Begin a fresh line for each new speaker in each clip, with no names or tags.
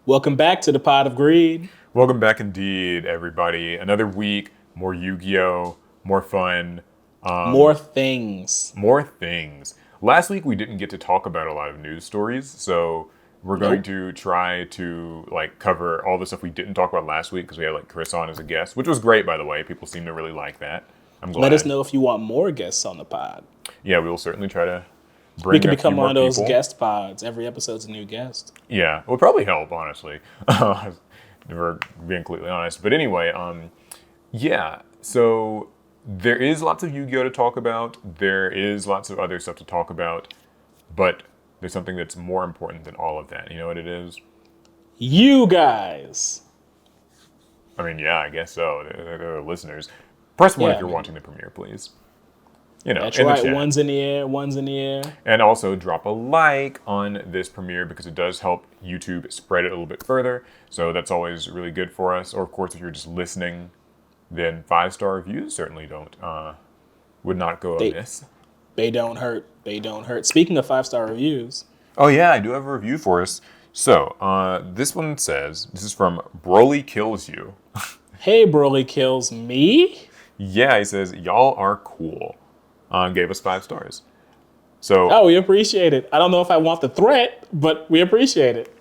Welcome back to the Pot of Greed.
Welcome back indeed, everybody. Another week, more Yu-Gi-Oh, more fun,
More things.
more things. Last week we didn't get to talk about a lot of news stories, so we're going
Nope.
to try to cover all the stuff we didn't talk about last week because we had Chris on as a guest, which was great, by the way. People seem to really like that. I'm glad.
Let us know if you want more guests on the pod.
Yeah, we will certainly try to bring
We can
a few
become
more
one of those
people.
guest pods. Every episode's a new guest.
Yeah, it would probably help, honestly. We're being completely honest. But anyway, yeah, so there is lots of Yu-Gi-Oh to talk about. There is lots of other stuff to talk about. But there's something that's more important than all of that. You know what it is?
You guys.
I mean, yeah, I guess so. They're listeners. Press 1 if you're watching the premiere, please. You know,
That's
in the
right.
chat.
One's in the air. One's in the air.
And also drop a like on this premiere because it does help YouTube spread it a little bit further. So that's always really good for us. Or of course, if you're just listening, then 5-star reviews certainly would not go amiss.
They don't hurt. They don't hurt. Speaking of 5-star reviews.
Oh yeah, I do have a review for us. So this one says, this is from Broly Kills You.
Hey, Broly kills me.
Yeah, he says, y'all are cool. Gave us 5 stars. So,
Oh, we appreciate it. I don't know if I want the threat, but we appreciate it.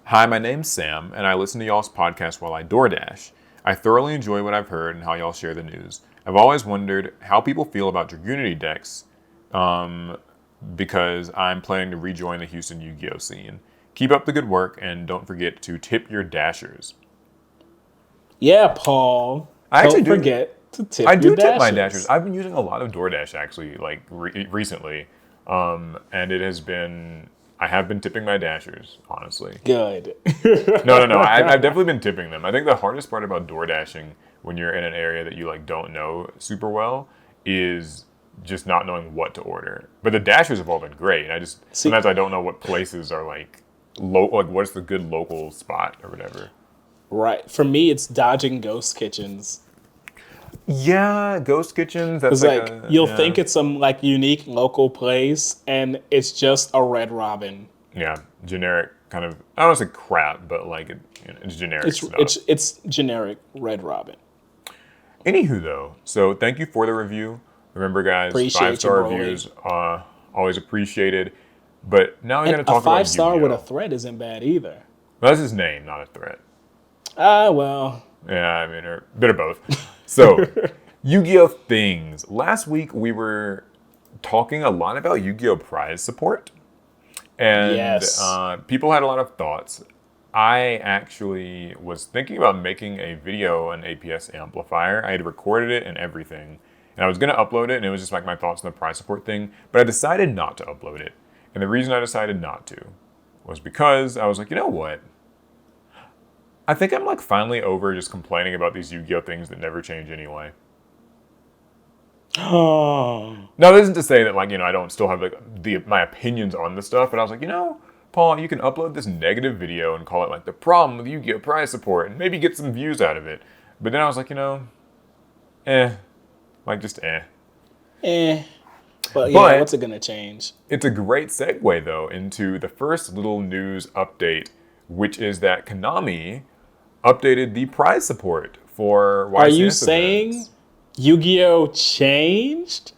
hi, my name's Sam, and I listen to y'all's podcast while I DoorDash. I thoroughly enjoy what I've heard and how y'all share the news. I've always wondered how people feel about Dragunity decks, because I'm planning to rejoin the Houston Yu-Gi-Oh scene. Keep up the good work, and don't forget to tip your dashers.
Yeah, Paul.
I actually
don't
do-
forget to tip
I
your
do tip my
dashers.
dashers. I've been using a lot of DoorDash actually, recently, and I have been tipping my dashers, honestly.
Good.
No. I've definitely been tipping them. I think the hardest part about door dashing when you're in an area that you don't know super well is just not knowing what to order. But the dashers have all been great. Sometimes I don't know what places are what's the good local spot or whatever.
Right. For me, it's dodging ghost kitchens.
Yeah, ghost kitchens. That's
Because you'll think it's some unique local place, and it's just a Red Robin.
Yeah, generic kind of. I don't want to say crap, but it's generic stuff.
It's generic Red Robin.
Anywho, though, so thank you for the review. Remember, guys,
Appreciate
5-star
you, Broly.
reviews always appreciated. But now we're
And
going to talk
a
about
5-star
Yu-Gi-Oh.
with a threat isn't bad either.
Well, that's his name, not a threat.
Well.
Yeah, I mean, or a bit of both. So, Yu-Gi-Oh things. Last week we were talking a lot about Yu-Gi-Oh prize support, and
Yes.
people had a lot of thoughts. I actually was thinking about making a video on APS amplifier. I had recorded it and everything, and I was going to upload it, and it was just my thoughts on the prize support thing. But I decided not to upload it, and the reason I decided not to was because I was like, you know what? I think I'm finally over just complaining about these Yu-Gi-Oh things that never change anyway.
Oh.
Now, this isn't to say that I don't still have my opinions on the stuff, but I was like, Paul, you can upload this negative video and call it the problem with Yu-Gi-Oh prize support and maybe get some views out of it. But then I was like, just eh.
But
But-
what's it gonna change?
It's a great segue though into the first little news update, which is that Konami updated the prize support for YCS
Are you
events.
saying Yu-Gi-Oh changed?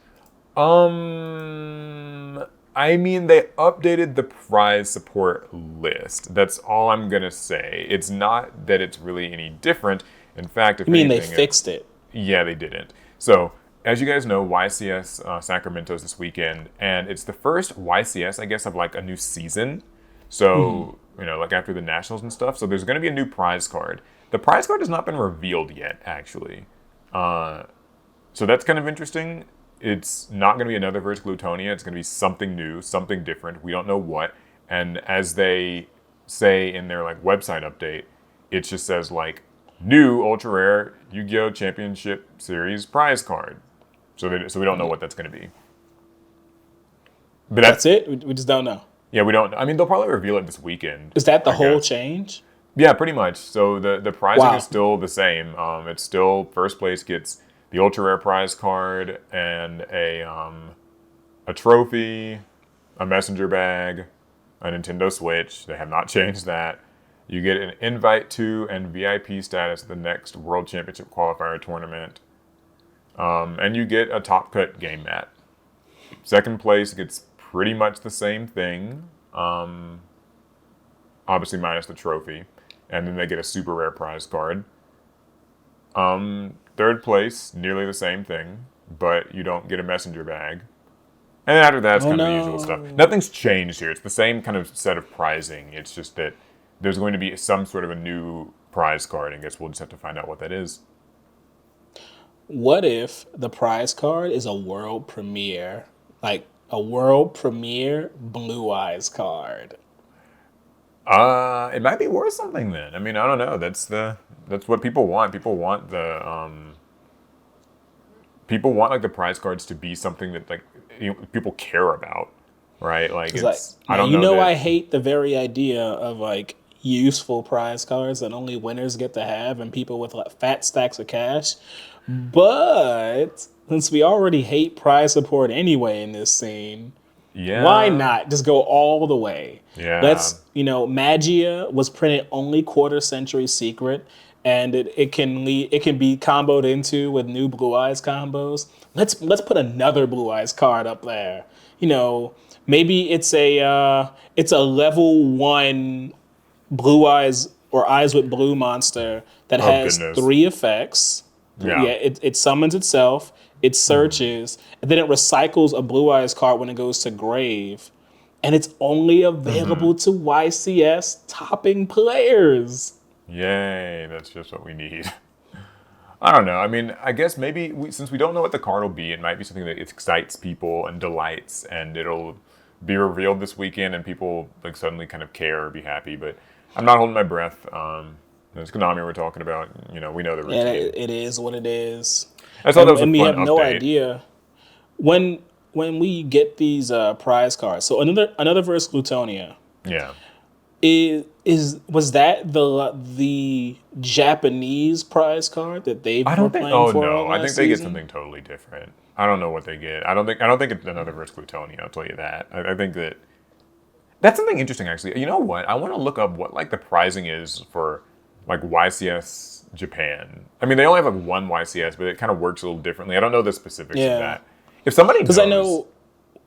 I mean, they updated the prize support list. That's all I'm gonna say. It's not that it's really any different. In fact, if
You mean they
anything,
fixed it?
Yeah, they didn't. So, as you guys know, YCS Sacramento's this weekend, and it's the first YCS, I guess, of a new season. So, after the Nationals and stuff. So there's going to be a new prize card. The prize card has not been revealed yet, actually. So that's kind of interesting. It's not going to be another Vertical Lutonia. It's going to be something new, something different. We don't know what. And as they say in their website update, it just says new ultra rare Yu-Gi-Oh Championship Series prize card. So we don't know what that's going to be. But
That's it? We just don't know.
Yeah, we don't. I mean, they'll probably reveal it this weekend.
Is that the
I
whole
guess.
change?
Yeah, pretty much. So the pricing
Wow.
is still the same. It's still first place gets the ultra rare prize card and a trophy, a messenger bag, a Nintendo Switch. They have not changed that. You get an invite to and VIP status at the next World Championship qualifier tournament. And you get a top cut game mat. Second place gets pretty much the same thing, obviously minus the trophy. And then they get a super rare prize card. Third place, nearly the same thing, but you don't get a messenger bag. And then after that, it's
Oh
kind of the usual stuff.
no.
Nothing's changed here. It's the same kind of set of prizing. It's just that there's going to be some sort of a new prize card. I guess we'll just have to find out what that is.
What if the prize card is a world premiere? Like a world premiere Blue Eyes card.
It might be worth something then. I mean, I don't know. That's what people want. People want like the prize cards to be something that like people care about, right? Like
It's like,
it's I
now,
don't
you
know
know,
that.
I hate the very idea of like useful prize cards that only winners get to have and people with like fat stacks of cash. But since we already hate prize support anyway in this scene, why
Yeah,
not just go all the way?
yeah.
Let's, Magia was printed only quarter century secret, and it can be comboed into with new Blue Eyes combos. Let's put another Blue Eyes card up there. Maybe it's a level 1 Blue Eyes or Eyes with Blue monster that
Oh
has
goodness.
3 effects.
Yeah.
Yeah, it summons itself, it searches, and then it recycles a Blue Eyes card when it goes to grave. And it's only available to YCS topping players.
Yay, that's just what we need. I don't know. I mean, I guess maybe since we don't know what the card will be, it might be something that excites people and delights, and it'll be revealed this weekend, and people like suddenly kind of care or be happy. But I'm not holding my breath. It's Konami we're talking about. We know the
And
routine.
it is what it is.
I thought that
And,
was a
and we
fun
have no
update.
idea when we get these prize cards. So another versus Glutonia.
Yeah.
Was that the Japanese prize card that they
I
were
don't think.
playing
Oh
for
no,
all
I think
last
they get
season?
something totally different. I don't know what they get. I don't think it's another versus Glutonia. I'll tell you that. I think that that's something interesting actually. You know what? I want to look up what like the pricing is for like YCS Japan. I mean, they only have like one YCS, but it kind of works a little differently. I don't know the specifics of
Yeah,
that. If somebody
because I
knows,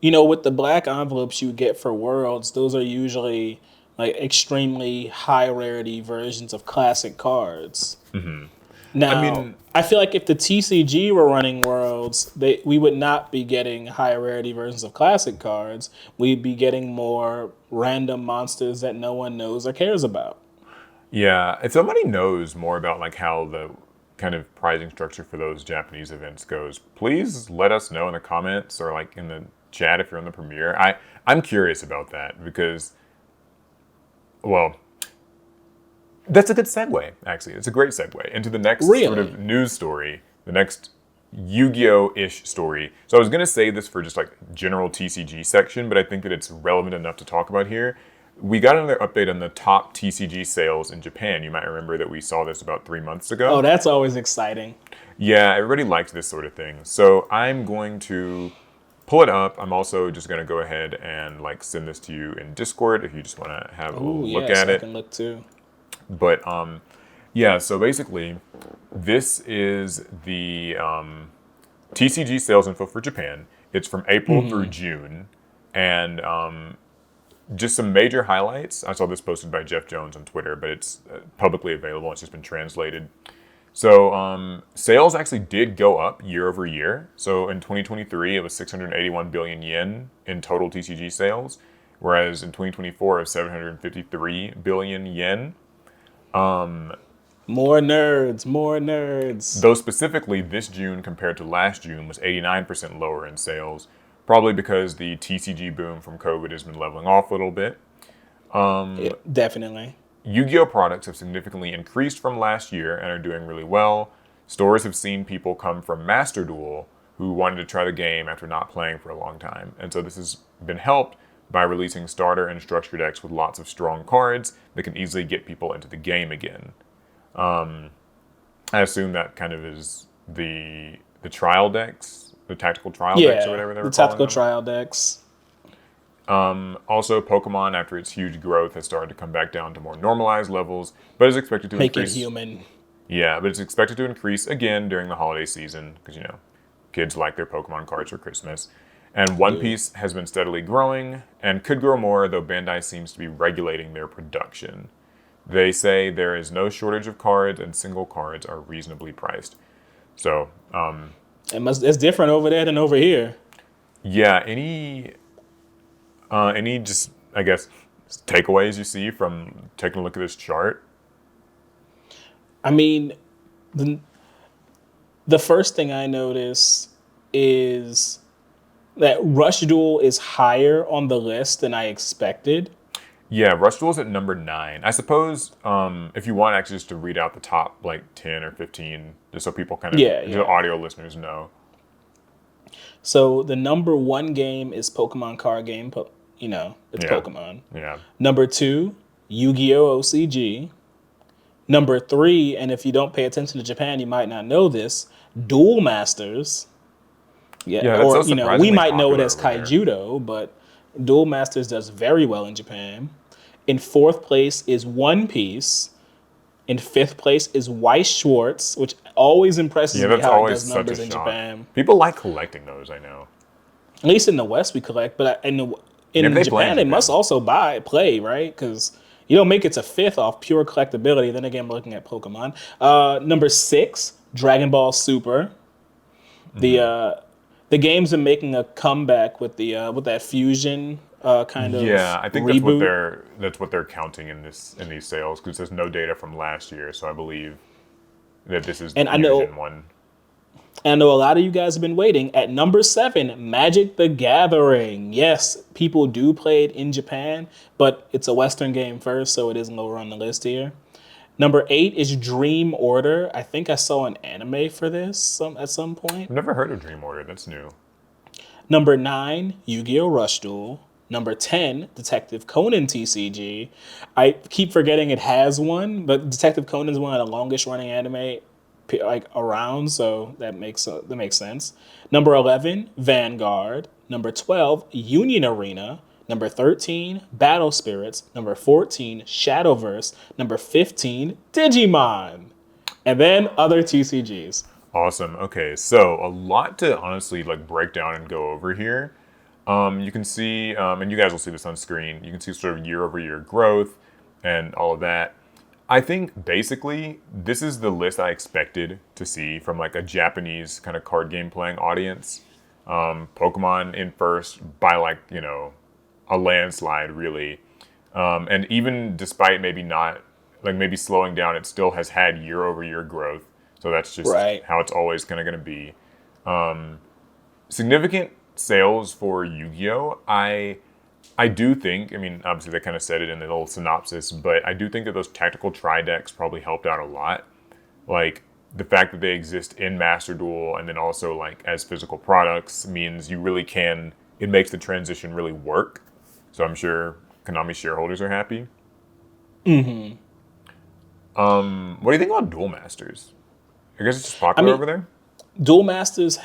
know, with the black envelopes you get for Worlds, those are usually like extremely high rarity versions of classic cards.
I
Now,
mean,
I feel like if the TCG were running Worlds, we would not be getting high rarity versions of classic cards. We'd be getting more random monsters that no one knows or cares about.
yeah, if somebody knows more about like how the kind of pricing structure for those Japanese events goes, please let us know in the comments or like in the chat if you're on the premiere. I'm curious about that because, well, that's a good segue, actually. It's a great segue into the next sort
Really?
of news story, the next Yu-Gi-Oh-ish story. So I was going to say this for just like general TCG section, but I think that it's relevant enough to talk about here. We got another update on the top TCG sales in Japan. You might remember that we saw this about 3 months
Oh,
ago.
that's always exciting.
Yeah, everybody likes this sort of thing. So I'm going to pull it up. I'm also just going to go ahead and like send this to you in Discord if you just want to have a
Oh,
little look
yes,
at
I
it.
can look too.
But yeah, so basically, this is the TCG sales info for Japan. It's from April through June, and just some major highlights. I saw this posted by Jeff Jones on Twitter, but it's publicly available. It's just been translated. So sales actually did go up year over year. So in 2023, it was 681 billion yen in total TCG sales, whereas in 2024, it was 753 billion yen.
More nerds, more nerds.
Though specifically this June compared to last June was 89% lower in sales, probably because the TCG boom from COVID has been leveling off a little bit.
Yeah, definitely.
Yu-Gi-Oh products have significantly increased from last year and are doing really well. Stores have seen people come from Master Duel who wanted to try the game after not playing for a long time. And so this has been helped by releasing starter and structure decks with lots of strong cards that can easily get people into the game again. I assume that kind of is the trial decks, the tactical trial decks or
Yeah,
whatever they
the
were calling
tactical
them.
trial decks.
Also, Pokemon, after its huge growth, has started to come back down to more normalized levels, but is expected to
Make it
increase.
human.
Yeah, but it's expected to increase again during the holiday season because, kids like their Pokemon cards for Christmas. And One
Do.
Piece has been steadily growing and could grow more, though Bandai seems to be regulating their production. They say there is no shortage of cards and single cards are reasonably priced. So,
It's different over there than over here.
yeah, any just, I guess, takeaways you see from taking a look at this chart?
I mean, the, the first thing I notice is that Rush Duel is higher on the list than I expected.
Yeah, Rush Duel's at number 9. I suppose if you want actually just to read out the top like 10 or 15, just so people kind of,
Yeah,
the
yeah.
audio listeners know.
So the number one game is Pokemon card game. It's
Yeah,
Pokemon.
yeah.
Number two, Yu-Gi-Oh! OCG. Number three, and if you don't pay attention to Japan, you might not know this, Duel Masters. Yeah,
Yeah, that's so
or we
surprisingly
might know it
popular
as
over there.
Kaijudo, but Duel Masters does very well in Japan. In fourth place is One Piece. In fifth place is Weiss Schwartz, which always impresses
Yeah,
me
that's
how it
always
does
such a
numbers in
shock.
Japan.
People like collecting those, I know.
At least in the West we collect, but
Yeah, but
in
they play in
Japan they must
Japan.
also play, right? Because you don't make it to fifth off pure collectability. Then again, I'm looking at Pokemon. Number six, Dragon Ball Super. The
Hmm.
the game's been making a comeback with that fusion kind of
Yeah, I think
reboot.
that's what they're counting in these sales because there's no data from last year, so I believe that this is the
And
fusion one.
I know a lot of you guys have been waiting. At number seven, Magic the Gathering. Yes, people do play it in Japan, but it's a Western game first, so it isn't lower on the list here. Number eight is Dream Order. I think I saw an anime for this at some point.
I've never heard of Dream Order. That's new.
Number nine, Yu-Gi-Oh! Rush Duel. Number 10, Detective Conan TCG. I keep forgetting it has one, but Detective Conan is one of the longest running anime like around, so that makes sense. Number 11, Vanguard. Number 12, Union Arena. Number 13, Battle Spirits. Number 14, Shadowverse. Number 15, Digimon. And then other TCGs.
Awesome. Okay, so a lot to honestly like break down and go over here. You can see, and you guys will see this on screen. You can see sort of year over year growth and all of that. I think basically this is the list I expected to see from like a Japanese kind of card game playing audience. Pokemon in first by like a landslide really, and even despite maybe not like maybe slowing down, it still has had year over year growth. So that's just
Right.
how it's always kind of going to be. Significant sales for Yu-Gi-Oh! I do think, I mean, obviously they kind of said it in the little synopsis, but I do think that those tactical tri decks probably helped out a lot. Like the fact that they exist in Master Duel and then also like as physical products means you really can, it makes the transition really work. So I'm sure Konami shareholders are happy. What do you think about Duel Masters? I guess it's just
I
popular
mean,
over there.
Duel Masters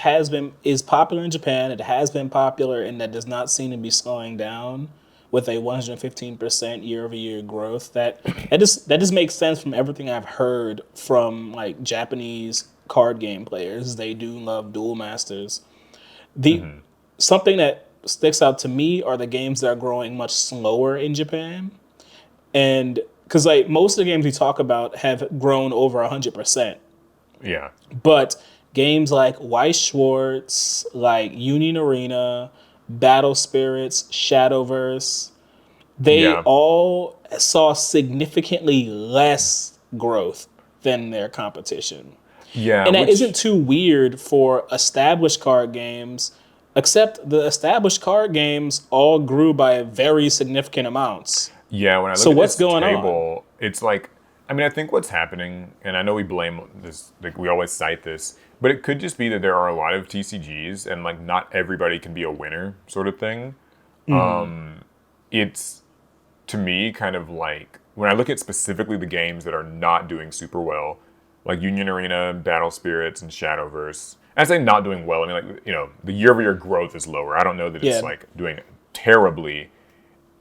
is popular in Japan. It has been popular, and that does not seem to be slowing down with a 115% year over year growth. That just makes sense from everything I've heard from like Japanese card game players. They do love Duel Masters. The
Hmm.
something that sticks out to me are the games that are growing much slower in Japan, and because like most of the games we talk about have grown over 100%.
Yeah.
But games like Weiss Schwartz, like Union Arena, Battle Spirits, Shadowverse, they
Yeah.
all saw significantly less growth than their competition.
Yeah.
And that isn't
Which,
too weird for established card games, except the established card games all grew by very significant amounts.
yeah, when I
So
look at
what's
this
going on?
table, it's like, I mean, I think what's happening, and I know we blame this, like we always cite this, but it could just be that there are a lot of TCGs and like not everybody can be a winner sort of thing. It's to me kind of like when I look at specifically the games that are not doing super well, like Union Arena, Battle Spirits, and Shadowverse. I say not doing well. I mean, like the year-over-year growth is lower. I don't know that it's
Yeah,
like doing terribly,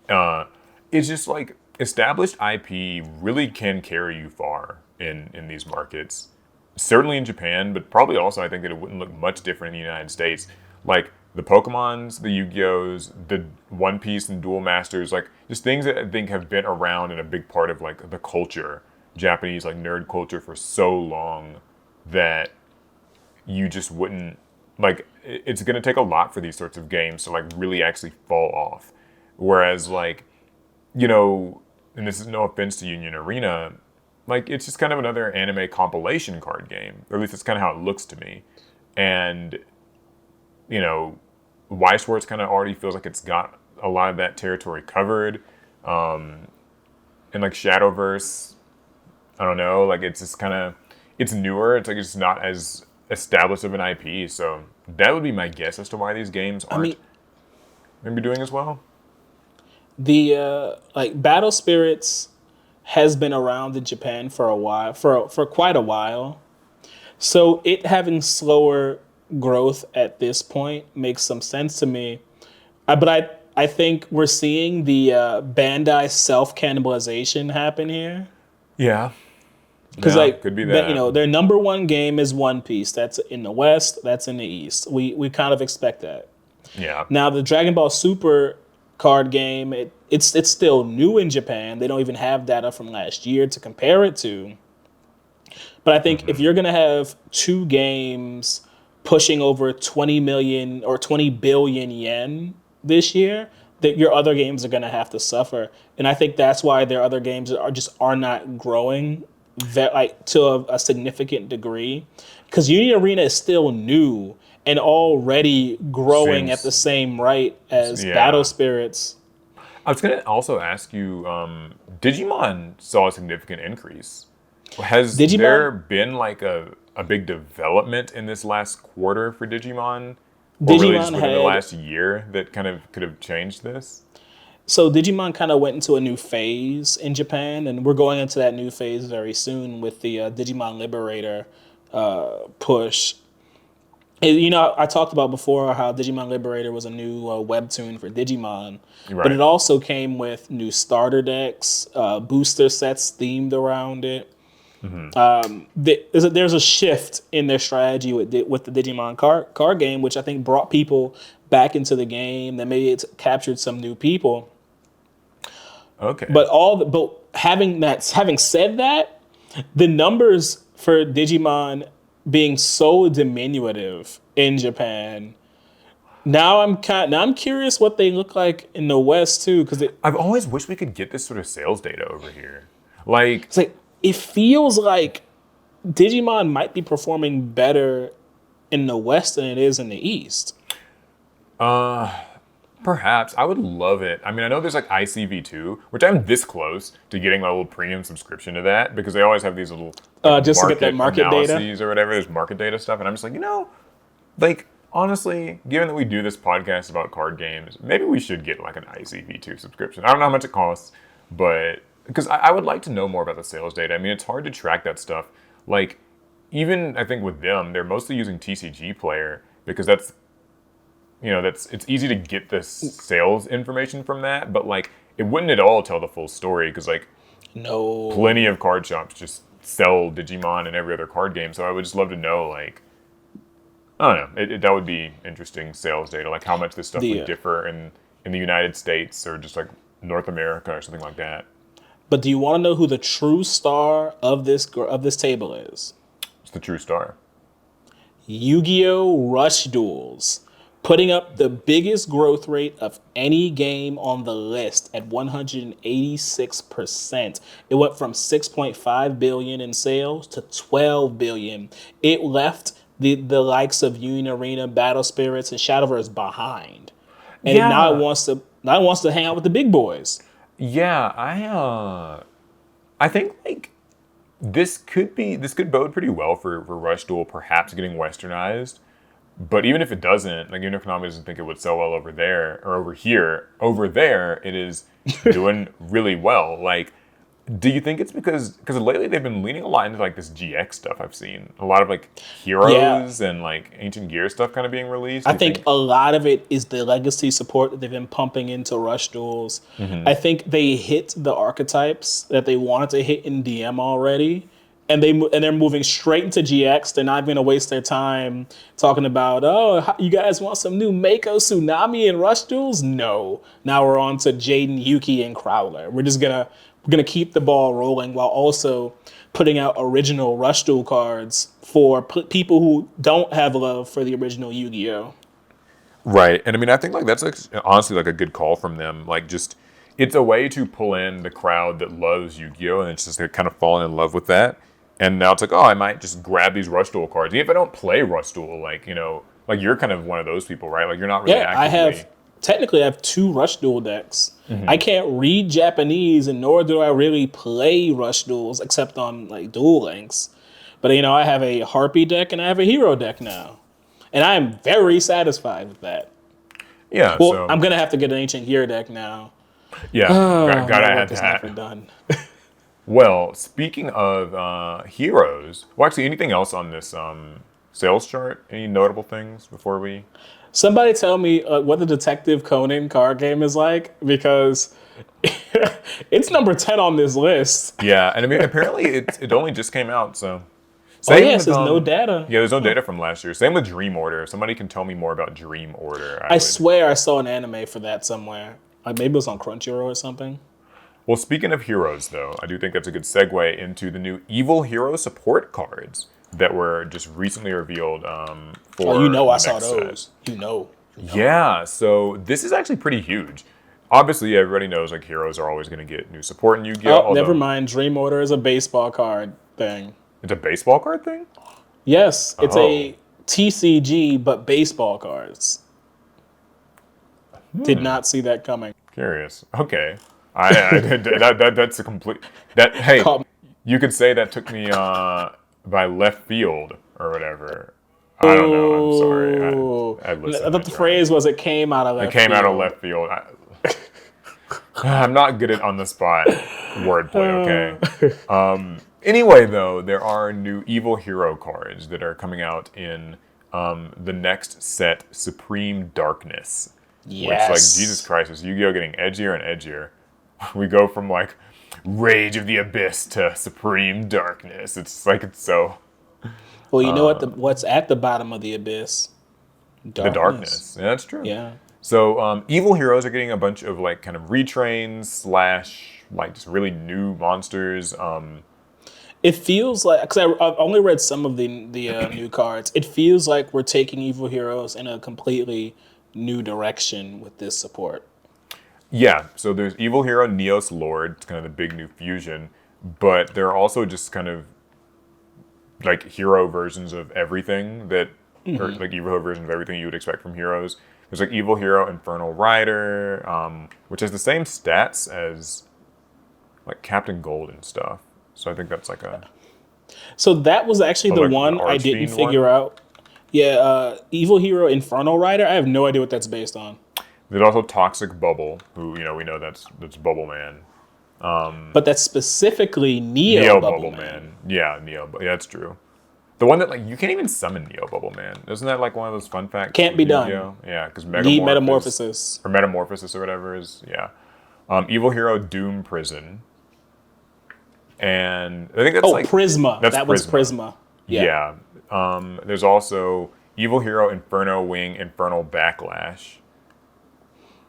It's just like established IP really can carry you far in these markets. Certainly in Japan, but probably also I think that it wouldn't look much different in the United States. Like the Pokemons, the Yu-Gi-Ohs, the One Piece and Duel Masters, like just things that I think have been around and a big part of like the culture, Japanese like nerd culture for so long that you just wouldn't like it's going to take a lot for these sorts of games to like really actually fall off. Whereas like, you know, and this is no offense to Union Arena, like it's just kind of another anime compilation card game, or at least that's kind of how it looks to me. And you know, Y Sports kind of already feels like it's got a lot of that territory covered. And like Shadowverse, I don't know, like it's just kind of it's newer. It's like it's not as established of an IP, so that would be my guess as to why these games
I
aren't
mean,
maybe doing as well.
the like Battle Spirits has been around in Japan for a while, for quite a while. So it having slower growth at this point makes some sense to me. But I think we're seeing the Bandai self cannibalization happen here.
Yeah,
Because
yeah,
like
could be that.
their number one game is One Piece. That's in the West. That's in the East. We kind of expect that.
Yeah.
Now the Dragon Ball Super card game, it's still new in Japan. They don't even have data from last year to compare it to. But I think if you're gonna have two games pushing over 20 million or 20 billion yen this year, that your other games are gonna have to suffer. And I think that's why their other games are not growing that like to a significant degree. Because Union Arena is still new and already growing at the
Seems
same rate as Battle
yeah.
Spirits.
I was gonna also ask you, Digimon saw a significant increase. Has
Digimon
there been like a big development in this last quarter for Digimon? Or really just
Digimon
within the
had
last year that kind of could have changed this?
So Digimon kind of went into a new phase in Japan, and we're going into that new phase very soon with the Digimon Liberator push. And, you know, I talked about before how Digimon Liberator was a new webtoon for Digimon, but
Right.
it also came with new starter decks, booster sets themed around it. There's a shift in their strategy with the Digimon card game, which I think brought people back into the game. That maybe it's captured some new people.
Okay.
But having said that, the numbers for Digimon being so diminutive in Japan, now I'm curious what they look like in the West too, because
I've always wished we could get this sort of sales data over here. Like,
it's like it feels like Digimon might be performing better in the West than it is in the East.
perhaps I would love it. I mean, I know there's like ICV2, which I'm this close to getting a little premium subscription to that because they always have these little like
Just to get that
market
market data.
analyses or whatever. There's market data stuff, and I'm just like, like honestly, given that we do this podcast about card games, maybe we should get like an ICV2 subscription. I don't know how much it costs, but because I would like to know more about the sales data. I mean, it's hard to track that stuff. Like, even I think with them, they're mostly using TCG Player because that's it's easy to get the sales information from that, but like it wouldn't at all tell the full story because like
No,
plenty of card shops just sell Digimon and every other card game. So I would just love to know like I don't know that would be interesting sales data, like how much this stuff
the
would differ in the United States or just like North America or something like that.
but do you want to know who the true star of this table is?
It's the true star.
Yu-Gi-Oh! Rush Duels, putting up the biggest growth rate of any game on the list at 186%. It went from 6.5 billion in sales to 12 billion. It left the likes of Union Arena, Battle Spirits, and Shadowverse behind. And
Yeah,
now it wants to hang out with the big boys.
yeah. I think like this could bode pretty well for Rush Duel perhaps getting westernized. But even if it doesn't, like even if Konami doesn't think it would sell well over there or over here, over there it is doing really well. Like Do you think it's because lately they've been leaning a lot into like this GX stuff? I've seen a lot of like
Yeah,
Heroes and like Ancient Gear stuff kind of being released.
I
Do you
think
think?
a lot of it is the legacy support that they've been pumping into Rush Duels.
Hmm.
I think they hit the archetypes that they wanted to hit in DM already, and they're moving straight into GX. They're not going to waste their time talking about, oh, you guys want some new Mako, Tsunami, and Rush Duels? No. Now we're on to Jaden, Yuki, and Crowler. We're gonna keep the ball rolling while also putting out original Rush Duel cards for people who don't have love for the original Yu-Gi-Oh.
Right, and I mean, I think like that's like honestly like a good call from them. Like, just it's a way to pull in the crowd that loves Yu-Gi-Oh, and it's just they're kind of falling in love with that. And now it's like, oh, I might just grab these Rush Duel cards. Even if I don't play Rush Duel, like like you're kind of one of those people, right? Like you're not really
Yeah,
actively.
technically I have two Rush Duel decks. I
Hmm.
can't read Japanese, and nor do I really play Rush Duels except on like Duel Links. But I have a Harpy deck and I have a Hero deck now, and I am very satisfied with that.
Yeah,
Well,
so
I'm gonna have to get an Ancient Gear deck now.
yeah,
My
gotta
work
add
is never
that.
done.
Well, speaking of heroes, well, actually, anything else on this sales chart? Any notable things before we?
Somebody tell me what the Detective Conan card game is like, because it's number 10 on this list.
Yeah, and I mean, apparently it only just came out, so
Oh
same
yes,
with
there's no data.
yeah, there's no data from last year. Same with Dream Order. If somebody can tell me more about Dream Order, I
I
would.
swear I saw an anime for that somewhere. Like maybe it was on Crunchyroll or something.
Well, speaking of heroes, though, I do think that's a good segue into the new Evil Hero support cards that were just recently revealed
Oh, you
for
know I
the
saw
next set.
those. You know.
Yeah, so this is actually pretty huge. Obviously, everybody knows like heroes are always going to get new support in Yu-Gi-Oh.
Oh, never
Although
mind. Dream Order is a baseball card thing.
it's a baseball card thing.
Yes, it's
Oh,
a TCG, but baseball cards. Did not see that coming.
curious. Okay, that's a complete that. Hey,
Caught me.
you could say that took me by left field or whatever. I don't know. I'm sorry.
Oh,
I
I
listened. I
thought the
tried.
phrase was it came out of
It
left
came out of
field.
left field. I'm not good at on the spot wordplay. Okay. Anyway, though, there are new Evil Hero cards that are coming out in the next set, Supreme Darkness. Which, like, Jesus
Yes.
Christ, is Yu-Gi-Oh getting edgier and edgier. We go from like Rage of the Abyss to Supreme Darkness. It's like it's so
Well, you know what? What's at the bottom of the abyss?
the
Darkness.
darkness. Yeah, that's true.
Yeah.
So Evil Heroes are getting a bunch of like kind of retrains slash like just really new monsters.
It feels like, because I've only read some of the new cards. It feels like we're taking Evil Heroes in a completely new direction with this support.
Yeah, so there's Evil Hero Neos Lord, it's kind of the big new fusion, but there are also just kind of like hero versions of everything that, or like evil hero versions of everything you would expect from heroes. There's like Evil Hero Infernal Rider, which has the same stats as like Captain Gold and stuff. So I think that's like a
So that was actually the
like the
one I didn't
Archfiend
figure
one.
out. Yeah, Evil Hero Inferno Rider. I have no idea what that's based on.
There's also Toxic Bubble, who we know that's Bubble Man.
But that's specifically Neo
Neo
Bubble
Bubble
Man.
Man. Yeah, yeah, that's true. The one that like you can't even summon Neo Bubble Man. Isn't that like one of those fun facts
Can't
with
be done.
Yu-Gi-Oh? Yeah, because
Need
Megamorph is
Metamorphosis.
or Metamorphosis or whatever is yeah. Evil Hero Doom Prison, and I think that's
Oh,
like
Prisma.
that's
That was
Prisma.
Prisma. Yeah.
Yeah. There's also Evil Hero Inferno Wing Infernal Backlash,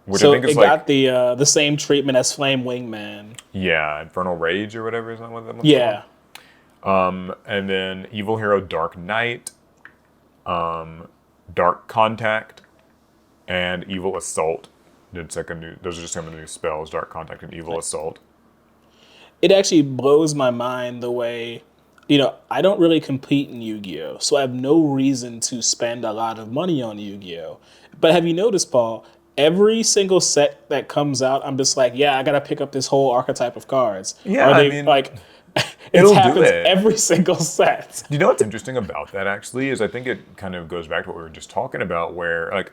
which I
So
think is
it
like
got the same treatment as Flame Wingman.
yeah, Infernal Rage or whatever is that what that one's
Yeah.
called? And then Evil Hero Dark Knight, Dark Contact, and Evil Assault. It's like a new. Those are just some of the new spells: Dark Contact and Evil Assault.
It actually blows my mind the way, I don't really compete in Yu-Gi-Oh, so I have no reason to spend a lot of money on Yu-Gi-Oh. But have you noticed, Paul? Every single set that comes out, I'm just like, yeah, I gotta pick up this whole archetype of cards.
Yeah,
Are
I
they
mean,
like? It
it'll do
happens
it.
every single set.
You know what's interesting about that actually is I think it kind of goes back to what we were just talking about, where like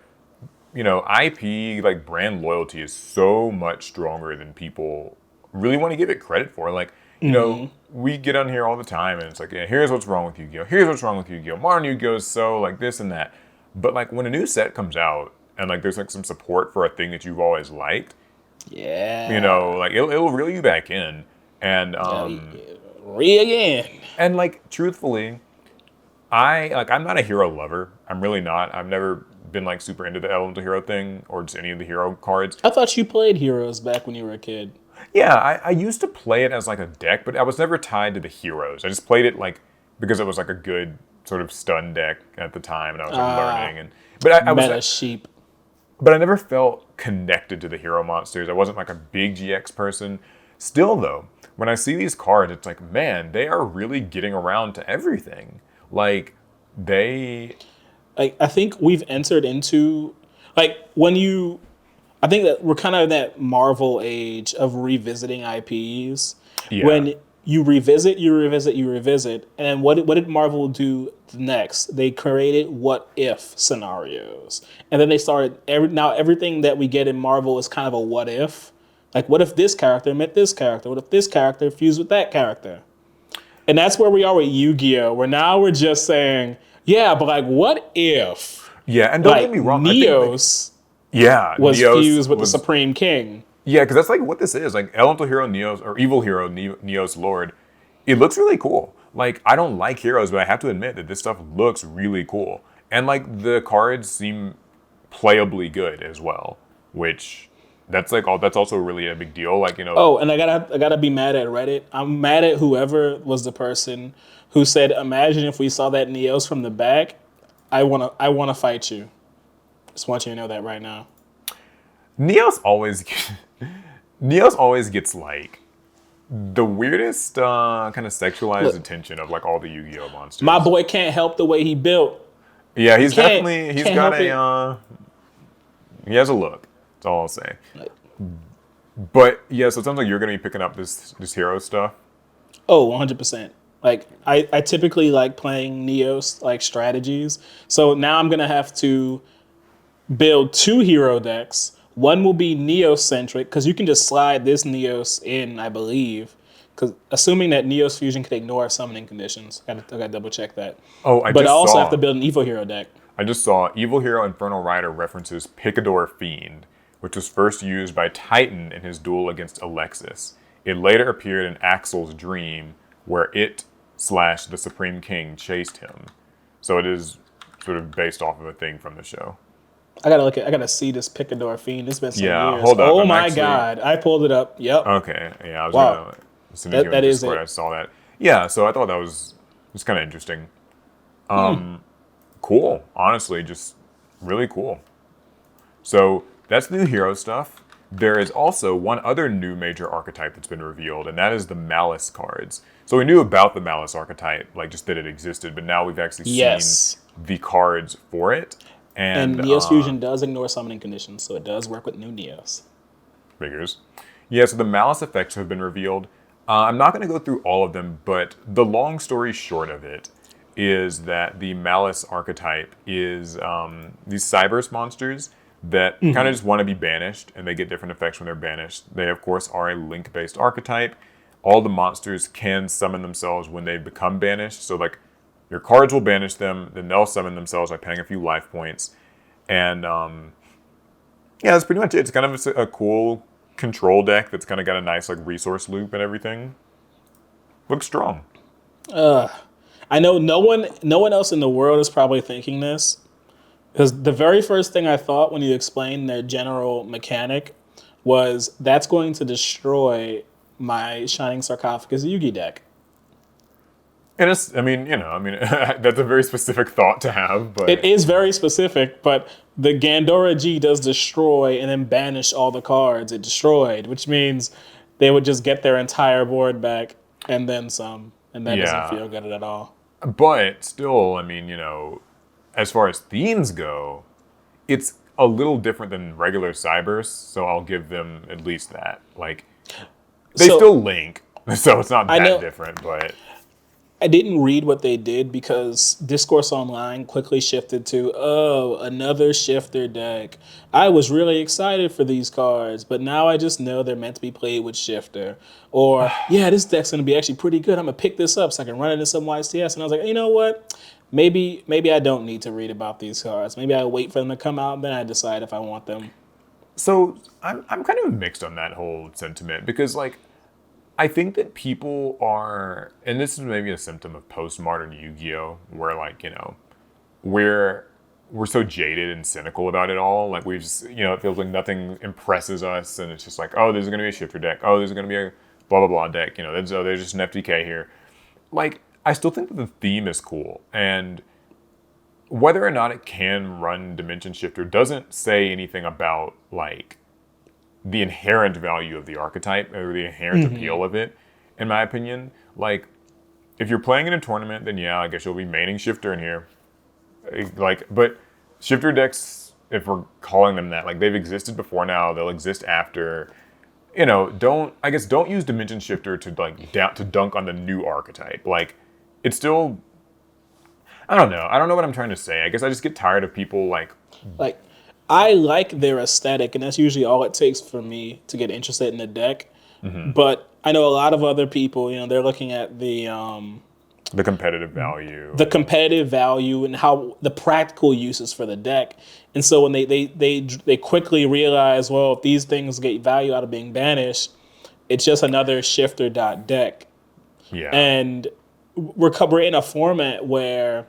IP like brand loyalty is so much stronger than people really want to give it credit for. Like, you know, we get on here all the time and it's like, yeah, here's what's wrong with Yu-Gi-Oh! Here's what's wrong with Yu-Gi-Oh! Modern Yu-Gi-Oh! Is so like this and that. But like when a new set comes out and like there's like some support for a thing that you've always liked, you know,
Yeah.
like it'll reel you back in. And
Re again.
and like truthfully, I'm not a hero lover. I'm really not. I've never been like super into the elemental hero thing or just any of the hero cards.
I thought you played Heroes back when you were a kid.
Yeah, I used to play it as like a deck, but I was never tied to the heroes. I just played it like because it was like a good sort of stun deck at the time, and I was like learning. And but I was,
Meta sheep.
but I never felt connected to the hero monsters. I wasn't like a big GX person. Still though, when I see these cards, it's like, man, they are really getting around to everything. Like they,
Like I think we've entered into like when you I think that we're kind of in that Marvel age of revisiting IPs.
yeah,
When you revisit, you revisit, you revisit, and what did Marvel do next? They created what if scenarios, and then they started now everything that we get in Marvel is kind of a what if. Like, what if this character met this character? What if this character fused with that character? And that's where we are with Yu-Gi-Oh! Where now we're just saying, yeah, but like, what if
yeah. And don't
like
get me wrong, I think like,
Neos
yeah,
was
Neos
fused with the
was
Supreme King?
yeah, because that's like what this is. Like Elemental Hero Neos or Evil Hero Neos Lord. It looks really cool. Like I don't like heroes, but I have to admit that this stuff looks really cool. And like the cards seem playably good as well, which that's like all that's also really a big deal. Like, you know,
Oh, and I gotta be mad at Reddit. I'm mad at whoever was the person who said, "Imagine if we saw that Neos from the back. I wanna fight you." Just want you to know that right now.
Neos always Neos always gets like the weirdest kind of sexualized
Look,
attention of like all the Yu-Gi-Oh monsters.
my boy can't help the way he built.
Yeah, he's
Can't
definitely he's
can't
got
help it.
he has a look. That's all I'll say.
Like,
But yeah, so it sounds like you're gonna be picking up this hero stuff.
oh, 100%. Like I typically like playing Neos like strategies. So now I'm gonna have to build two hero decks. One will be Neos centric because you can just slide this Neos in, I believe. Because assuming that Neos fusion can ignore summoning conditions, I gotta double check that.
Oh, I
But I
just
also
saw
have to build an Evo hero deck.
I just saw Evil Hero Infernal Rider references Picador Fiend, which was first used by Titan in his duel against Alexis. It later appeared in Axel's dream, where it/the Supreme King chased him. So it is sort of based off of a thing from the show.
I gotta see this Picador Fiend. It's been some
Yeah,
years.
hold up.
Oh
I'm
my
actually
god! I pulled it up. Yep.
okay. Yeah, I was
Wow.
gonna as soon as you
That
in
is
Discord,
it.
I saw that. Yeah, so I thought that was kind of interesting. Cool. Honestly, just really cool. So that's new hero stuff. There is also one other new major archetype that's been revealed, and that is the Malice cards. So we knew about the Malice archetype, like just that it existed, but now we've actually
Yes.
seen the cards for it.
And
And
Neos fusion does ignore summoning conditions, so it does work with new Neos.
figures. Yeah, so the Malice effects have been revealed. I'm not going to go through all of them, but the long story short of it is that the Malice archetype is these Cybers monsters that kind of just want to be banished, and they get different effects when they're banished. They, of course, are a link-based archetype. All the monsters can summon themselves when they become banished. So, like, your cards will banish them, then they'll summon themselves by paying a few life points. And, yeah, that's pretty much it. It's kind of a cool control deck that's kind of got a nice, like, resource loop and everything. Looks strong.
I know no one else in the world is probably thinking this, because the very first thing I thought when you explained their general mechanic was that's going to destroy my Shining Sarcophagus Yugi deck.
And it's, I mean, that's a very specific thought to have, but
It is very specific, but the Gandora G does destroy and then banish all the cards it destroyed, which means they would just get their entire board back and then some, and that
Yeah.
doesn't feel good at all.
But still, I mean, as far as themes go, it's a little different than regular Cybers, so I'll give them at least that. Like, they
So-
still link, so it's not
I
that
know-
different, but
I didn't read what they did because discourse online quickly shifted to, oh, another shifter deck. I was really excited for these cards, but now I just know they're meant to be played with shifter. Or, yeah, this deck's going to be actually pretty good. I'm going to pick this up so I can run it in some YCS. And I was like, you know what? Maybe I don't need to read about these cards. Maybe I wait for them to come out and then I decide if I want them.
So I'm kind of mixed on that whole sentiment because like I think that people are, and this is maybe a symptom of postmodern Yu-Gi-Oh, where like we're so jaded and cynical about it all. Like we just it feels like nothing impresses us, and it's just like, oh, there's going to be a shifter deck. Oh, there's going to be a blah blah blah deck. There's just an FTK here. Like I still think that the theme is cool, and whether or not it can run Dimension Shifter doesn't say anything about like the inherent value of the archetype or the inherent appeal of it, in my opinion. Like, if you're playing in a tournament, then yeah, I guess you'll be maining Shifter in here. Like, but Shifter decks, if we're calling them that, like they've existed before now, they'll exist after. Don't use Dimension Shifter to like to dunk on the new archetype. Like, it's still. I don't know. I don't know what I'm trying to say. I guess I just get tired of people like.
I like their aesthetic, and that's usually all it takes for me to get interested in the deck. But I know a lot of other people, they're looking at the
competitive value.
The competitive value and how the practical uses for the deck. And so when they quickly realize, well, if these things get value out of being banished, it's just another shifter deck.
Yeah.
And we're in a format where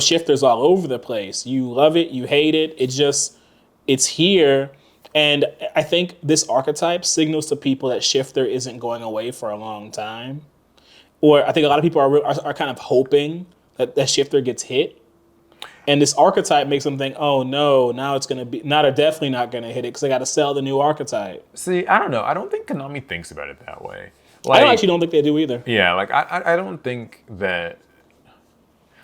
shifters all over the place. You love it, you hate it. It's here. And I think this archetype signals to people that shifter isn't going away for a long time. Or I think a lot of people are kind of hoping that shifter gets hit. And this archetype makes them think, oh no, now it's going to be, now they're definitely not going to hit it because they got to sell the new archetype.
See, I don't know. I don't think Konami thinks about it that way.
Like, I actually don't think they do either.
Yeah, like I don't think that.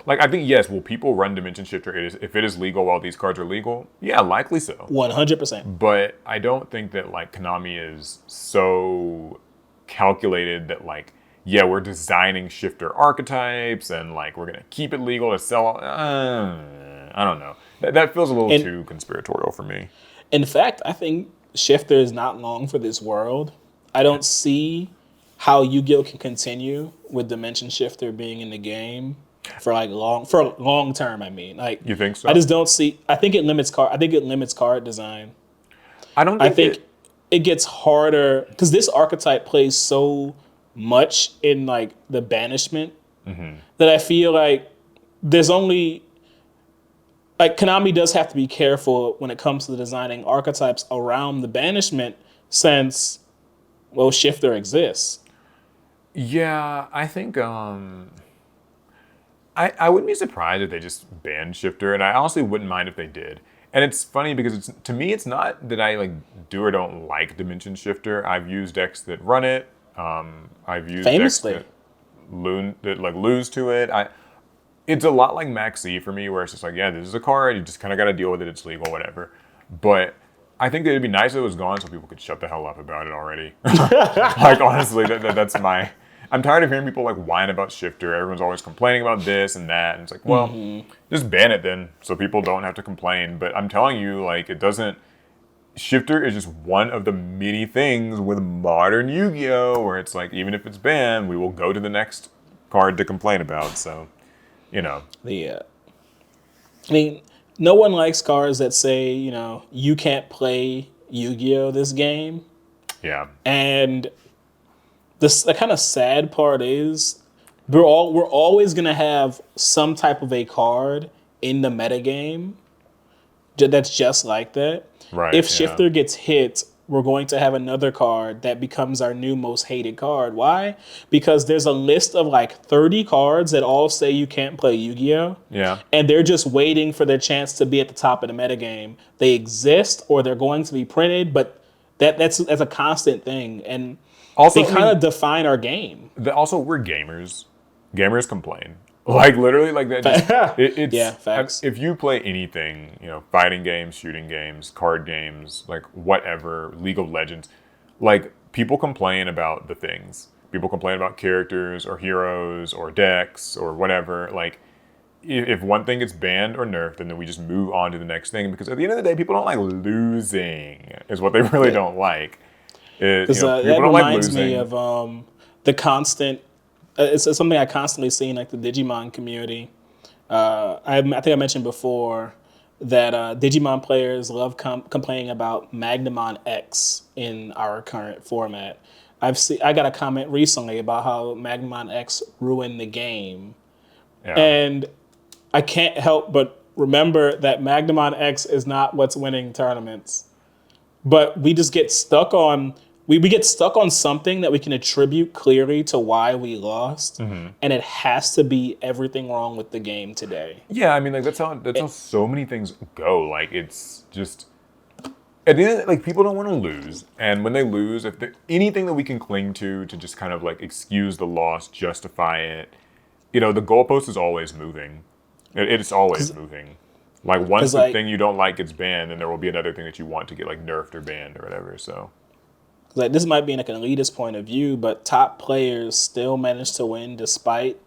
Like, I think, yes, will people run Dimension Shifter if it is legal while these cards are legal? Yeah, likely so.
100%.
But I don't think that, like, Konami is so calculated that, like, yeah, we're designing Shifter archetypes and, like, we're going to keep it legal to sell. I don't know. That feels a little too conspiratorial for me.
In fact, I think Shifter is not long for this world. I don't see how Yu-Gi-Oh! Can continue with Dimension Shifter being in the game. For long term, I mean, like,
you think so?
I just don't see. I think it limits card design.
I think
it gets harder because this archetype plays so much in like the banishment that I feel like there's only like Konami does have to be careful when it comes to designing archetypes around the banishment since Shifter exists.
Yeah, I think I wouldn't be surprised if they just banned Shifter, and I honestly wouldn't mind if they did. And it's funny because to me, it's not that I like do or don't like Dimension Shifter. I've used decks that run it. I've used
Famously.
decks that lose to it. It's a lot like Maxi for me, where it's just like, yeah, this is a card. You just kind of got to deal with it. It's legal, whatever. But I think that it'd be nice if it was gone so people could shut the hell up about it already. Like, honestly, that's my. I'm tired of hearing people like whine about Shifter. Everyone's always complaining about this and that. And it's like, well, just ban it then so people don't have to complain. But I'm telling you, like, it doesn't. Shifter is just one of the many things with modern Yu-Gi-Oh! Where it's like, even if it's banned, we will go to the next card to complain about. So, I
mean, no one likes cards that say, you can't play Yu-Gi-Oh! This game.
Yeah.
And the kind of sad part is we're always gonna have some type of a card in the metagame that's just like that.
Right.
If Shifter gets hit, we're going to have another card that becomes our new most hated card. Why? Because there's a list of like 30 cards that all say you can't play Yu-Gi-Oh!
Yeah.
And they're just waiting for their chance to be at the top of the metagame. They exist or they're going to be printed, but that's a constant thing. And also, they kind of define our game.
Also, we're gamers. Gamers complain. Like, literally, like that. It's,
yeah, facts.
If you play anything, fighting games, shooting games, card games, like whatever, League of Legends, like, people complain about the things. people complain about characters or heroes or decks or whatever. Like, if one thing gets banned or nerfed, then we just move on to the next thing. Because at the end of the day, people don't like losing, is what they really don't like.
Because
People
that
don't like
reminds me
losing.
of the constant. It's something I constantly see in like the Digimon community. I think I mentioned before that Digimon players love complaining about Magnamon X in our current format. I got a comment recently about how Magnamon X ruined the game,
Yeah.
and I can't help but remember that Magnamon X is not what's winning tournaments. But we just get stuck on we get stuck on something that we can attribute clearly to why we lost, and it has to be everything wrong with the game today.
Yeah, I mean, like that's how so many things go. Like, it's just at the end, like, people don't want to lose, and when they lose, if there anything that we can cling to just kind of like excuse the loss, justify it, the goalpost is always moving. It's always moving. Like, once
Because
the
like,
thing you don't like gets banned, then there will be another thing that you want to get like nerfed or banned or whatever. So
this might be like an elitist point of view, but top players still manage to win despite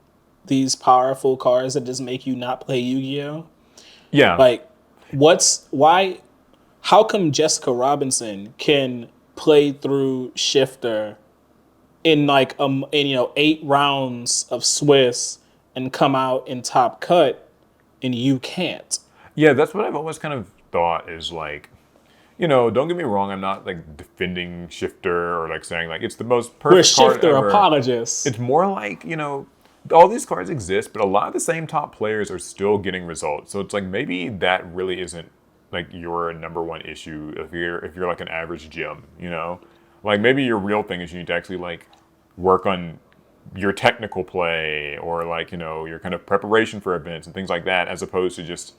these powerful cards that just make you not play Yu-Gi-Oh.
yeah,
Like, why? How come Jessica Robinson can play through Shifter in like 8 rounds of Swiss and come out in top cut, and you can't?
yeah, that's what I've always kind of thought is like, don't get me wrong, I'm not like defending Shifter or like saying like it's the most
We're
perfect card
Shifter
ever.
apologists.
It's more like, all these cards exist, but a lot of the same top players are still getting results. So it's like maybe that really isn't like your number one issue if you're like an average gym. Like, maybe your real thing is you need to actually like work on your technical play or like, your kind of preparation for events and things like that, as opposed to just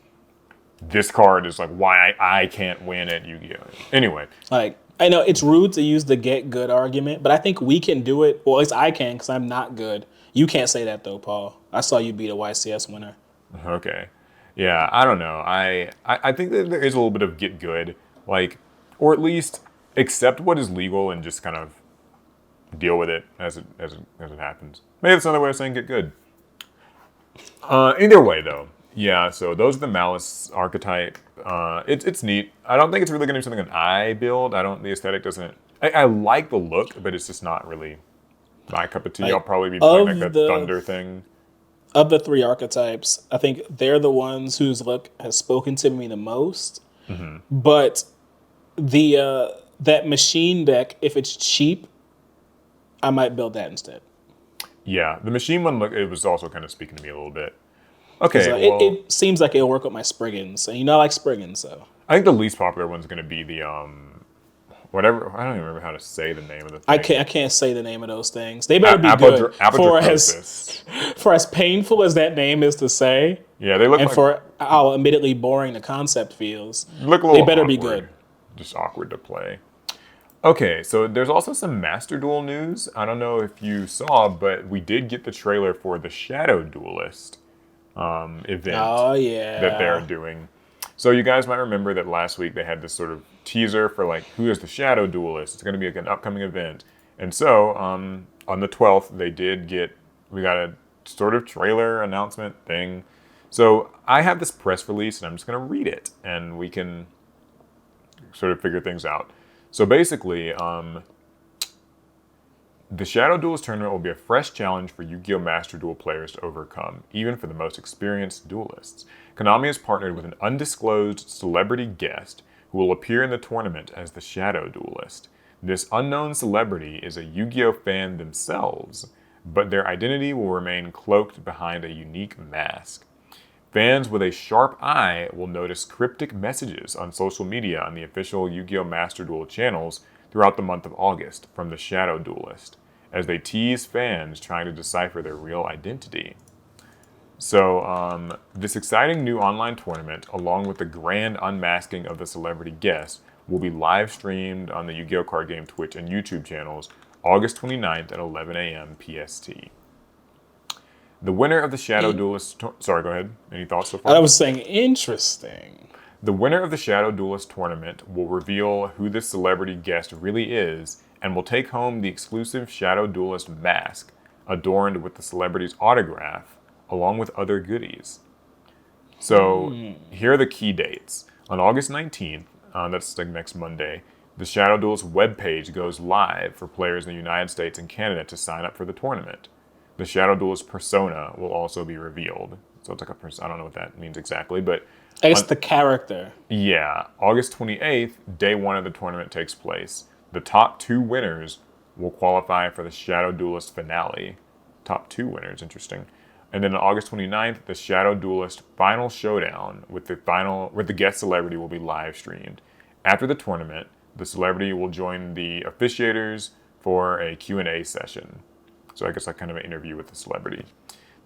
this card is like why I can't win at Yu-Gi-Oh. Anyway,
Like, I know it's rude to use the get good argument, but I think we can do it. Well, at least I can because I'm not good. You can't say that though, Paul. I saw you beat a YCS winner.
okay. Yeah, I don't know. I think that there is a little bit of get good, like, or at least accept what is legal and just kind of deal with it as it happens. Maybe that's another way of saying get good. Either way, though, yeah. So those are the Malice archetype. It's neat. I don't think it's really going to be something that I build. I don't. The aesthetic doesn't. I like the look, but it's just not really my cup of tea. I'll
Like,
probably be playing like
of
that
the
thunder thing.
of the three archetypes, I think they're the ones whose look has spoken to me the most. But the that machine deck, if it's cheap, I might build that instead.
Yeah, the machine one look. It was also kind of speaking to me a little bit.
Because
Okay, well,
it seems like it'll work with my Spriggans. And I like Spriggans, so.
I think the least popular one's going to be the whatever. I don't even remember how to say the name of the
I
thing.
can't say the name of those things. They better be good.
Apodracosis.
For as painful as that name is to say,
Yeah, they look
and
like
for how admittedly boring the concept feels,
look a
they
little
better
awkward.
be good.
Just awkward to play. Okay, so there's also some Master Duel news. I don't know if you saw, but we did get the trailer for the Shadow Duelist event
Oh
that they're
yeah.
doing. So you guys might remember that last week they had this sort of teaser for like who is the Shadow Duelist. It's going to be like an upcoming event, and so on the 12th we got a sort of trailer announcement thing. So I have this press release, and I'm just going to read it, and we can sort of figure things out. So basically, the Shadow Duelist tournament will be a fresh challenge for Yu-Gi-Oh! Master Duel players to overcome, even for the most experienced duelists. Konami has partnered with an undisclosed celebrity guest who will appear in the tournament as the Shadow Duelist. This unknown celebrity is a Yu-Gi-Oh! Fan themselves, but their identity will remain cloaked behind a unique mask. Fans with a sharp eye will notice cryptic messages on social media on the official Yu-Gi-Oh! Master Duel channels throughout the month of August from the Shadow Duelist, as they tease fans trying to decipher their real identity. So, this exciting new online tournament, along with the grand unmasking of the celebrity guest, will be live streamed on the Yu-Gi-Oh! Card Game Twitch and YouTube channels August 29th at 11 a.m. PST. The winner of the Shadow Duelist... Sorry, go ahead. Any thoughts so far?
I was saying interesting.
The winner of the Shadow Duelist tournament will reveal who this celebrity guest really is and will take home the exclusive Shadow Duelist mask, adorned with the celebrity's autograph, along with other goodies. So here are the key dates. On August 19th, that's like next Monday, the Shadow Duelist webpage goes live for players in the United States and Canada to sign up for the tournament. The Shadow Duelist persona will also be revealed. So it's like a person. I don't know what that means exactly, but
I guess the character.
yeah, August 28th, day one of the tournament takes place. The top 2 winners will qualify for the Shadow Duelist finale. Top 2 winners, interesting. And then on August 29th, the Shadow Duelist final showdown with the guest celebrity will be live streamed. After the tournament, the celebrity will join the officiators for a Q&A session. So I guess like kind of an interview with the celebrity.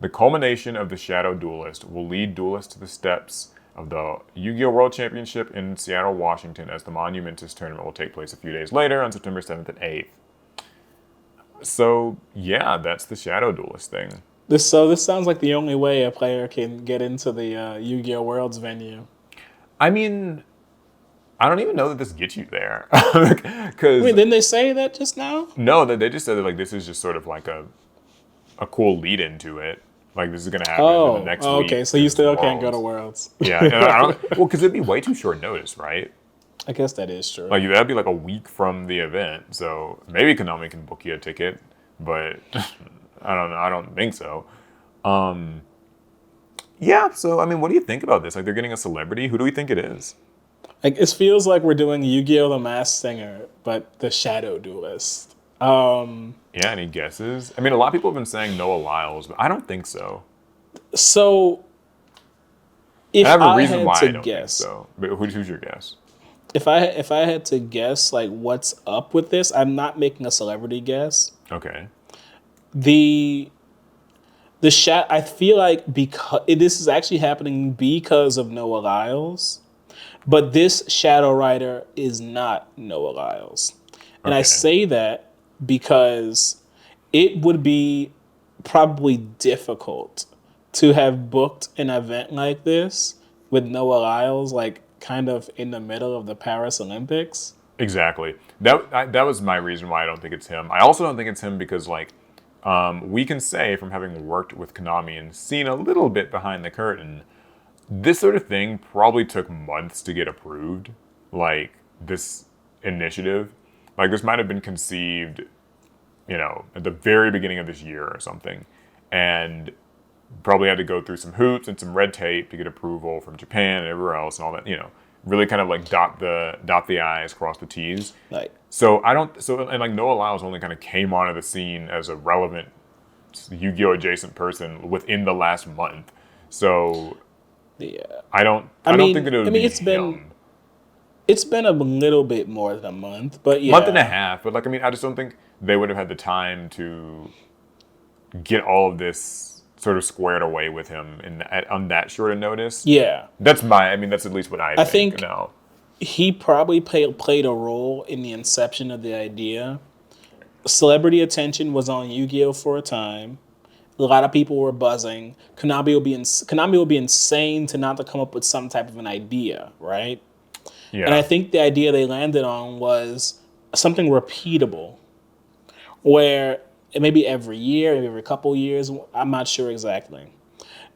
The culmination of the Shadow Duelist will lead duelists to the steps of the Yu-Gi-Oh! World Championship in Seattle, Washington, as the Monumentous tournament will take place a few days later on September 7th and 8th. So yeah, that's the Shadow Duelist thing.
This sounds like the only way a player can get into the Yu-Gi-Oh! Worlds venue.
I mean, I don't even know that this gets you there. Because
Wait, didn't they say that just now?
no, they just said that like this is just sort of like a cool lead into it. Like this is gonna happen in the next week.
Okay. So you still can't go to
Worlds.
Worlds.
Yeah, and I don't. Well, because it'd be way too short notice, right?
I guess that is true.
Like that'd be like a week from the event. So maybe Konami can book you a ticket, but I don't know. I don't think so. Yeah. So I mean, what do you think about this? Like they're getting a celebrity. Who do we think it is?
Like it feels like we're doing Yu-Gi-Oh! The Masked Singer, but the Shadow Duelist.
Yeah. Any guesses? I mean, a lot of people have been saying Noah Lyles, but I don't think so.
So if
I have a
I
reason
had
why
to
I don't
guess,
think so. But who's your guess?
if I had to guess, like what's up with this, I'm not making a celebrity guess.
Okay.
The I feel like because this is actually happening because of Noah Lyles, but this Shadow Rider is not Noah Lyles, and I
Okay.
say that because it would be probably difficult to have booked an event like this with Noah Lyles, like kind of in the middle of the Paris Olympics.
Exactly. That was my reason why I don't think it's him. I also don't think it's him because like we can say from having worked with Konami and seen a little bit behind the curtain, this sort of thing probably took months to get approved. Like this initiative, like this might have been conceived, at the very beginning of this year or something, and probably had to go through some hoops and some red tape to get approval from Japan and everywhere else and all that. Really kind of like dot the I's, cross the T's.
Like,
And like Noah Lyles only kind of came onto the scene as a relevant Yu-Gi-Oh! Adjacent person within the last month. So
yeah,
I don't think that it would be him.
it's been a little bit more than a month, but yeah,
Month and a half. But like, I mean, I just don't think they would have had the time to get all of this sort of squared away with him on that short a notice.
Yeah,
That's at least what I think. No.
he probably played a role in the inception of the idea. Celebrity attention was on Yu-Gi-Oh! For a time. A lot of people were buzzing. Konami will be insane to not to come up with some type of an idea, right?
Yeah.
And I think the idea they landed on was something repeatable, where maybe every year, maybe every couple years, I'm not sure exactly.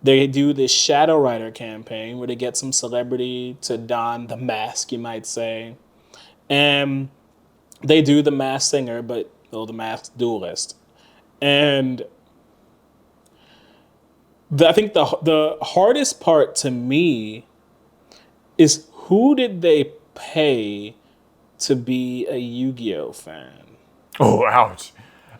They do this Shadow Rider campaign where they get some celebrity to don the mask, you might say. And they do the Masked Singer, but the Masked Duelist. And I think the hardest part to me is who did they pay to be a Yu-Gi-Oh! Fan?
Oh, ouch.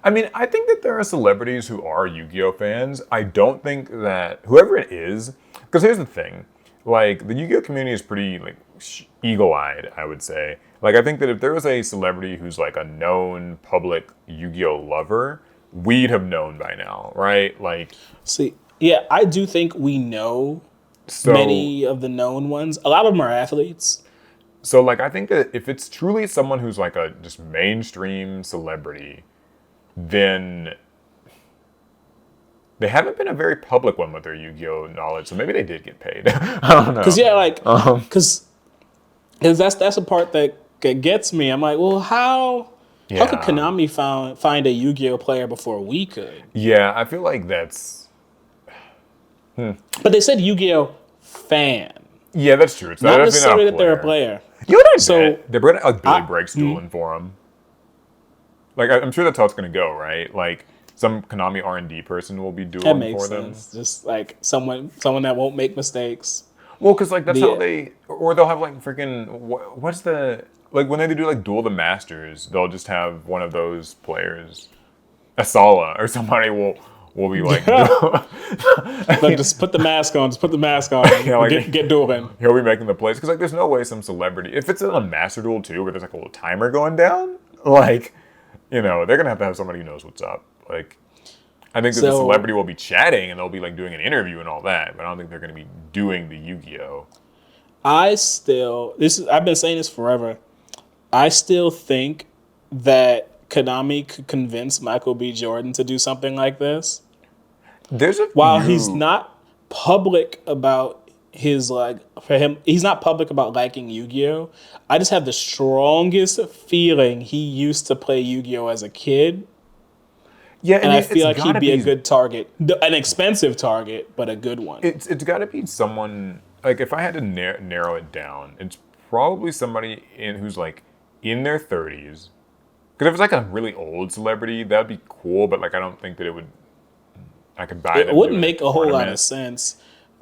I mean, I think that there are celebrities who are Yu-Gi-Oh! Fans. I don't think that whoever it is, because here's the thing, like the Yu-Gi-Oh! Community is pretty like eagle-eyed, I would say. Like I think that if there was a celebrity who's like a known public Yu-Gi-Oh! Lover, we'd have known by now, right? Like,
See, yeah, I do think we know
so
many of the known ones. A lot of them are athletes.
So like I think that if it's truly someone who's like a just mainstream celebrity, then they haven't been a very public one with their Yu-Gi-Oh! Knowledge, so maybe they did get paid. I don't know.
Because yeah, like, because that's a part that gets me. I'm like, well, how? How could
Yeah.
Konami find a Yu-Gi-Oh player before we could?
Yeah, I feel like that's
But they said Yu-Gi-Oh fan,
yeah, that's true. It's
not
definitely not
necessarily
a
that they're a
player.
player.
You know what I
So
bet? They're gonna like Billy
I
Breaks dueling for him. Like I'm sure that's how it's gonna go, right? Like some Konami R&D person will be
that
dueling
makes
for them.
sense. Just like someone that won't make mistakes.
Well, because like that's how
The
they, or they'll have like freaking what's the like when they do like Duel the Masters, they'll just have one of those players, Asala or somebody will be like,
Like, just put the mask on. Just put the mask on
yeah,
and
like
get dueling.
he'll be making the plays because like there's no way some celebrity if it's in a Master Duel too where there's like a little timer going down, like they're gonna have somebody who knows what's up. Like I think that the
So
celebrity will be chatting and they'll be like doing an interview and all that, but I don't think they're gonna be doing the Yu-Gi-Oh.
I've been saying this forever. I still think that Konami could convince Michael B. Jordan to do something like this.
There's a
While he's
few.
not public about his for him, he's not public about liking Yu-Gi-Oh. I just have the strongest feeling he used to play Yu-Gi-Oh as a kid,
Yeah,
and
and
I
it's
feel like he'd
gotta
be a
be
good target, an expensive target, but a good one.
it's gotta be someone like if I had to narrow it down, it's probably somebody in who's like in their 30s. Because if it's like a really old celebrity, that'd be cool, but like I don't think that it would. I could buy
It
them
wouldn't
doing a
make a whole lot of
tournament.
sense.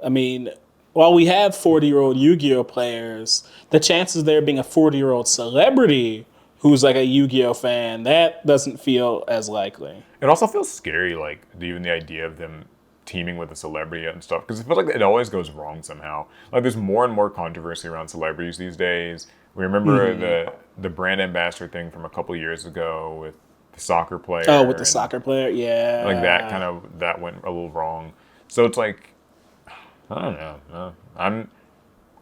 I mean, while we have 40-year-old Yu-Gi-Oh players, the chances of there being a 40-year-old celebrity who's like a Yu-Gi-Oh fan, that doesn't feel as likely.
It also feels scary, like even the idea of them teaming with a celebrity and stuff, because it feels like it always goes wrong somehow. Like there's more and more controversy around celebrities these days. We remember the brand ambassador thing from a couple years ago with the soccer
Oh, with the
player and
soccer player?
like
Yeah.
that went a little wrong. So it's like I don't know. I'm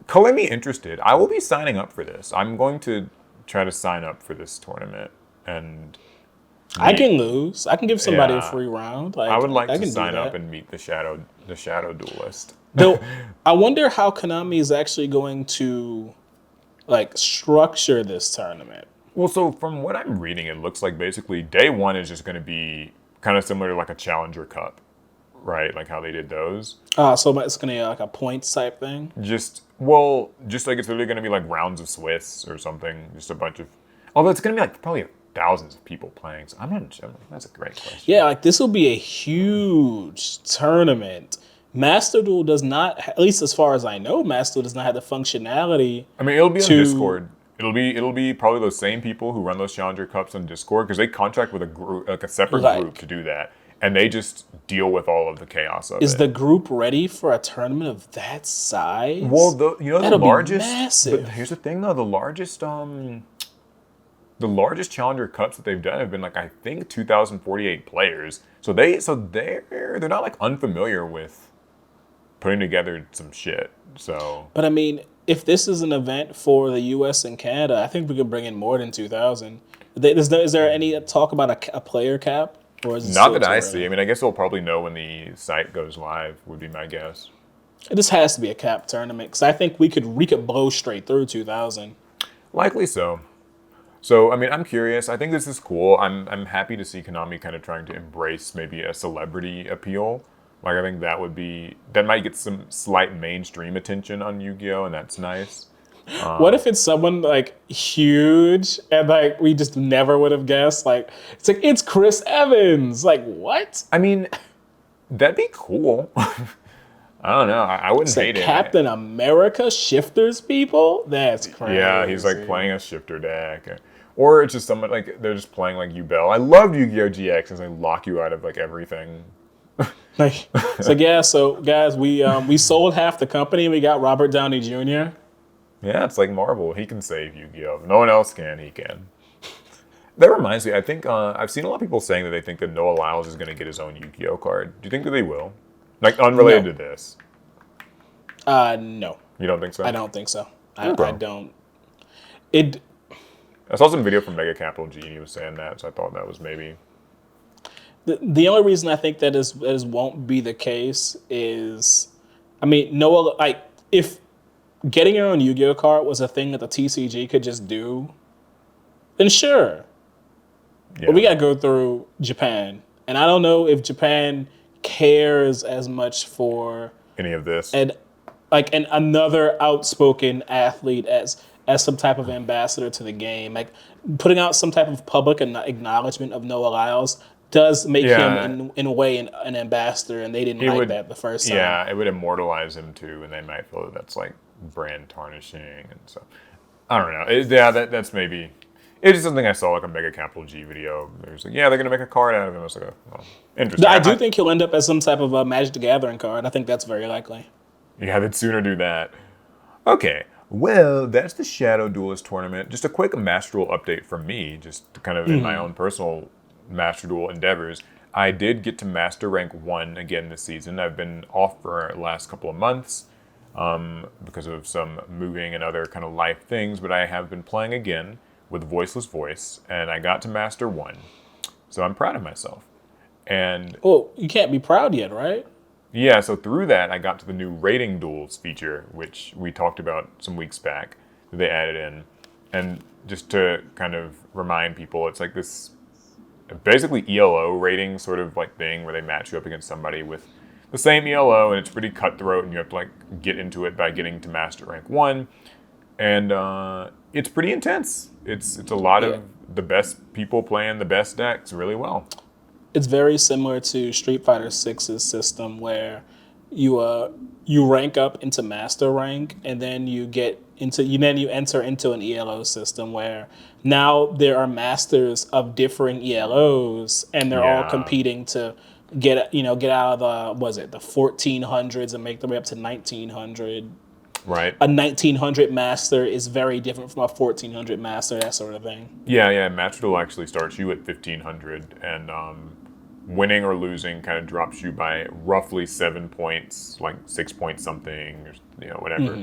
calling me interested. I will be signing up for this. I'm going to try to sign up for this tournament and
I
meet.
can lose. I can give somebody a
Yeah,
free round.
I
Like,
would like
I
to
can do
sign up
that.
and meet the shadow duelist.
Though, I wonder how Konami is actually going to like structure this tournament.
Well, so from what I'm reading, it looks like basically day one is just going to be kind of similar to like a Challenger Cup, right? Like how they did those.
So it's gonna be like a points type thing.
Just like it's literally going to be like rounds of Swiss or something. Just a bunch of. Although it's going to be like probably thousands of people playing. So I'm not sure. That's a great question.
Yeah, like this will be a huge tournament. Master Duel does not, at least as far as I know, Master Duel does not have the functionality
I mean, it'll be on
to.
Discord. It'll be probably those same people who run those Challenger Cups on Discord because they contract with a group, like a separate group, to
Like,
do that, and they just deal with all of the chaos of
is
it.
the group ready for a tournament of that
Well,
size?
the
That'll be
largest. But
massive.
here's the thing, though: the largest Challenger Cups that they've done have been like I think 2,048 players. So they're not like unfamiliar with putting together some shit. So
But I mean, if this is an event for the U.S. and Canada, I think we could bring in more than 2,000. Is there any talk about a player cap, or is it
not
still
that
too
I see.
early?
I mean, I guess we'll probably know when the site goes live. Would be my guess.
This has to be a cap tournament because I think we could blow straight through 2,000.
Likely so. So I mean, I'm curious. I think this is cool. I'm happy to see Konami kind of trying to embrace maybe a celebrity appeal. Like I think that might get some slight mainstream attention on Yu-Gi-Oh, and that's nice.
What if it's someone like huge and like we just never would have guessed? Like it's Chris Evans. Like what?
I mean, that'd be cool. I don't know. I wouldn't
It's like
hate it.
Captain America shifters people. That's
Yeah, he's like
crazy.
playing a shifter deck. Or it's just someone like they're just playing like Yubel. I love Yu-Gi-Oh! GX as they lock you out of like everything.
Like it's like yeah. So guys, we sold half the company. And we got Robert Downey Jr.
Yeah, it's like Marvel. He can save Yu-Gi-Oh! If no one else can, he can. That reminds me. I think I've seen a lot of people saying that they think that Noah Lyles is going to get his own Yu-Gi-Oh! Card. Do you think that they will? Like unrelated
No.
to this.
No,
You don't think so?
I don't think so. I
Okay.
don't. It
I saw some video from Mega Capital G and he was saying that, so I thought that was maybe.
the only reason I think that is won't be the case is, I mean, Noah, like if getting your own Yu-Gi-Oh card was a thing that the TCG could just do, then sure. But we
Yeah.
gotta go through Japan, and I don't know if Japan cares as much for
Any of this?
and like an another outspoken athlete as some type of ambassador to the game. Like putting out some type of public acknowledgement of Noah Lyles does make him
Yeah,
in a way an ambassador, and they didn't
it
like
would.
that the first time.
Yeah, it would immortalize him too, and they might feel that that's like brand tarnishing, and so I don't know. Yeah, that's maybe. It's just something I saw like a Mega Capital G video. There's like, yeah, they're gonna make a card out of him. I was like, oh, well, interesting.
I do think he'll end up as some type of a Magic the Gathering card. I think that's very likely.
Yeah, they'd sooner do that. Okay, well, that's the Shadow Duelist tournament. Just a quick Master Duel update from me, just kind of in my own personal Master Duel endeavors. I did get to Master Rank 1 again this season. I've been off for the last couple of months because of some moving and other kind of life things, but I have been playing again with Voiceless Voice, and I got to Master 1. So I'm proud of myself. And
Oh, you can't be proud yet, right?
yeah, so through that, I got to the new rating duels feature, which we talked about some weeks back that they added in. And just to kind of remind people, it's like this basically ELO rating sort of like thing where they match you up against somebody with the same ELO, and it's pretty cutthroat, and you have to like get into it by getting to Master Rank 1. And it's pretty intense. It's a lot
Yeah.
of the best people playing the best decks really well.
It's very similar to Street Fighter Six's system where you rank up into master rank and then you enter into an ELO system where now there are masters of differing ELOs and they're all
Yeah,
competing to get out of the 1400s and make their way up to 1900.
right.
A 1900 master is very different from a 1400 master, that sort of thing.
Yeah. Master Duel actually starts you at 1500, and winning or losing kind of drops you by roughly 7 points, like 6 point something, or whatever.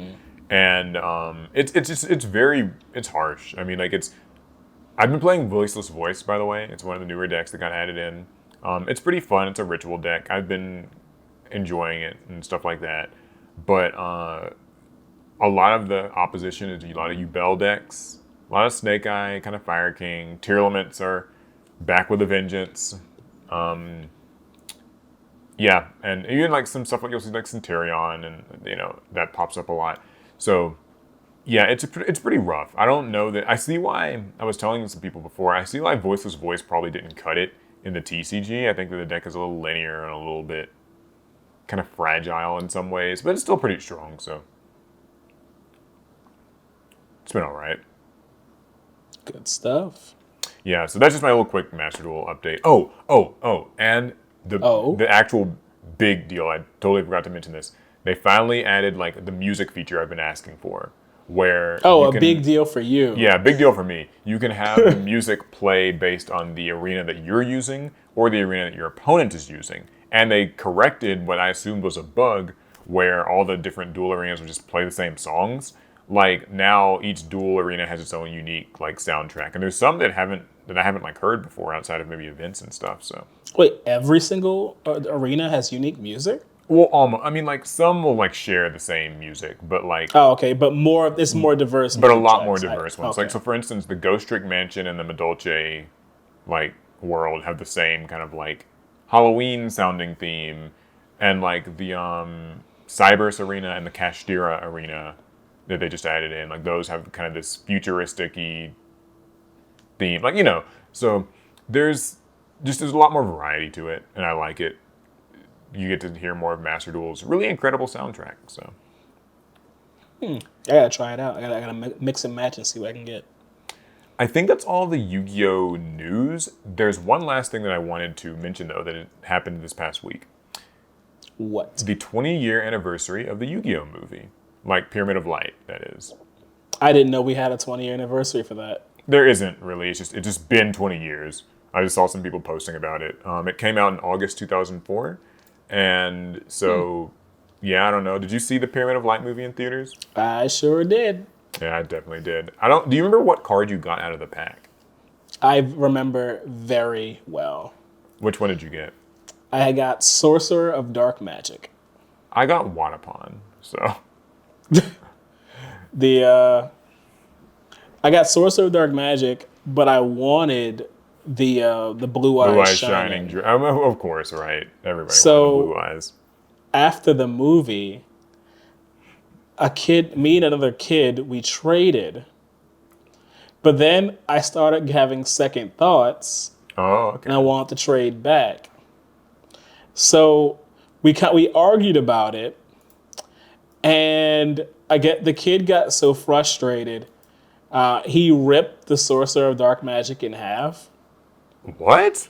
And it's harsh. I mean, like I've been playing Voiceless Voice, by the way. It's one of the newer decks that got added in. It's pretty fun. It's a ritual deck. I've been enjoying it and stuff like that. But a lot of the opposition is a lot of Yubel decks, a lot of Snake Eye, kind of Fire King. Tier Elements are back with a vengeance. Yeah, and even like some stuff like you'll see like Centurion, and that pops up a lot. So yeah, it's pretty rough. I don't know that I see why. I was telling some people before. I see why Voiceless Voice probably didn't cut it in the TCG. I think that the deck is a little linear and a little bit kind of fragile in some ways, but it's still pretty strong. So it's been all right.
Good stuff.
Yeah, so that's just my little quick Master Duel update. Oh, and
Oh.
the actual big deal. I totally forgot to mention this. They finally added like the music feature I've been asking for, where
Oh,
you
a
can,
big deal for you.
yeah, big deal for me. You can have the music play based on the arena that you're using or the arena that your opponent is using. And they corrected what I assumed was a bug, where all the different duel arenas would just play the same songs. Like now, each duel arena has its own unique like soundtrack, and there's some that I haven't like heard before outside of maybe events and stuff. So,
Wait, every single arena has unique music?
well, almost. I mean, like some will like share the same music, but like,
Oh, okay, but it's more diverse.
but a
music
lot more
tracks.
diverse ones.
Okay.
Like so, for instance, the Ghost Trick Mansion and the Medolce like world have the same kind of like Halloween sounding theme, and like the Cybers arena and the Kashtira arena that they just added in, like those have kind of this futuristic-y theme, like So there's a lot more variety to it, and I like it. You get to hear more of Master Duel's really incredible soundtrack. So
I gotta try it out. I gotta mix and match and see what I can get.
I think that's all the Yu-Gi-Oh news. There's one last thing that I wanted to mention though that it happened this past week.
What?
The 20-year anniversary of the Yu-Gi-Oh movie, like Pyramid of Light, that is.
I didn't know we had a 20-year anniversary for that.
There isn't really. It's just been 20 years. I just saw some people posting about it. It came out in August 2004, and so yeah, I don't know. Did you see the Pyramid of Light movie in theaters?
I sure did.
Yeah, I definitely did. I don't. Do you remember what card you got out of the pack?
I remember very well.
Which one did you get?
I got Sorcerer of Dark Magic.
I got Wadapon. So
I got Sorcerer of Dark Magic, but I wanted the blue
Blue
eyes
eyes shining.
shining.
Of course, right. Everybody wanted the blue
So
eyes.
after the movie, me and another kid, we traded. But then I started having second thoughts,
Oh,
and I
okay.
wanted to trade back. So we argued about it, and the kid got so frustrated, he ripped the Sorcerer of Dark Magic in half.
What?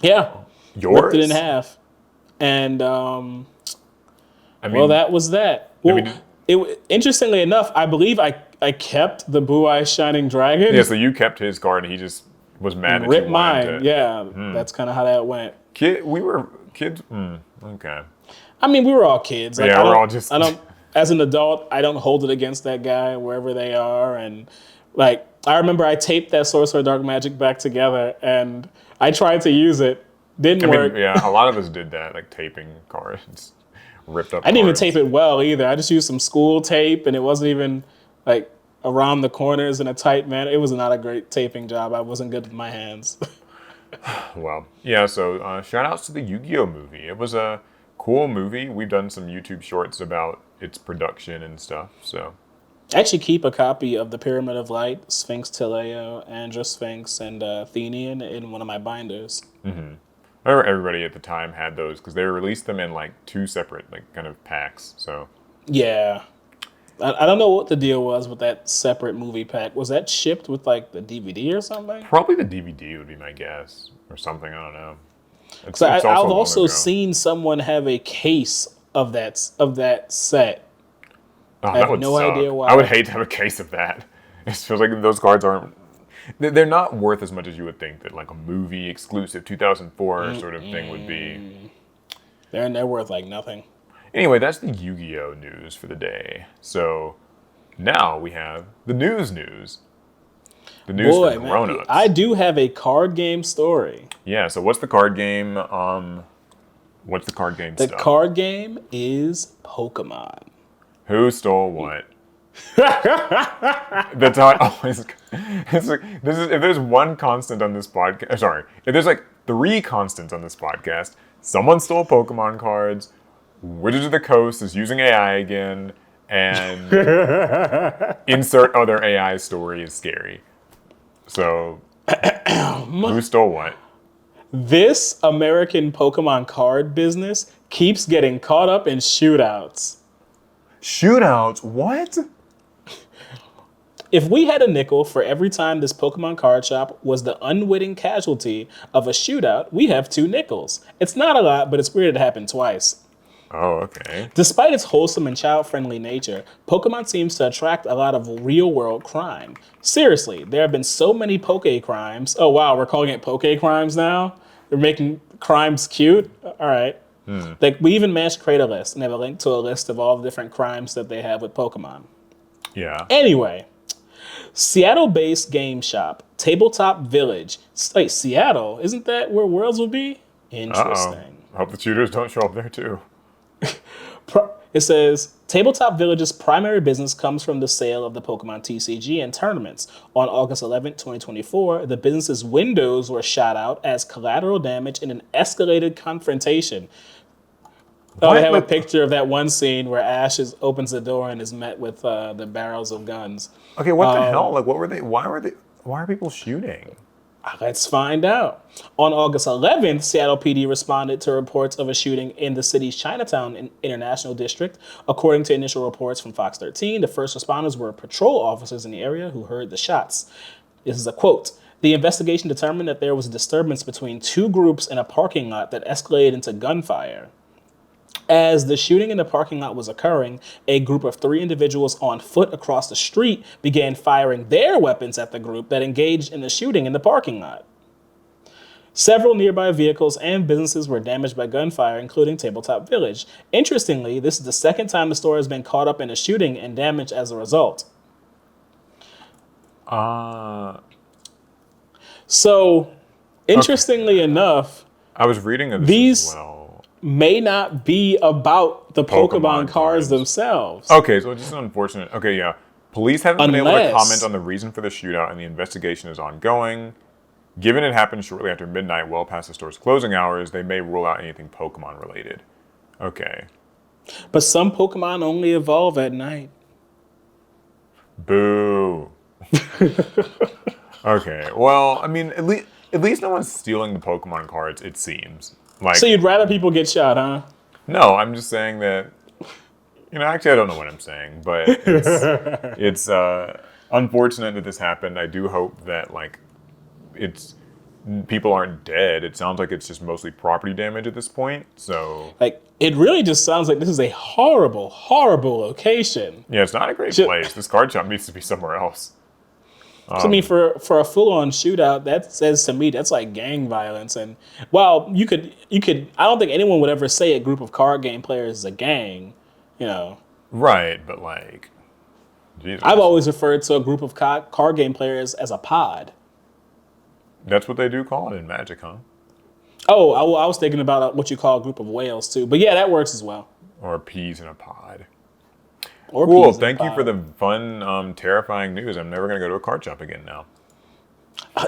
Yeah, ripped it in
Yours?
half, and
I
well,
mean,
that was that.
I
Well,
mean,
interestingly enough, I believe I kept the Blue Eyes Shining
yeah.
Dragon
So you kept his card, and he just was mad
and
that you
ripped
wanted
mine.
to.
Yeah, that's kind of how that went.
We were kids. Okay.
I mean, we were all kids. Like
Yeah, we're all just.
I don't. As an adult, I don't hold it against that guy wherever they are. And like, I remember I taped that Sorcerer of Dark Magic back together, and I tried to use it,
I
didn't
mean,
work.
yeah, a lot of us did that, like taping cards, ripped up
I didn't even tape
cards.
it well either. I just used some school tape, and it wasn't even like around the corners in a tight manner. It was not a great taping job. I wasn't good with my hands.
Well, yeah. So shout outs to the Yu-Gi-Oh movie. It was a cool movie. We've done some YouTube shorts about its production and stuff. So
I actually keep a copy of the Pyramid of Light, Sphinx Tileo, Andra Sphinx, and Athenian in one of my binders.
I remember everybody at the time had those because they released them in like two separate like kind of packs. So
Yeah. I don't know what the deal was with that separate movie pack. Was that shipped with like the DVD or something?
probably the DVD would be my guess or something. I don't know.
So
It's
I've
also long
also
ago.
seen someone have a case of that set.
Oh,
I
that
have
would
no
suck.
idea
I would
why.
hate to have a case of that. It feels like those cards aren't. They're not worth as much as you would think that like a movie exclusive 2004 sort of thing would be.
They're worth like nothing.
Anyway, that's the Yu-Gi-Oh news for the day. So now we have the news. The news for
Boy, man, I
grown-ups.
do have a card game story.
Yeah. So what's the card game? What's the card game
The
stuff?
card game is Pokemon.
Who stole what? That's how it always. It's like this is if there's one constant on this podcast. Sorry, if there's like three constants on this podcast, someone stole Pokemon cards. Wizards of the Coast is using AI again, and insert other AI story is scary. So, who stole what?
This American Pokemon card business keeps getting caught up in shootouts.
Shootouts? What?
If we had a nickel for every time this Pokemon card shop was the unwitting casualty of a shootout, we have 2 nickels. It's not a lot, but it's weird it happened twice.
Oh, okay.
Despite its wholesome and child-friendly nature, Pokemon seems to attract a lot of real-world crime. Seriously, there have been so many Poke crimes. Oh wow, we're calling it Poke crimes now? They're making crimes cute? All right. Like, we even managed to create a list and have a link to a list of all the different crimes that they have with Pokemon.
Yeah.
Anyway, Seattle-based game shop, Tabletop Village. Wait, Seattle? Isn't that where Worlds will be? Interesting.
I hope the shooters don't show up there too.
It says, Tabletop Village's primary business comes from the sale of the Pokemon TCG and tournaments. On August 11, 2024, the business's windows were shot out as collateral damage in an escalated confrontation. Oh, they have a picture of that one scene where opens the door and is met with the barrels of guns.
Okay, what the hell? Like, what were they? Why are people shooting?
Let's find out. On August 11th, Seattle PD responded to reports of a shooting in the city's Chinatown International District. According to initial reports from Fox 13, the first responders were patrol officers in the area who heard the shots. This is a quote. The investigation determined that there was a disturbance between 2 groups in a parking lot that escalated into gunfire. As the shooting in the parking lot was occurring, a group of 3 individuals on foot across the street began firing their weapons at the group that engaged in the shooting in the parking lot. Several nearby vehicles and businesses were damaged by gunfire, including Tabletop Village. Interestingly, this is the second time the store has been caught up in a shooting and damaged as a result. So, interestingly enough,
I was reading of
these
as well.
may not be about the Pokemon cards themselves.
Okay, so it's just unfortunate. Okay, yeah. Police haven't been able to
Unless-
comment on the reason for the shootout, and the investigation is ongoing. Given it happened shortly after midnight, well past the store's closing hours, they may rule out anything Pokemon related. Okay.
But some Pokemon only evolve at night.
Boo. Okay. Well, I mean, at least no one's stealing the Pokemon cards, it seems.
So
Like,
you'd rather people get shot, huh?
no, I'm just saying that, actually I don't know what I'm saying, but it's unfortunate that this happened. I do hope that like it's people aren't dead. It sounds like it's just mostly property damage at this point. So
Like, it really just sounds like this is a horrible, horrible location.
yeah, it's not a great
Ju-
place. This card shop needs to be somewhere else.
I mean, for a full on shootout, that says to me that's like gang violence. And while you could, I don't think anyone would ever say a group of card game players is a gang. You know,
Right, but like, Jesus.
I've always referred to a group of card game players as a pod.
That's what they do call it in Magic, huh?
Oh, I was thinking about what you call a group of whales too. But yeah, that works as well.
Or peas in a pod.
Or
Cool.
peas in a
Thank you for
pod.
the fun, terrifying news. I'm never going to go to a card shop again now.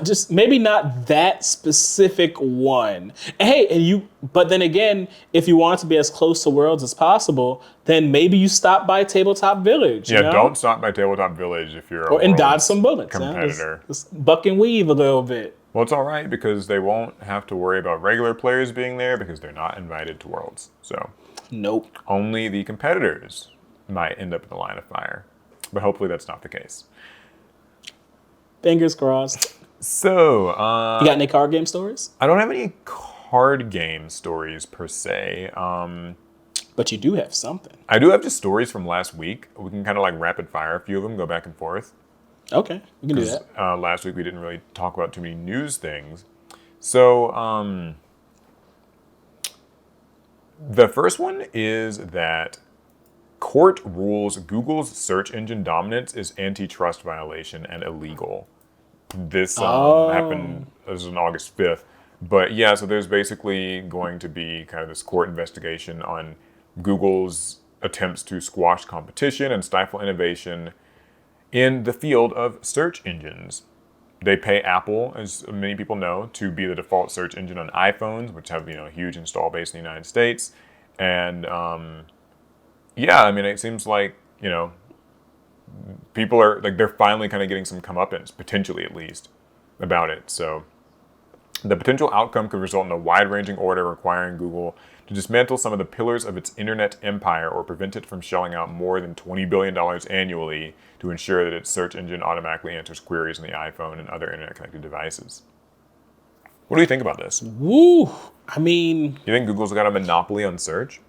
Just maybe not that specific one. And hey, but then again, if you want to be as close to Worlds as possible, then maybe you stop by Tabletop Village.
Yeah,
you know?
don't stop by Tabletop Village if you're a
And dodge
Worlds
some bullets.
competitor.
Just buck and weave a little bit.
Well, it's all right because they won't have to worry about regular players being there because they're not invited to Worlds. So
Nope.
only the competitors might end up in the line of fire. But hopefully that's not the case.
Fingers crossed.
So,
You got any card game stories?
I don't have any card game stories per se.
But you do have something.
I do have just stories from last week. We can kind of like rapid fire a few of them, go back and forth.
Okay, we can do that.
Last week we didn't really talk about too many news things. So, the first one is that court rules Google's search engine dominance is antitrust violation and illegal. This happened, this was on August 5th. But yeah, so there's basically going to be kind of this court investigation on Google's attempts to squash competition and stifle innovation in the field of search engines. They pay Apple, as many people know, to be the default search engine on iPhones, which have a huge install base in the United States. And yeah, I mean, it seems like people are like they're finally kind of getting some comeuppance, potentially at least, about it. So the potential outcome could result in a wide-ranging order requiring Google to dismantle some of the pillars of its internet empire or prevent it from shelling out more than $20 billion annually to ensure that its search engine automatically answers queries on the iPhone and other internet-connected devices. What do you think about this?
Woo! I mean,
You think Google's got a monopoly on search?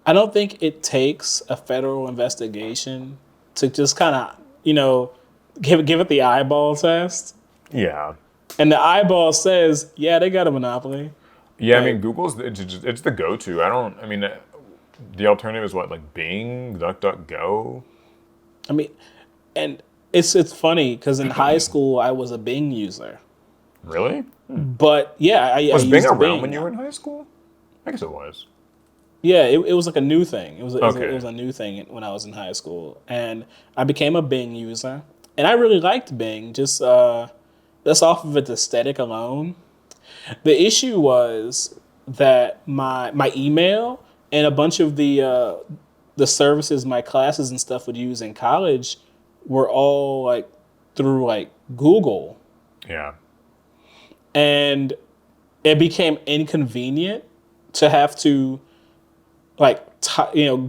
I don't think it takes a federal investigation to just kind of, give it the eyeball test.
Yeah.
And the eyeball says, yeah, they got a monopoly.
Yeah, I
Right.
mean, Google's, it's the go-to. The alternative is what, like Bing, DuckDuckGo?
I mean, and it's funny because in high school I was a Bing user,
Really?
but yeah, I
Was
used
Bing
Bing.
around when you were in high school? I guess it was.
Yeah, it was like a new thing.
Okay.
It was a new thing when I was in high school, and I became a Bing user, and I really liked Bing just off of its aesthetic alone. The issue was that my email and a bunch of the services my classes and stuff would use in college were all like through like Google,
Yeah.
and it became inconvenient to have to like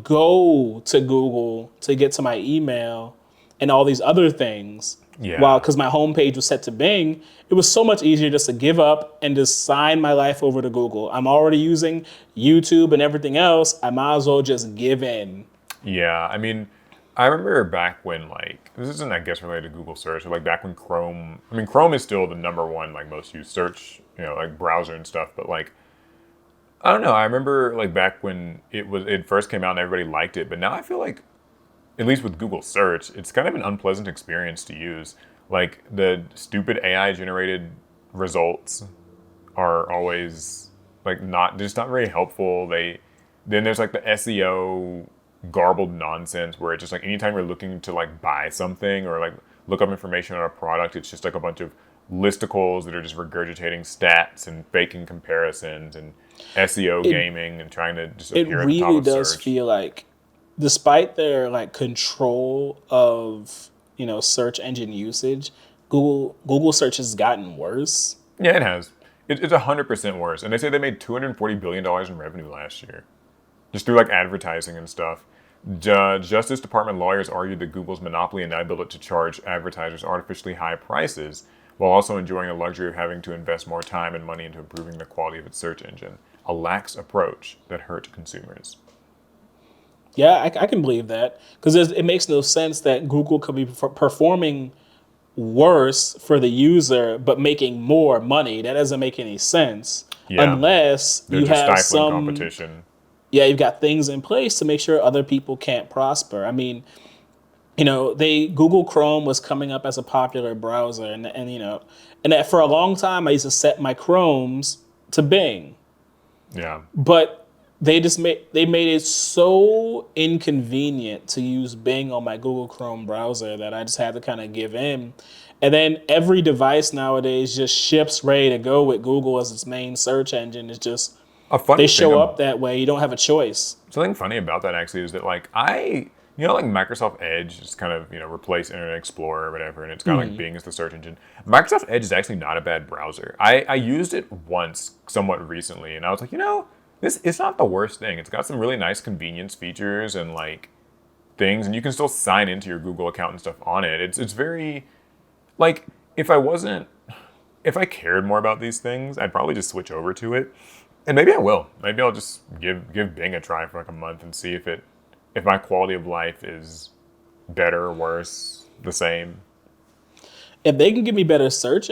go to Google to get to my email and all these other things.
Yeah.
While because my homepage was set to Bing, it was so much easier just to give up and just sign my life over to Google. I'm already using YouTube and everything else. I might as well just give in.
Yeah, I mean, I remember back when, like, this isn't, I guess, related to Google search, but like back when Chrome is still the number one, like, most used search, like browser and stuff, but like, I don't know, I remember like back when it first came out and everybody liked it, but now I feel like, at least with Google search, it's kind of an unpleasant experience to use. Like, the stupid AI generated results are always like not very helpful. Then there's like the SEO garbled nonsense where it's just like anytime you're looking to like buy something or like look up information on a product, it's just like a bunch of listicles that are just regurgitating stats and faking comparisons and SEO
It
gaming and trying to just
it
appear at the top
really
of
does
search.
feel like, despite their like control of search engine usage, Google search has gotten worse.
Yeah, it has. It's 100% worse. And they say they made $240 billion in revenue last year, just through like advertising and stuff. Justice Department lawyers argued that Google's monopoly enabled it to charge advertisers artificially high prices, while also enjoying the luxury of having to invest more time and money into improving the quality of its search engine. A lax approach that hurt consumers.
Yeah, I can believe that because it makes no sense that Google could be performing worse for the user but making more money. That doesn't make any sense
Yeah,
unless
they're
you
just
have
stifling
some.
competition.
Yeah, you've got things in place to make sure other people can't prosper. I mean, they Google Chrome was coming up as a popular browser, and that for a long time I used to set my Chromes to Bing,
Yeah.
but they made it so inconvenient to use Bing on my Google Chrome browser that I just had to kind of give in. And then every device nowadays just ships ready to go with Google as its main search engine. It's just
A
they
funny thing
show up that way. You don't have a choice.
Something funny about that actually is that like like Microsoft Edge just kind of replace Internet Explorer or whatever, and it's got like Bing as the search engine. Microsoft Edge is actually not a bad browser. I used it once somewhat recently, and I was like, this it's not the worst thing. It's got some really nice convenience features and like things, and you can still sign into your Google account and stuff on it. It's very like if I cared more about these things, I'd probably just switch over to it. And maybe I will. Maybe I'll just give Bing a try for like a month and see if my quality of life is better, worse, the same.
If they can give me better search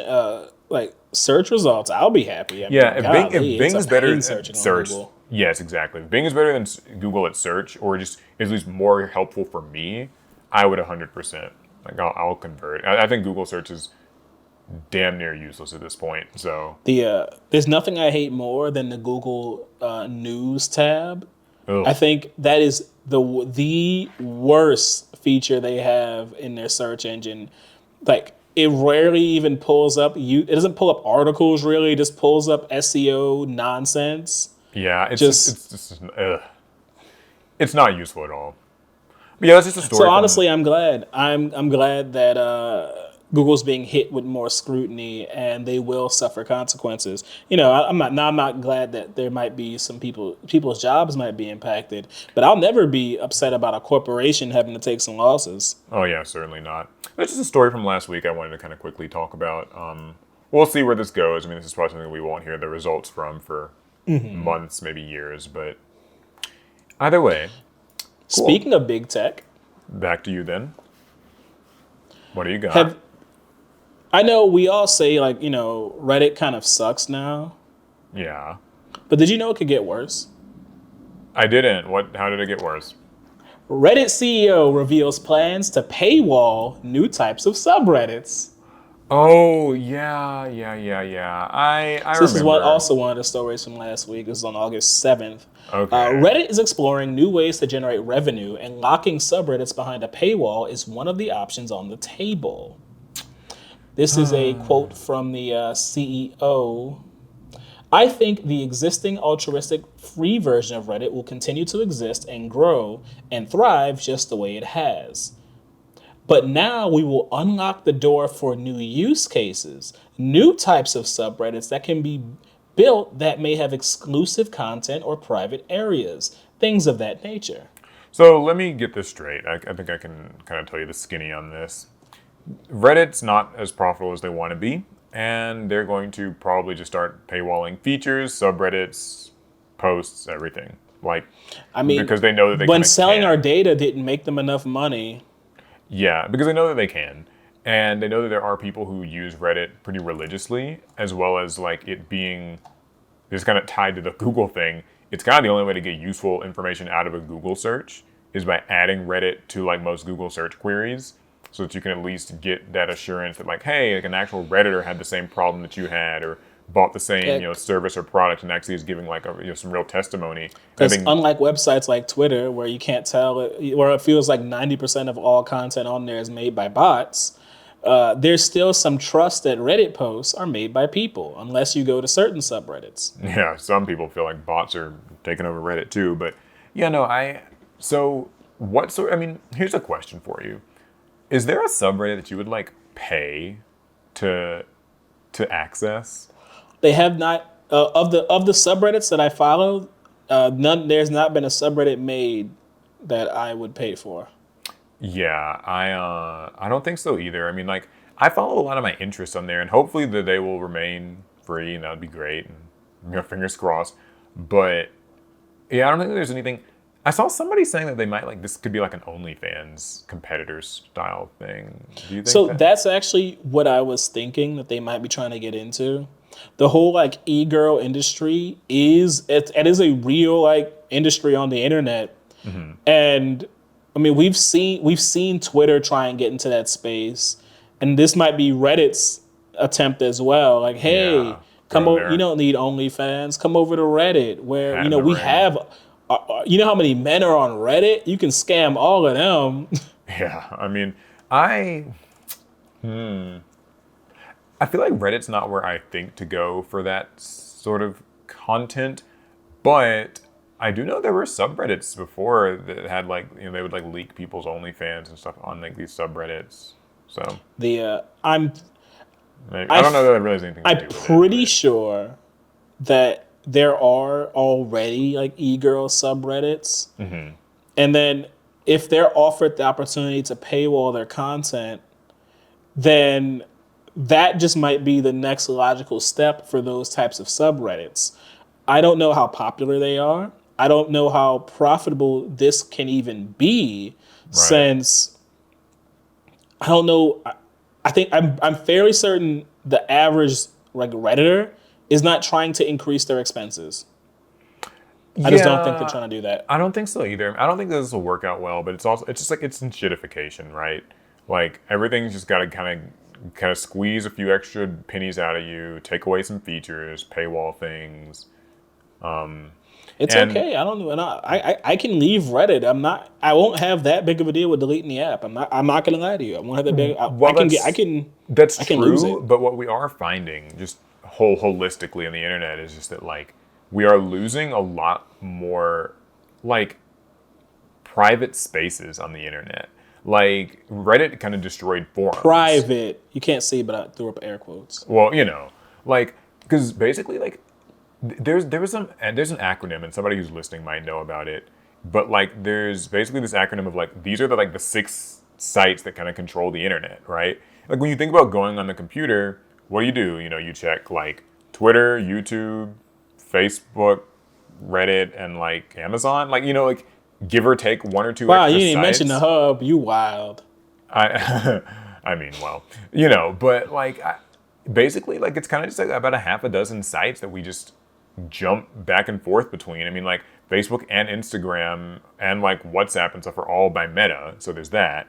results, I'll be happy. I
Yeah,
mean,
if
golly, it's
Bing
a
is better
pain
at
searching on
search,
Google.
yes, exactly. If Bing is better than Google at search, or just is at least more helpful for me, I would 100%. Like I'll convert. I think Google search is damn near useless at this point. So,
There's nothing I hate more than the Google News tab.
ugh.
I think that is the worst feature they have in their search engine. Like it rarely even pulls up it doesn't pull up articles really, it just pulls up SEO nonsense.
Yeah,
Just
it's just ugh. It's not useful at all. But yeah, that's just a
so
story from.
honestly, I'm glad. I'm glad that Google's being hit with more scrutiny and they will suffer consequences. I'm not glad that there might be some people's jobs might be impacted, but I'll never be upset about a corporation having to take some losses.
Oh yeah, certainly not. That's just a story from last week I wanted to kind of quickly talk about. We'll see where this goes. I mean, this is probably something we won't hear the results from for months, maybe years, but either way, cool.
Speaking of big tech,
Back to you then. What do you got?
have I know we all say like, Reddit kind of sucks now,
Yeah.
but did you know it could get worse?
I didn't. What? How did it get worse?
Reddit CEO reveals plans to paywall new types of subreddits.
Oh yeah. I
So this is
remember.
one of the stories from last week. This is on August 7th.
Okay.
Reddit is exploring new ways to generate revenue, and locking subreddits behind a paywall is one of the options on the table. This is a quote from the CEO. I think the existing altruistic free version of Reddit will continue to exist and grow and thrive just the way it has. But now we will unlock the door for new use cases, new types of subreddits that can be built that may have exclusive content or private areas, things of that nature.
So let me get this straight. I think I can kind of tell you the skinny on this. Reddit's not as profitable as they want to be, and they're going to probably just start paywalling features, subreddits, posts, everything. Like,
I mean,
because they know that they
when
kind of
selling our
can.
data didn't make them enough money,
Yeah, because they know that they can. And they know that there are people who use Reddit pretty religiously, as well as like it being this kind of tied to the Google thing. It's kind of the only way to get useful information out of a Google search is by adding Reddit to like most Google search queries, so that you can at least get that assurance that like, hey, like an actual Redditor had the same problem that you had, or bought the same
because
service or product, and actually is giving like some real testimony. I think
unlike websites like Twitter, where you can't tell, where it feels like 90% of all content on there is made by bots, there's still some trust that Reddit posts are made by people, unless you go to certain subreddits.
Yeah, some people feel like bots are taking over Reddit too, but yeah, no, so what sort, I mean, here's a question for you. Is there a subreddit that you would like pay to access?
They have not of the subreddits that I follow. None. There's not been a subreddit made that I would pay for.
Yeah, I don't think so either. I mean, like I follow a lot of my interests on there, and hopefully that they will remain free, and that would be great. And fingers crossed. But yeah, I don't think there's anything. I saw somebody saying that they might like this could be like an OnlyFans competitor style thing. Do you think
So
that?
that's actually what I was thinking that they might be trying to get into. The whole like e-girl industry it is a real like industry on the internet. And I mean we've seen Twitter try and get into that space. And this might be Reddit's attempt as well. Like, hey,
Yeah,
come
go
over, you
there,
don't need OnlyFans. Come over to Reddit where,
hat in the
we
ring.
have you know how many men are on Reddit? You can scam all of them.
Yeah, I mean, I I feel like Reddit's not where I think to go for that sort of content, but I do know there were subreddits before that had like they would like leak people's OnlyFans and stuff on like these subreddits. So
I'm
maybe,
I
I don't know
f-
that that really has anything to
I'm
do with it,
pretty
but
sure that there are already like e-girl subreddits. And then if they're offered the opportunity to paywall their content, then that just might be the next logical step for those types of subreddits. I don't know how popular they are. I don't know how profitable this can even be
right.
since I don't know. I think I'm fairly certain the average like Redditor is not trying to increase their expenses. I just don't think they're
Yeah,
trying to do that.
I don't think so either. I don't think this will work out well, but it's just like it's in shitification, right? Like everything's just got to kind of squeeze a few extra pennies out of you, take away some features, paywall things,
It's
and
okay. I don't know. And I can leave Reddit. I'm not. I won't have that big of a deal with deleting the app. I'm not gonna lie to you. I won't have that big. I
well,
can get.
that's
I can lose
true.
it.
But what we are finding, just holistically on the internet, is just that like we are losing a lot more like private spaces on the internet. Like Reddit kind of destroyed forums.
Private. You can't see, but I threw up air quotes.
Well, like because basically like there's an acronym and somebody who's listening might know about it, but like there's basically this acronym of like these are the six sites that kind of control the internet, right? Like when you think about going on the computer, what do? You check like Twitter, YouTube, Facebook, Reddit, and like Amazon, like like give or take one or two
Wow, you
extra
didn't even mention the
sites.
hub. You wild.
I I mean, well, but like basically like it's kind of just like about a half a dozen sites that we just jump back and forth between. I mean, like Facebook and Instagram and like WhatsApp and stuff are all by Meta, so there's that.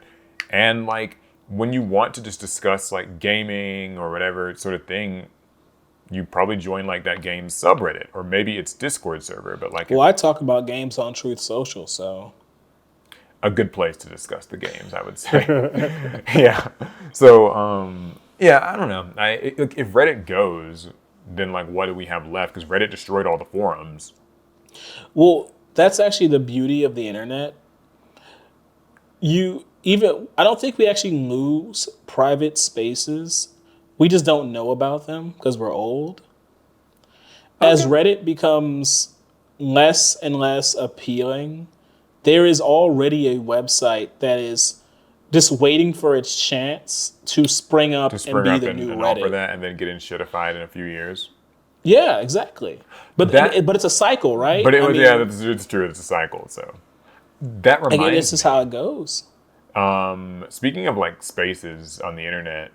And like when you want to just discuss like gaming or whatever sort of thing, you probably join like that game subreddit or maybe it's Discord server, but like
Well, I talk about games on Truth Social, so
a good place to discuss the games, I would say. Yeah. So, yeah, I don't know. If Reddit goes, then like what do we have left? Because Reddit destroyed all the forums.
well, that's actually the beauty of the internet. I don't think we actually lose private spaces. We just don't know about them because we're old. As
Okay.
Reddit becomes less and less appealing, there is already a website that is just waiting for its chance to spring
To
up and
spring
be
up
the
and,
new
and offer
Reddit.
that and then get in shitified in a few years.
Yeah, exactly. But
That,
but it's a cycle, right?
but
I
yeah,
mean,
it's true. It's a cycle. So that
again,
reminds
this is how
me.
it goes.
Speaking of like spaces on the internet,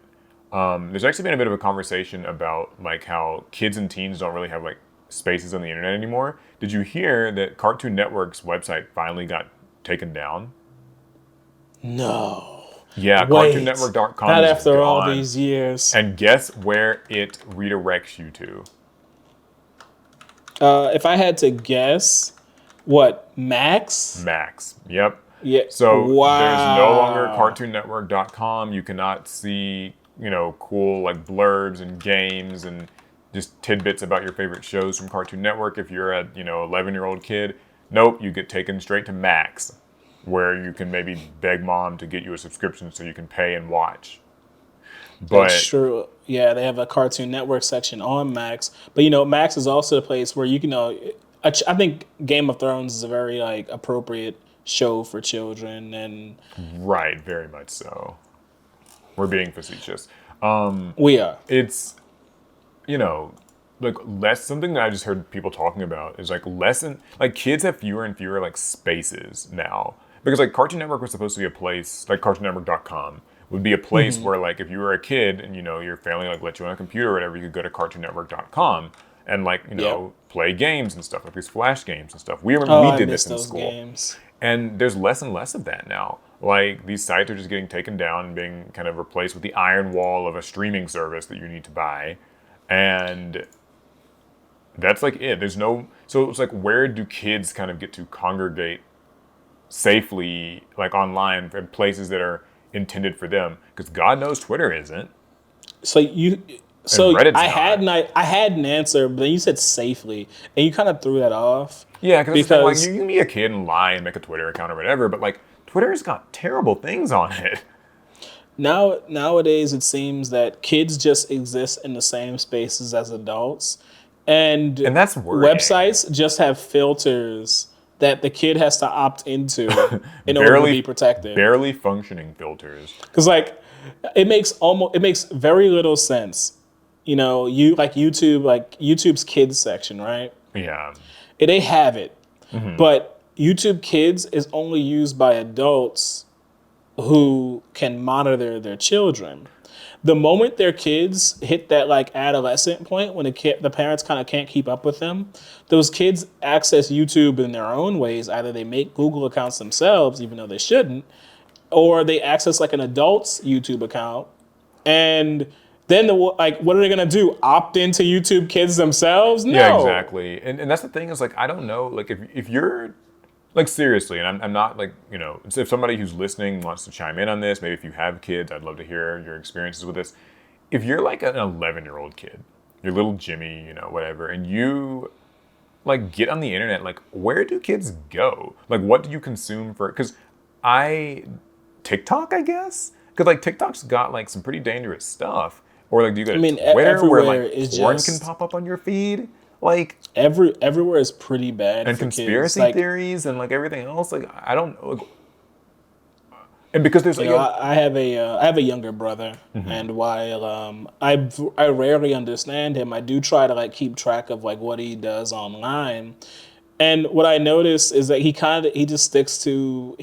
there's actually been a bit of a conversation about like how kids and teens don't really have like spaces on the internet anymore. Did you hear that Cartoon Network's website finally got taken down?
No.
Yeah,
Wait.
cartoonnetwork.com
Not
is
after all
gone.
these years.
And guess where it redirects you to?
If I had to guess, what, Max?
Max. Yep.
Yeah.
So there's no longer
Wow.
CartoonNetwork.com. You cannot see, cool like blurbs and games and just tidbits about your favorite shows from Cartoon Network. If you're a 11-year-old kid, nope, you get taken straight to Max, where you can maybe beg mom to get you a subscription so you can pay and watch.
That's
But
true. Yeah, they have a Cartoon Network section on Max, but Max is also the place where I think Game of Thrones is a very like appropriate show for children, and
right, very much so. We're being facetious.
we are.
It's you know, like less something that I just heard people talking about is like like kids have fewer and fewer like spaces now. Because like Cartoon Network was supposed to be a place, like cartoonnetwork.com would be a place where like if you were a kid and your family like let you on a computer or whatever, you could go to cartoonnetwork.com and like,
Yep.
play games and stuff, like these flash games and stuff. We remember
Oh,
we
I
did
miss
this in
those
school.
games.
And there's less and less of that now. Like these sites are just getting taken down and being kind of replaced with the iron wall of a streaming service that you need to buy. And that's like it. So it's like, where do kids kind of get to congregate safely, like online, in places that are intended for them? Because God knows Twitter isn't,
So you,
and
so
Reddit's
I had
not.
an I had an answer, but then you said safely, and you kind of threw that off
Yeah, because that's the thing. Like, you
because
can be a kid and lie and make a Twitter account or whatever, but like Twitter's got terrible things on it,
nowadays it seems that kids just exist in the same spaces as adults, and
and that's worrying.
websites just have filters that the kid has to opt into in order to be
barely,
protected.
barely functioning filters.
Because like it makes very little sense. You like YouTube's kids section, right?
Yeah,
They have it, but YouTube Kids is only used by adults who can monitor their children. The moment their kids hit that like adolescent point when the parents kind of can't keep up with them, those kids access YouTube in their own ways. Either they make Google accounts themselves, even though they shouldn't, or they access like an adult's YouTube account, and then like what are they gonna do? Opt into YouTube Kids themselves?
yeah,
No.
exactly. And that's the thing is like I don't know like if you're like seriously, and I'm not like if somebody who's listening wants to chime in on this, maybe if you have kids, I'd love to hear your experiences with this. If you're like an 11-year-old kid, you're little Jimmy, whatever, and you like get on the internet, like where do kids go? Like what do you consume for? Because I TikTok, I guess, because like TikTok's got like some pretty dangerous stuff. Or like do you go
I
to
mean,
Twitter where
everywhere
like
is
porn can
just
pop up on your feed? Like
everywhere is pretty bad
and
for kids.
conspiracy
Like,
theories and like everything else. Like I don't. Like, and because there's like
I have a younger brother, and while I rarely understand him, I do try to like keep track of like what he does online. And what I notice is that he just sticks to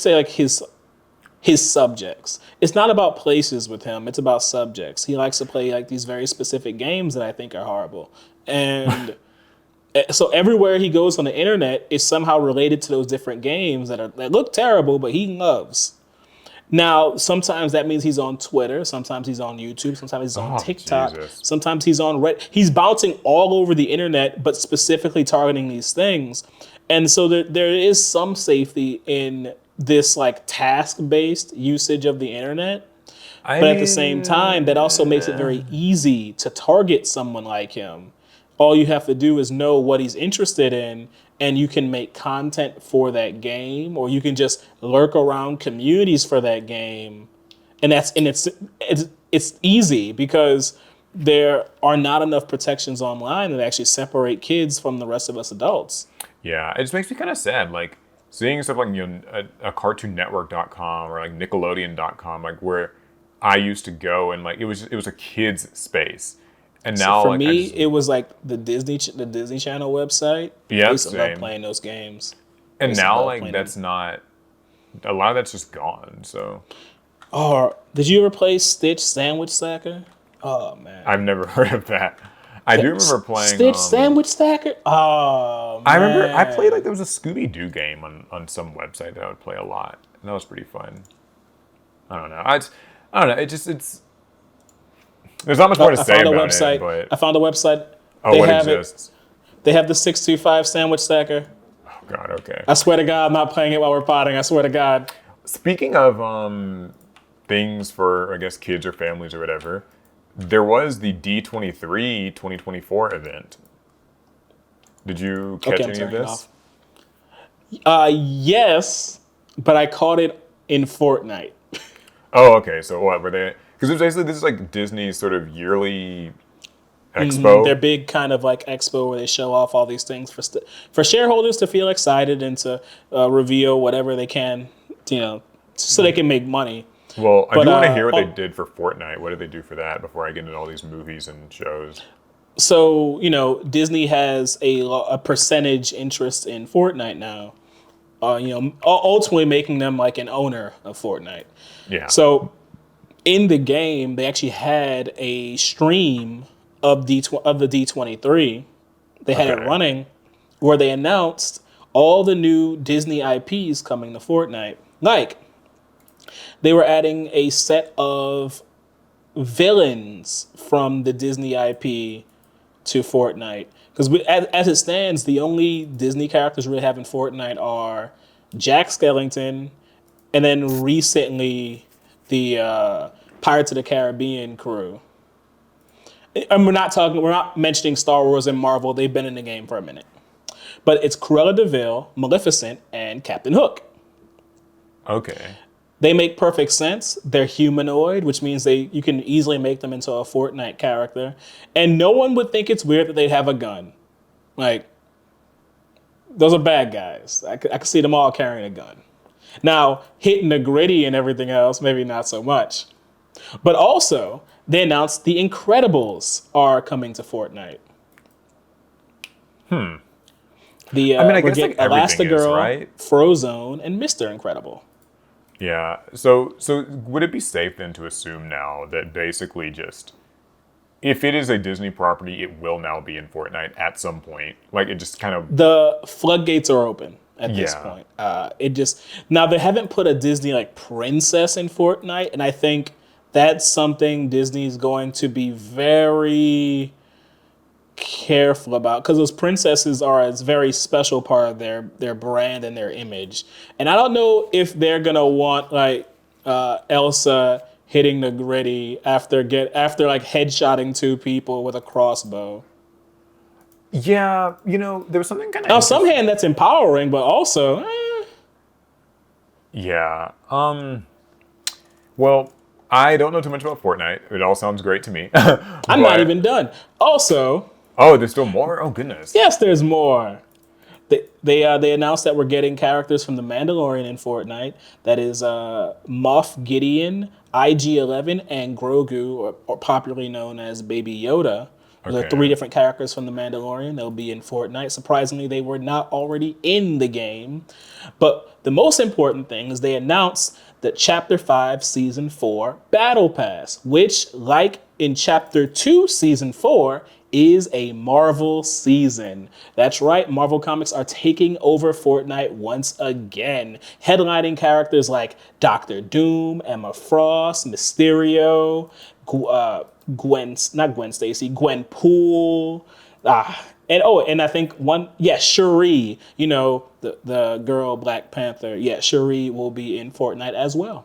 like his subjects. It's not about places with him, it's about subjects. He likes to play like these very specific games that I think are horrible. And so everywhere he goes on the internet is somehow related to those different games that look terrible, but he loves. Now, sometimes that means he's on Twitter, sometimes he's on YouTube, sometimes he's on
oh
TikTok,
Jesus.
sometimes he's on Reddit. He's bouncing all over the internet, but specifically targeting these things. And so there is some safety in this like task-based usage of the internet.
I
But at the same time, that also makes it very
mean,
easy to target someone like him. All you have to do is know what he's interested in, and you can make content for that game, or you can just lurk around communities for that game. And it's easy because there are not enough protections online that actually separate kids from the rest of us adults.
yeah, it just makes me kind of sad. Like seeing stuff like a CartoonNetwork.com or like Nickelodeon.com, like where I used to go and like it was a kids space, and
So
now
for
like I
me,
just
it was like the Disney Channel website. I
yeah
used to love
same.
playing those games. I
And
used to
now
love
like
playing them.
that's not a lot of that's just gone. So
Or did you ever play Stitch Sandwich Stacker? Oh man,
I've never heard of that. I do remember playing.
Stitch Sandwich Stacker. Oh
I remember I played like
man,
there was a Scooby Doo game on some website that I would play a lot, and that was pretty fun. I don't know. I don't know. It's there's not much more to
I
say
found a
about it,
website.
but
I found a website.
oh,
They
what
have it.
exists?
They have the 625 Sandwich Stacker.
God, okay.
I swear to God, I'm not playing it while we're potting. I swear to God.
Speaking of things for, I guess, kids or families or whatever, there was the D23 2024 event. Did you
Okay,
catch
I'm
any of
turning it
this?
off. Yes, but I caught it in Fortnite.
Oh, okay. So what were they? Because it's basically this is like Disney's sort of yearly
Their
expo.
big kind of like expo where they show off all these things for shareholders to feel excited and to reveal whatever they can, you know, so they can make money.
Well, I
But
do want to hear what they did for Fortnite. What did they do for that before I get into all these movies and shows?
so you know, Disney has a percentage interest in Fortnite now. You know, ultimately making them like an owner of Fortnite.
Yeah.
So in the game, they actually had a stream of the D23. They had it
Okay.
running where they announced all the new Disney IPs coming to Fortnite. Like they were adding a set of villains from the Disney IP to Fortnite. Because as it stands, the only Disney characters we really have in Fortnite are Jack Skellington, and then recently the Pirates of the Caribbean crew. And we're not mentioning Star Wars and Marvel. They've been in the game for a minute. But it's Cruella de Vil, Maleficent, and Captain Hook.
Okay.
They make perfect sense. They're humanoid, which means you can easily make them into a Fortnite character. And no one would think it's weird that they have a gun. Like, those are bad guys. I could see them all carrying a gun. Now, hitting the gritty and everything else, maybe not so much. But also, they announced The Incredibles are coming to Fortnite.
I mean, I
We're
guess like
getting
everything is,
Elastigirl,
right?
Frozone, and Mr. Incredible.
Yeah. So would it be safe then to assume now that basically just if it is a Disney property, it will now be in Fortnite at some point? Like it just kind of
The floodgates are open at this
yeah.
point. It just now they haven't put a Disney like princess in Fortnite, and I think that's something Disney's going to be very careful about because those princesses are a very special part of their brand and their image. And I don't know if they're gonna want like Elsa hitting the gritty after like headshotting two people with a crossbow.
Yeah, there was something kind of
Now, some
interesting.
hand that's empowering, but also,
Yeah. Well, I don't know too much about Fortnite. It all sounds great to me.
I'm not
But
even done. Also,
oh, there's still more? Oh goodness.
yes, there's more. They announced that we're getting characters from the Mandalorian in Fortnite. That is Moff Gideon, IG-11, and Grogu, or popularly known as Baby Yoda. There are three
Okay.
different characters from the Mandalorian. They'll be in Fortnite. Surprisingly, they were not already in the game. But the most important thing is they announced that Chapter 5, Season 4 Battle Pass, which, like in Chapter 2, Season 4, is a Marvel season. That's right, Marvel Comics are taking over Fortnite once again, headlining characters like Doctor Doom, Emma Frost, Mysterio, not Gwen Stacy, Gwen Poole, and I think Shuri, the girl Black Panther, Shuri will be in Fortnite as well.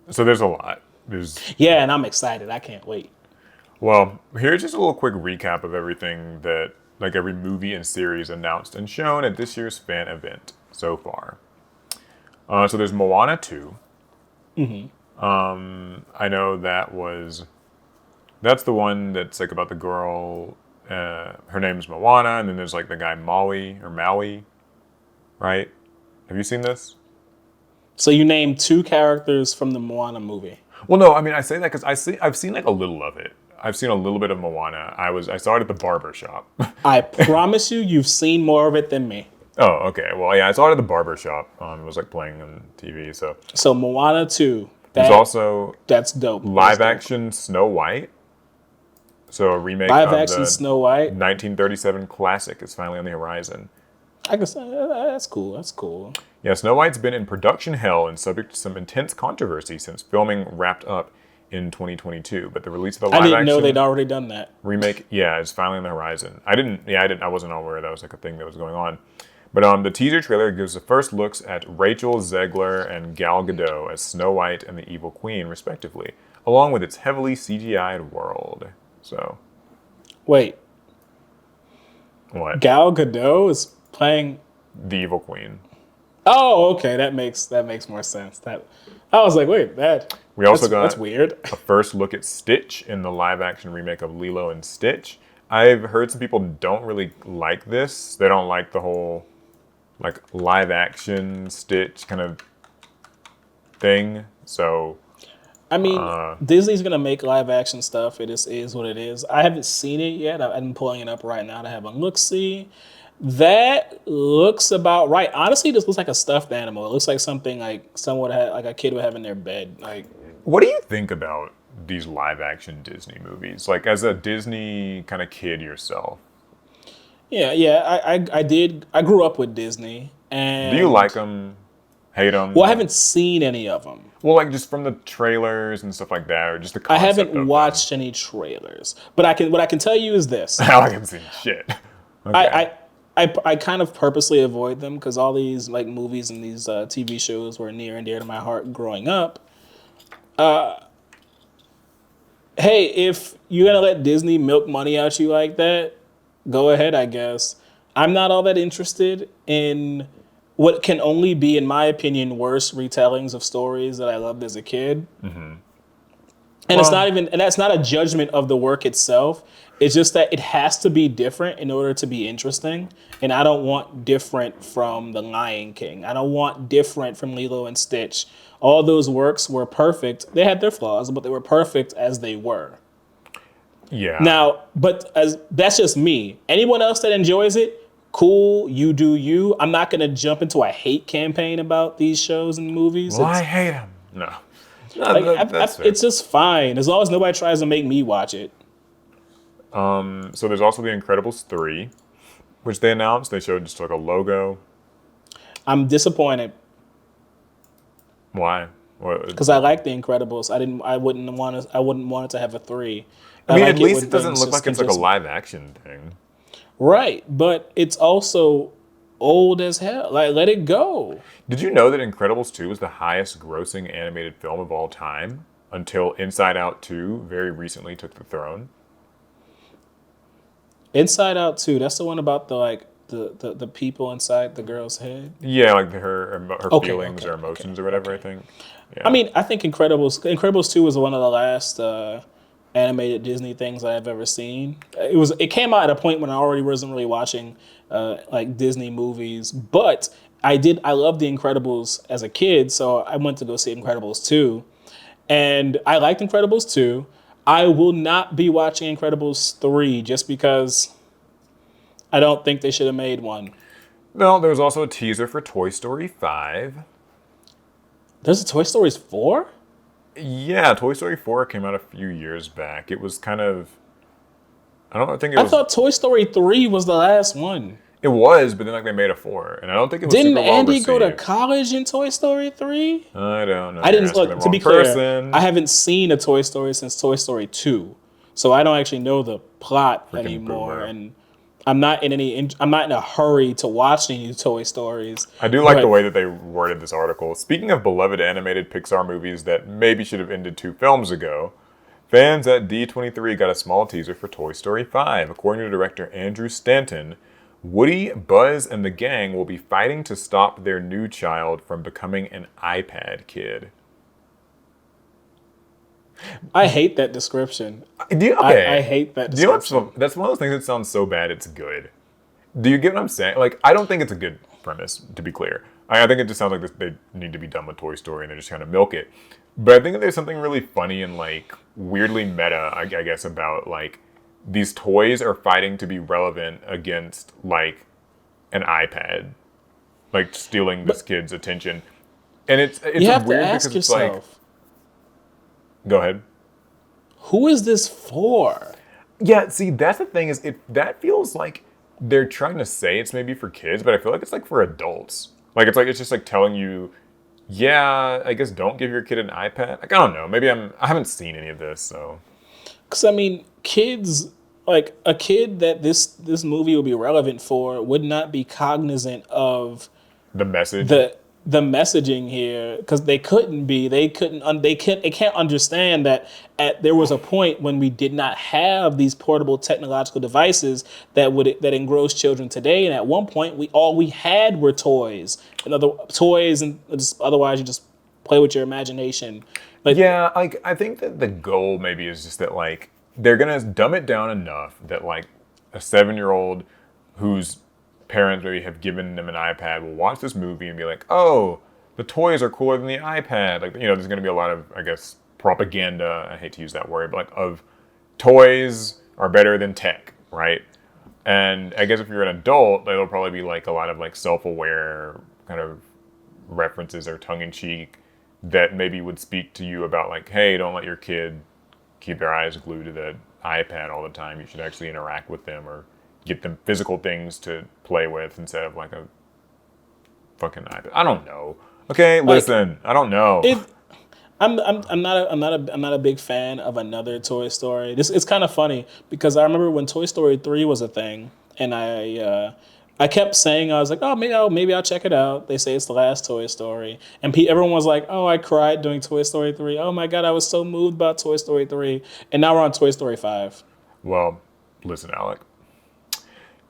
So there's a lot. There's
Yeah, and I'm excited. I can't wait.
Well, here's just a little quick recap of everything that like every movie and series announced and shown at this year's fan event so far. So there's Moana 2. I know that's the one that's like about the girl. Her name's Moana, and then there's like the guy Maui, right? Have you seen this?
So you named two characters from the Moana movie.
Well, no, I mean I say that because I've seen like a little of it. I've seen a little bit of Moana. I saw it at the barber shop.
I promise you've seen more of it than me.
Oh, okay. Well, yeah, I saw it at the barber shop. It was like playing on TV. So
So Moana 2,
there's also
that's dope.
live
That's dope.
action Snow White. So a remake
Live
of
action
the
Snow White.
1937 classic is finally on the horizon.
I guess that's cool. That's cool.
Yeah, Snow White's been in production hell and subject to some intense controversy since filming wrapped up in 2022. But the release of the
I
live
didn't know
action
they'd already done that.
remake, yeah, is finally on the horizon. I wasn't aware that was like a thing that was going on. But the teaser trailer gives the first looks at Rachel Zegler and Gal Gadot as Snow White and the Evil Queen, respectively, along with its heavily CGI'd world. So,
Wait,
what?
Gal Gadot is playing.
The Evil Queen.
Oh, okay, that makes more sense. That I was like, wait,
We also
that's
got
weird.
a first look at Stitch in the live-action remake of Lilo and Stitch. I've heard some people don't really like this. They don't like the whole like live-action Stitch kind of thing. So
I mean, Disney's gonna make live action stuff. It is what it is. I haven't seen it yet. I'm pulling it up right now to have a look see. That looks about right. Honestly, this looks like a stuffed animal. It looks like something like someone had, like a kid would have in their bed. Like,
what do you think about these live-action Disney movies? Like as a Disney kind of kid yourself,
yeah. I did. I grew up with Disney,
do you
and
like them? Hate them?
well, I haven't seen any of them.
Well, like just from the trailers and stuff like that, or just the
I
concept
haven't
of
watched any trailers, but what I can tell you is this:
them. I haven't seen shit. Okay.
I kind of purposely avoid them because all these like movies and these TV shows were near and dear to my heart growing up. Hey, if you're gonna let Disney milk money out you like that, go ahead, I guess. I'm not all that interested in what can only be, in my opinion, worse retellings of stories that I loved as a kid. And it's not even, and that's not a judgment of the work itself. It's just that it has to be different in order to be interesting. And I don't want different from The Lion King. I don't want different from Lilo and Stitch. All those works were perfect. They had their flaws, but they were perfect as they were.
Yeah.
Now, but as that's just me. Anyone else that enjoys it, cool, you do you. I'm not gonna jump into a hate campaign about these shows and movies.
Well, I hate them. No.
Like,
That's fair.
it's just fine as long as nobody tries to make me watch it.
So there's also The Incredibles 3, which they announced. They showed just like a logo.
I'm disappointed
Why?
because I like The Incredibles. I wouldn't want it to have a 3.
I mean,
like
at least
when
it doesn't
things
look
just
like it's like a
just-
live action thing.
Right, but it's also old as hell. Like, let it go.
Did you know that Incredibles 2 was the highest grossing animated film of all time until Inside Out 2 very recently took the throne?
Inside Out 2. That's the one about the people inside the girl's head.
Yeah, like her
Okay,
feelings
okay,
or emotions or whatever, I think. Yeah.
I mean, I think Incredibles 2 was one of the last animated Disney things I've ever seen. It came out at a point when I already wasn't really watching like Disney movies, but I loved The Incredibles as a kid, so I went to go see Incredibles 2. And I liked Incredibles 2. I will not be watching Incredibles 3 just because I don't think they should have made one.
No, there was also a teaser for Toy Story 5.
There's a Toy Story 4?
Yeah, Toy Story 4 came out a few years back. It was kind of... I think it
I
was...
thought Toy Story 3 was the last one.
It was, but then like they made a 4. And I don't think it was
Didn't
super well
Andy
received.
go to college in Toy Story 3?
I don't know.
I didn't
You're asking
look.
the
To be
wrong
clear,
person.
I haven't seen a Toy Story since Toy Story 2, so I don't actually know the plot
Freaking
anymore.
boomer.
And I'm not in a hurry to watch any new Toy Stories.
I do like
But
the way that they worded this article. Speaking of beloved animated Pixar movies that maybe should have ended 2 films ago, fans at D23 got a small teaser for Toy Story 5. According to director Andrew Stanton, Woody, Buzz, and the gang will be fighting to stop their new child from becoming an iPad kid.
I hate that description.
Okay.
I hate that
Do you know
description.
what's, that's one of those things that sounds so bad it's good. Do you get what I'm saying? Like, I don't think it's a good premise, to be clear. I think it just sounds like they need to be done with Toy Story and they're just trying to milk it. But I think that there's something really funny and like weirdly meta, I guess, about like these toys are fighting to be relevant against like an iPad, like stealing this kid's attention. And it's
You have
weird
to ask
because it's like,
yourself,
go ahead.
who is this for?
Yeah, see, that's the thing is that feels like they're trying to say it's maybe for kids, but I feel like it's like for adults. Like it's just like telling you Yeah, I guess don't give your kid an iPad. Like, I don't know. I haven't seen any of this, so.
Because I mean, kids, like a kid that this movie would be relevant for would not be cognizant of
The message.
the messaging here, because they can't understand that there was a point when we did not have these portable technological devices that engross children today, and at one point all we had were toys and just, otherwise you just play with your imagination. Like,
Yeah, like I think that the goal maybe is just that like they're gonna dumb it down enough that like a 7-year-old whose parents maybe have given them an iPad will watch this movie and be like, oh, the toys are cooler than the iPad. Like, there's gonna be a lot of, I guess, propaganda. I hate to use that word, but like of toys are better than tech, right? And I guess if you're an adult, it'll probably be like a lot of like self-aware kind of references or tongue-in-cheek that maybe would speak to you about like, hey, don't let your kid keep their eyes glued to the iPad all the time. You should actually interact with them or get them physical things to play with instead of like a fucking iPad. I don't know. Okay,
like
listen, I don't know.
it. I'm not a big fan of another Toy Story. It's kind of funny because I remember when Toy Story 3 was a thing, and I kept saying, I was like, oh, maybe I'll check it out. They say it's the last Toy Story, and everyone was like, oh, I cried during Toy Story 3. Oh my god, I was so moved about Toy Story 3, and now we're on Toy Story 5.
Well, listen, Alec.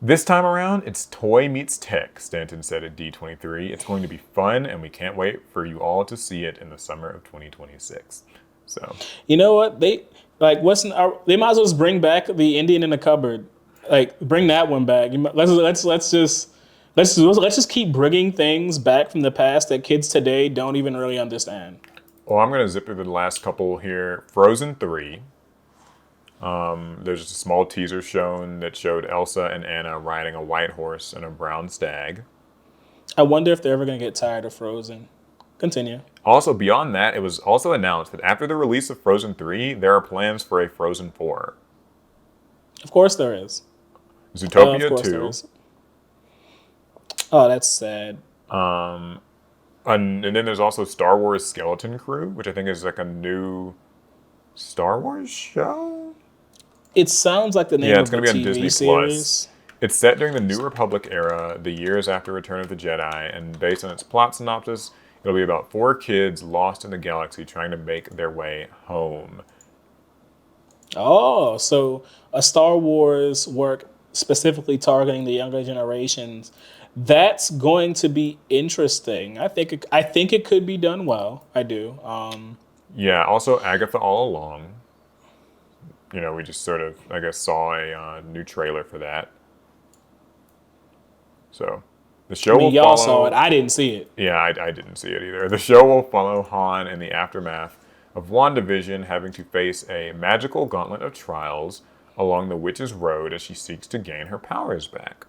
This time around, it's toy meets tech, Stanton said at D23. It's going to be fun, and we can't wait for you all to see it in the summer of 2026. So,
You know what? They might as well just bring back the Indian in the cupboard. Like, bring that one back. Let's just keep bringing things back from the past that kids today don't even really understand.
well, I'm going to zip through the last couple here. Frozen 3. There's just a small teaser shown that showed Elsa and Anna riding a white horse and a brown stag.
I wonder if they're ever gonna get tired of Frozen. Continue.
Also, beyond that, it was also announced that after the release of Frozen 3, there are plans for a Frozen 4.
Of course there is. Of
Zootopia
course there
2.
is. Oh, that's sad.
And then there's also Star Wars Skeleton Crew, which I think is like a new Star Wars show?
It sounds like the name
Yeah, it's
of a
going to be on
TV
Disney
series.
Plus. It's set during the New Republic era, the years after Return of the Jedi, and based on its plot synopsis, it'll be about 4 kids lost in the galaxy trying to make their way home.
Oh, so a Star Wars work specifically targeting the younger generations. That's going to be interesting. I think it could be done well. I do.
Yeah, also Agatha All Along. We just sort of, I guess, saw a new trailer for that. So, the show will
y'all
follow.
saw it. I didn't see it.
Yeah, I didn't see it either. The show will follow Han in the aftermath of WandaVision having to face a magical gauntlet of trials along the witch's road as she seeks to gain her powers back.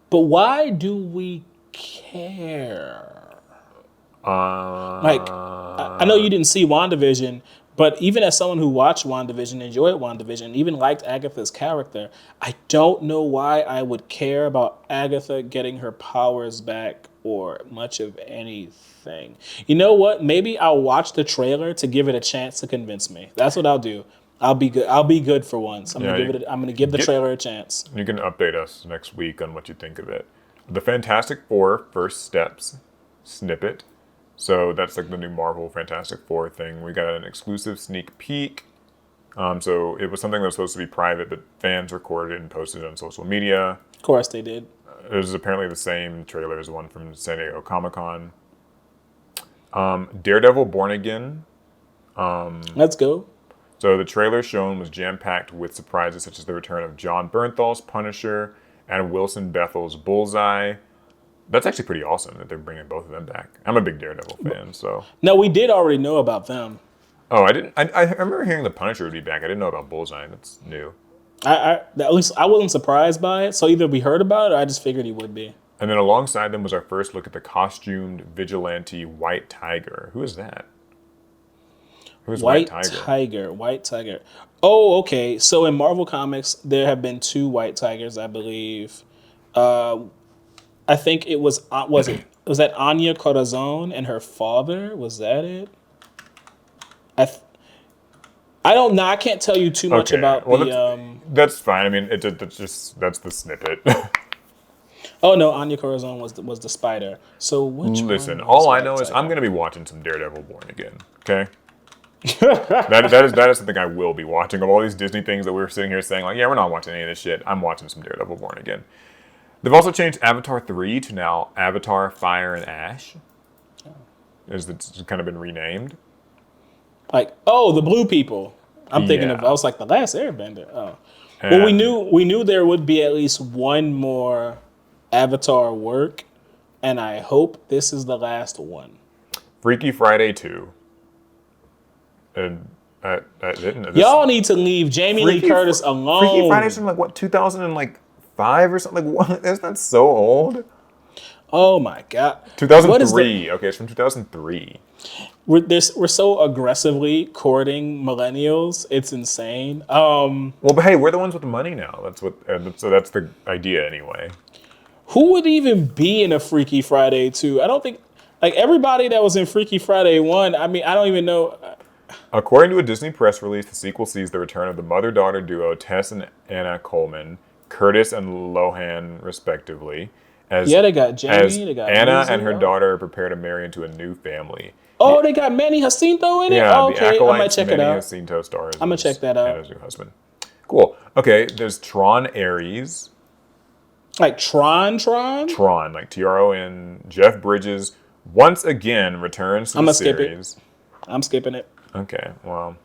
But why do we care? I know you didn't see WandaVision, but even as someone who watched WandaVision, enjoyed WandaVision, even liked Agatha's character, I don't know why I would care about Agatha getting her powers back or much of anything. You know what? Maybe I'll watch the trailer to give it a chance to convince me. That's what I'll do. I'll be good. I'll be good for once. I'm gonna give the trailer a chance.
You can update us next week on what you think of it. The Fantastic Four First Steps snippet. So that's like the new Marvel Fantastic Four thing. We got an exclusive sneak peek. So it was something that was supposed to be private, but fans recorded it and posted it on social media.
Of course they did.
It was apparently the same trailer as the one from San Diego Comic-Con. Daredevil Born Again.
Let's go.
So the trailer shown was jam-packed with surprises such as the return of John Bernthal's Punisher and Wilson Bethel's Bullseye. That's actually pretty awesome that they're bringing both of them back. I'm a big Daredevil fan, so.
No, we did already know about them.
Oh, I didn't. I remember hearing the Punisher would be back. I didn't know about Bullseye. That's new.
At least I wasn't surprised by it. So either we heard about it, or I just figured he would be.
And then alongside them was our first look at the costumed vigilante White Tiger. Who is that? Who's White Tiger?
White Tiger. Oh, okay. So in Marvel Comics, there have been 2 White Tigers, I believe. I think it was it Was that Anya Corazon and her father? Was that it? I th- I don't know. I can't tell you too much
Okay,
about
well
the.
that's fine. I mean, that's the snippet.
Oh no, Anya Corazon was the spider. So which
Listen,
one was
all I
like
know is I'm
Tiger?
gonna be watching some Daredevil Born Again. Okay, that is something I will be watching. Of all these Disney things that we're sitting here saying like, yeah, we're not watching any of this shit. I'm watching some Daredevil Born Again. They've also changed Avatar 3 to now Avatar Fire and Ash. It's kind of been renamed.
Like, oh, the blue people. I'm thinking of. I
Yeah,
was like the last Airbender. Oh, well, we
and
knew there would be at least one more Avatar work, and I hope this is the last one.
Freaky Friday 2. And I didn't. This
Y'all need to leave Jamie Lee Curtis
Freaky Friday's
alone.
from like what 2005 or something. Like what? That's not so old.
Oh my god, what is the?
2003. Okay, it's from 2003.
We're so aggressively courting millennials. It's insane.
Well, but hey, we're the ones with the money now. So that's the idea anyway.
Who would even be in a Freaky Friday 2? I don't think like everybody that was in Freaky Friday 1. I mean, I don't even know.
According to a Disney press release, the sequel sees the return of the mother-daughter duo Tess and Anna Coleman, Curtis and Lohan, respectively,
Yeah, they got
as
Jamie. They got
Anna and
Lizzie.
her
Oh.
daughter prepare to marry into a new family.
Oh, they got Manny Jacinto in it?
Yeah,
Oh,
the
okay, I might
acolytes
check it
Manny
out.
Jacinto stars
I'm gonna check that out.
Anna's new husband. Cool. Okay, there's Tron Ares.
Like Tron?
Tron, like Tron. Jeff Bridges once again returns to
I'm
the
gonna skip it.
series.
I'm skipping it.
Okay, well.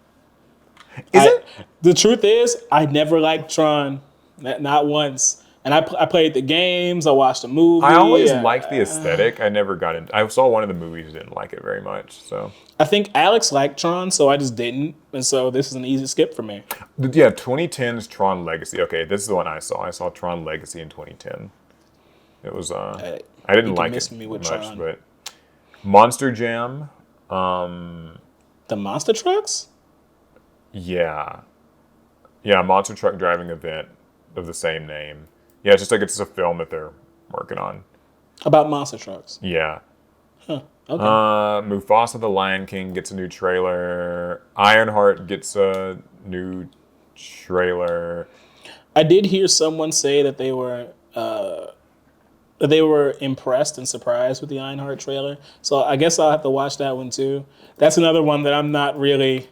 The truth is, I never liked Tron. Not once. And I played the games, I watched the
I
movie.
always liked the aesthetic. I never got into I saw one of the movies, didn't like it very much. So
I think Alex liked Tron, so I just didn't. And so this is an easy skip for me.
yeah, 2010's Tron Legacy. Okay, this is the one I saw. I saw Tron Legacy in 2010. It was I didn't
You can
like
miss
it
me with
much,
Tron.
but Monster Jam.
The monster trucks?
Yeah. Yeah, monster truck driving event of the same name. Yeah, it's just like it's a film that they're working on.
About monster trucks.
Yeah.
Okay.
Mufasa the Lion King gets a new trailer. Ironheart gets a new trailer.
I did hear someone say that they were impressed and surprised with the Ironheart trailer. So I guess I'll have to watch that one too. That's another one that I'm not really.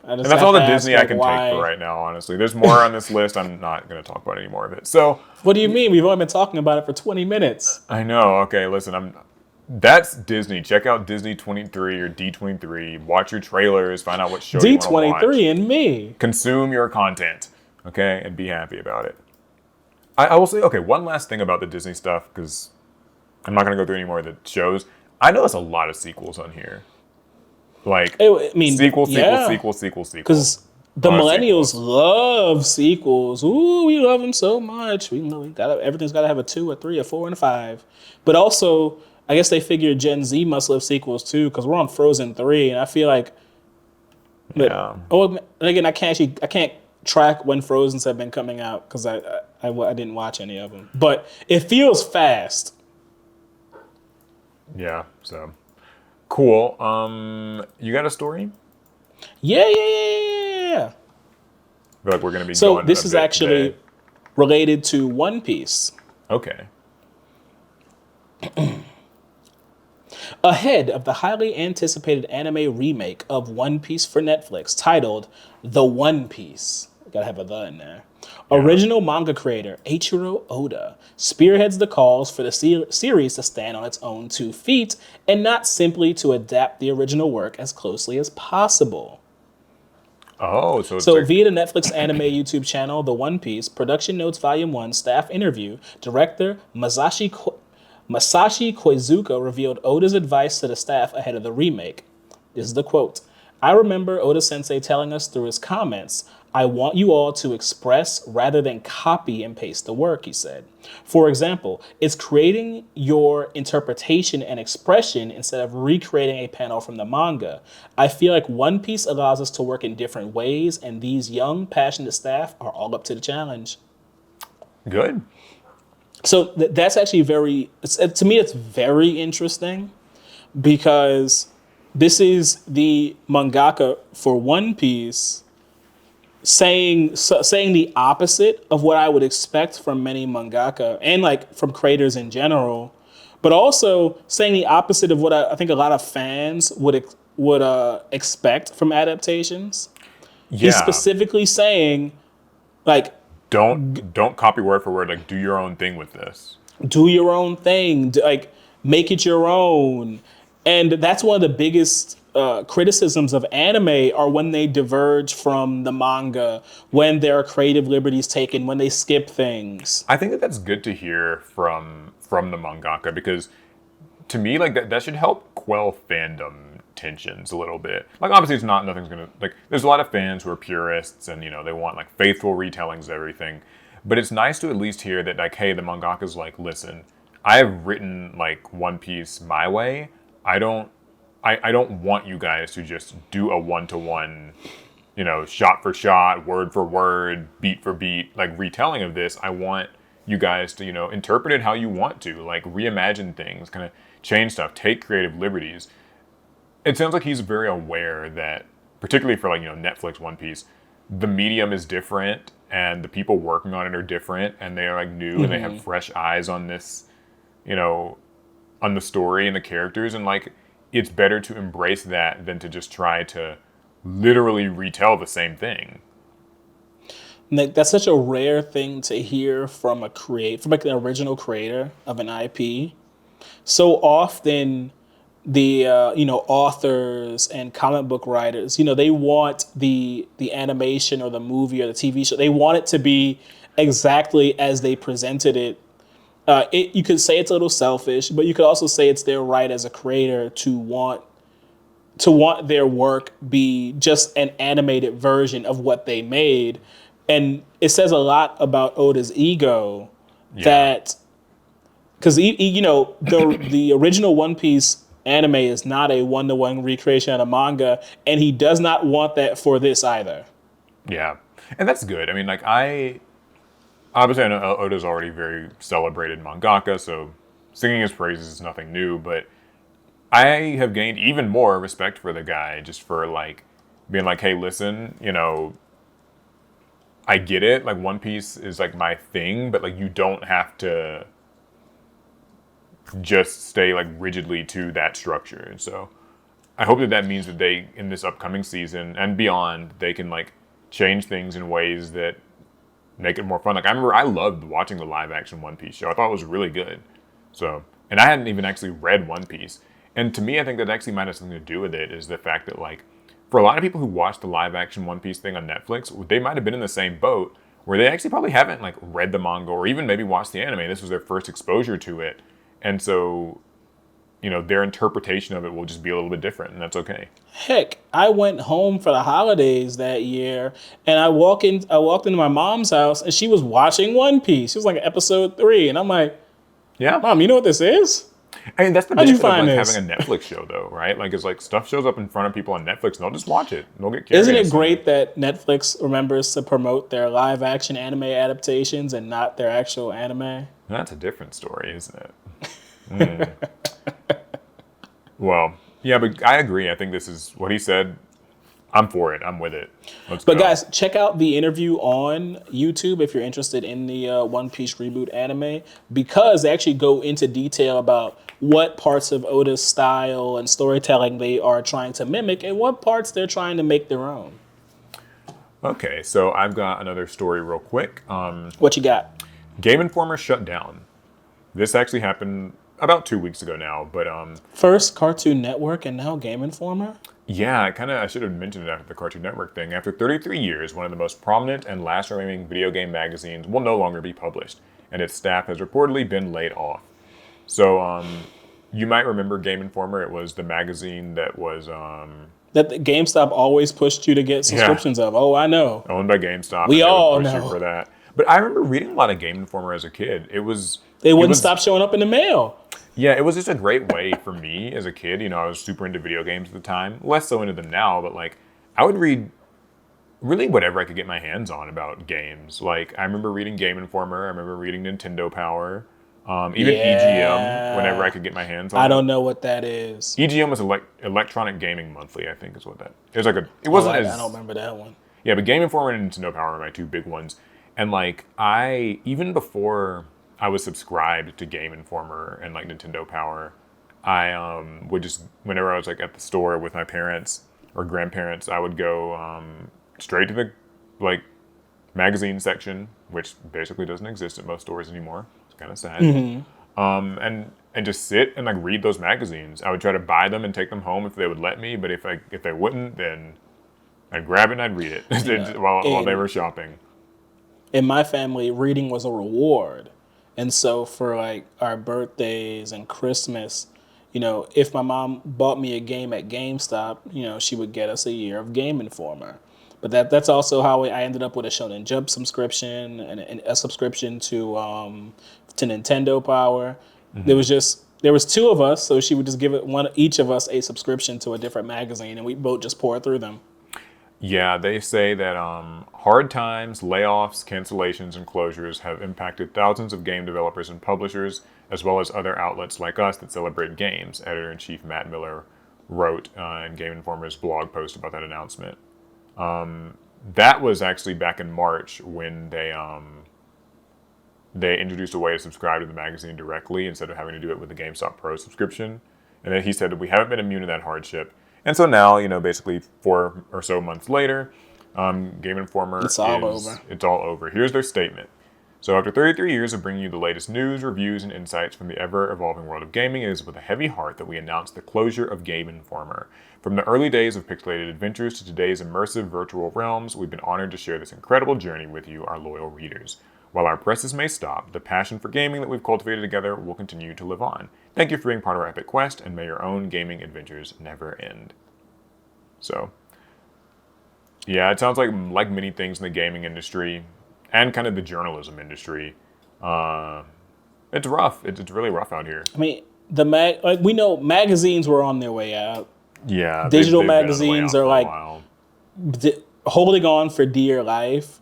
And that's all the Disney I can
why.
take for right now, honestly. There's more on this list. I'm not going to talk about any more of it. So,
What do you mean? We've only been talking about it for 20 minutes.
I know. Okay, listen, that's Disney. Check out Disney 23 or D23. Watch your trailers. Find out what show you want to watch.
D23 and me.
Consume your content, okay, and be happy about it. I will say, okay, one last thing about the Disney stuff, because I'm not going to go through any more of the shows. I know there's a lot of sequels on here. Like,
I mean,
sequel.
yeah. Because the millennials love sequels. Ooh, we love them so much. Everything's got to have a 2, a 3, a 4, and a 5. But also, I guess they figure Gen Z must love sequels too, because we're on Frozen 3, and I feel like.
Yeah.
Oh, and again, I can't track when Frozens have been coming out because I didn't watch any of them. But it feels fast.
Yeah. So. Cool. You got a story?
Yeah.
I feel like we're gonna be
So
going
this
a
is
bit
actually
today.
related to One Piece.
Okay.
Ahead of the highly anticipated anime remake of One Piece for Netflix, titled The One Piece. Gotta have a "the" in there.
Yeah.
Original manga creator Eiichiro Oda spearheads the calls for the series to stand on its own 2 feet and not simply to adapt the original work as closely as possible.
Oh, so it's
So
like,
via the Netflix anime YouTube channel, The One Piece, Production Notes Volume 1 staff interview, director Masashi Koizuka revealed Oda's advice to the staff ahead of the remake. This is the quote. I remember Oda-sensei telling us through his comments, I want you all to express rather than copy and paste the work, he said. For example, it's creating your interpretation and expression instead of recreating a panel from the manga. I feel like One Piece allows us to work in different ways, and these young, passionate staff are all up to the challenge.
good.
So that's actually to me, it's very interesting because this is the mangaka for One Piece saying the opposite of what I would expect from many mangaka and like from creators in general, but also saying the opposite of what I think a lot of fans would expect from adaptations. He's
Yeah.
specifically saying like
Don't copy word for word. Like, do your own thing with this.
do your own thing, like make it your own. And that's one of the biggest criticisms of anime are when they diverge from the manga, when there are creative liberties taken, when they skip things.
I think that that's good to hear from the mangaka because to me, like that should help quell fandom tensions a little bit. Like obviously, it's not nothing's gonna like. There's a lot of fans who are purists and they want like faithful retellings of everything. But it's nice to at least hear that like, hey, the mangaka's like, listen, I have written like One Piece my way. I don't I don't want you guys to just do a one-to-one, shot for shot, word for word, beat for beat, like retelling of this. I want you guys to, interpret it how you want to, like reimagine things, kind of change stuff, take creative liberties. It sounds like he's very aware that, particularly for like, Netflix One Piece, the medium is different and the people working on it are different and they are like new and they have fresh eyes on this, you know, on the story and the characters, and like it's better to embrace that than to just try to literally retell the same thing.
Like, that's such a rare thing to hear from from like the original creator of an IP. So often the authors and comic book writers, they want the animation or the movie or the TV show, they want it to be exactly as they presented it. You could say it's a little selfish, but you could also say it's their right as a creator to want their work be just an animated version of what they made. And it says a lot about Oda's ego
Yeah.
that, because the original One Piece anime is not a one-to-one recreation of the manga, and he does not want that for this either.
Yeah. And that's good. I mean, like obviously I know Oda's already very celebrated mangaka, so singing his praises is nothing new, but I have gained even more respect for the guy just for like being like, hey, listen, I get it. Like One Piece is like my thing, but like you don't have to just stay like rigidly to that structure. And so I hope that means that they, in this upcoming season and beyond, they can like change things in ways that make it more fun. Like I remember I loved watching the live action One Piece show. I thought it was really good. So, and I hadn't even actually read One Piece. And to me, I think that actually might have something to do with it is the fact that like for a lot of people who watched the live action One Piece thing on Netflix, they might have been in the same boat where they actually probably haven't like read the manga or even maybe watched the anime. This was their first exposure to it. And so, their interpretation of it will just be a little bit different, and that's okay.
Heck, I went home for the holidays that year, and I walked into my mom's house, and she was watching One Piece. She was like episode 3, and I'm like,
Yeah.
Mom, you know what this is?
I mean, that's the
How'd you
benefit of
find
like
this?
having a Netflix show, though, right? Like, it's like stuff shows up in front of people on Netflix, and they'll just watch it. And they'll get
Isn't it
curious.
great that Netflix remembers to promote their live action anime adaptations and not their actual anime?
That's a different story, isn't it? Well, yeah, but I agree. I think this is what he said. I'm for it. I'm with it. Let's
But
go.
guys, check out the interview on YouTube if you're interested in the One Piece reboot anime, because they actually go into detail about what parts of Oda's style and storytelling they are trying to mimic and what parts they're trying to make their own.
Okay, so I've got another story real quick.
What you got?
Gameinformer shut down. This actually happened about 2 weeks ago now, but
First Cartoon Network and now Gameinformer?
yeah, I should have mentioned it after the Cartoon Network thing. After 33 years, one of the most prominent and last remaining video game magazines will no longer be published, and its staff has reportedly been laid off. So, you might remember Gameinformer. It was the magazine that was,
That the GameStop always pushed you to get subscriptions of. Oh, I know.
owned by GameStop.
We
and they would
all
push you
know.
for that. But I remember reading a lot of Gameinformer as a kid.
They
It
wouldn't
was
stop showing up in the mail.
Yeah, it was just a great way for me as a kid. I was super into video games at the time, less so into them now, but like I would read really whatever I could get my hands on about games. Like, I remember reading Gameinformer. I remember reading Nintendo Power. Even EGM, whenever I
Yeah.
could get my hands
I
on it.
don't know what that is.
EGM was Electronic Gaming Monthly, I think is what that. It was like it
Oh,
wasn't
I don't
as
remember that one.
yeah, but Gameinformer and Nintendo Power are my two big ones. And like even before I was subscribed to Gameinformer and like Nintendo Power, I would just whenever I was like at the store with my parents or grandparents, I would go straight to the like magazine section, which basically doesn't exist at most stores anymore. It's kind of sad. And just sit and like read those magazines. I would try to buy them and take them home if they would let me, but if they wouldn't, then I'd grab it and I'd read
You know,
it while they
in
were shopping.
in my family, reading was a reward, and so for like our birthdays and Christmas, if my mom bought me a game at GameStop, she would get us a year of Game Informer. But that's also how I ended up with a Shonen Jump subscription and a subscription to Nintendo Power. There was two of us, so she would just give it one each of us a subscription to a different magazine, and we both just pour through them.
Yeah, they say that hard times, layoffs, cancellations, and closures have impacted thousands of game developers and publishers, as well as other outlets like us that celebrate games. Editor-in-Chief Matt Miller wrote in Game Informer's blog post about that announcement. That was actually back in March when they introduced a way to subscribe to the magazine directly instead of having to do it with the GameStop Pro subscription. And then he said that we haven't been immune to that hardship. And so now, basically 4 or so months later, Game Informer
It's all over.
it's all over. Here's their statement. So after 33 years of bringing you the latest news, reviews, and insights from the ever-evolving world of gaming, it is with a heavy heart that we announce the closure of Game Informer. From the early days of pixelated adventures to today's immersive virtual realms, we've been honored to share this incredible journey with you, our loyal readers. While our presses may stop, the passion for gaming that we've cultivated together will continue to live on. Thank you for being part of our epic quest, and may your own gaming adventures never end. So, yeah, it sounds like many things in the gaming industry and kind of the journalism industry. It's rough. It's really rough out here.
I mean, we know magazines were on their way out.
Yeah,
Digital
they've been on the way
magazines
out
are
for a
like
while.
holding on for dear life.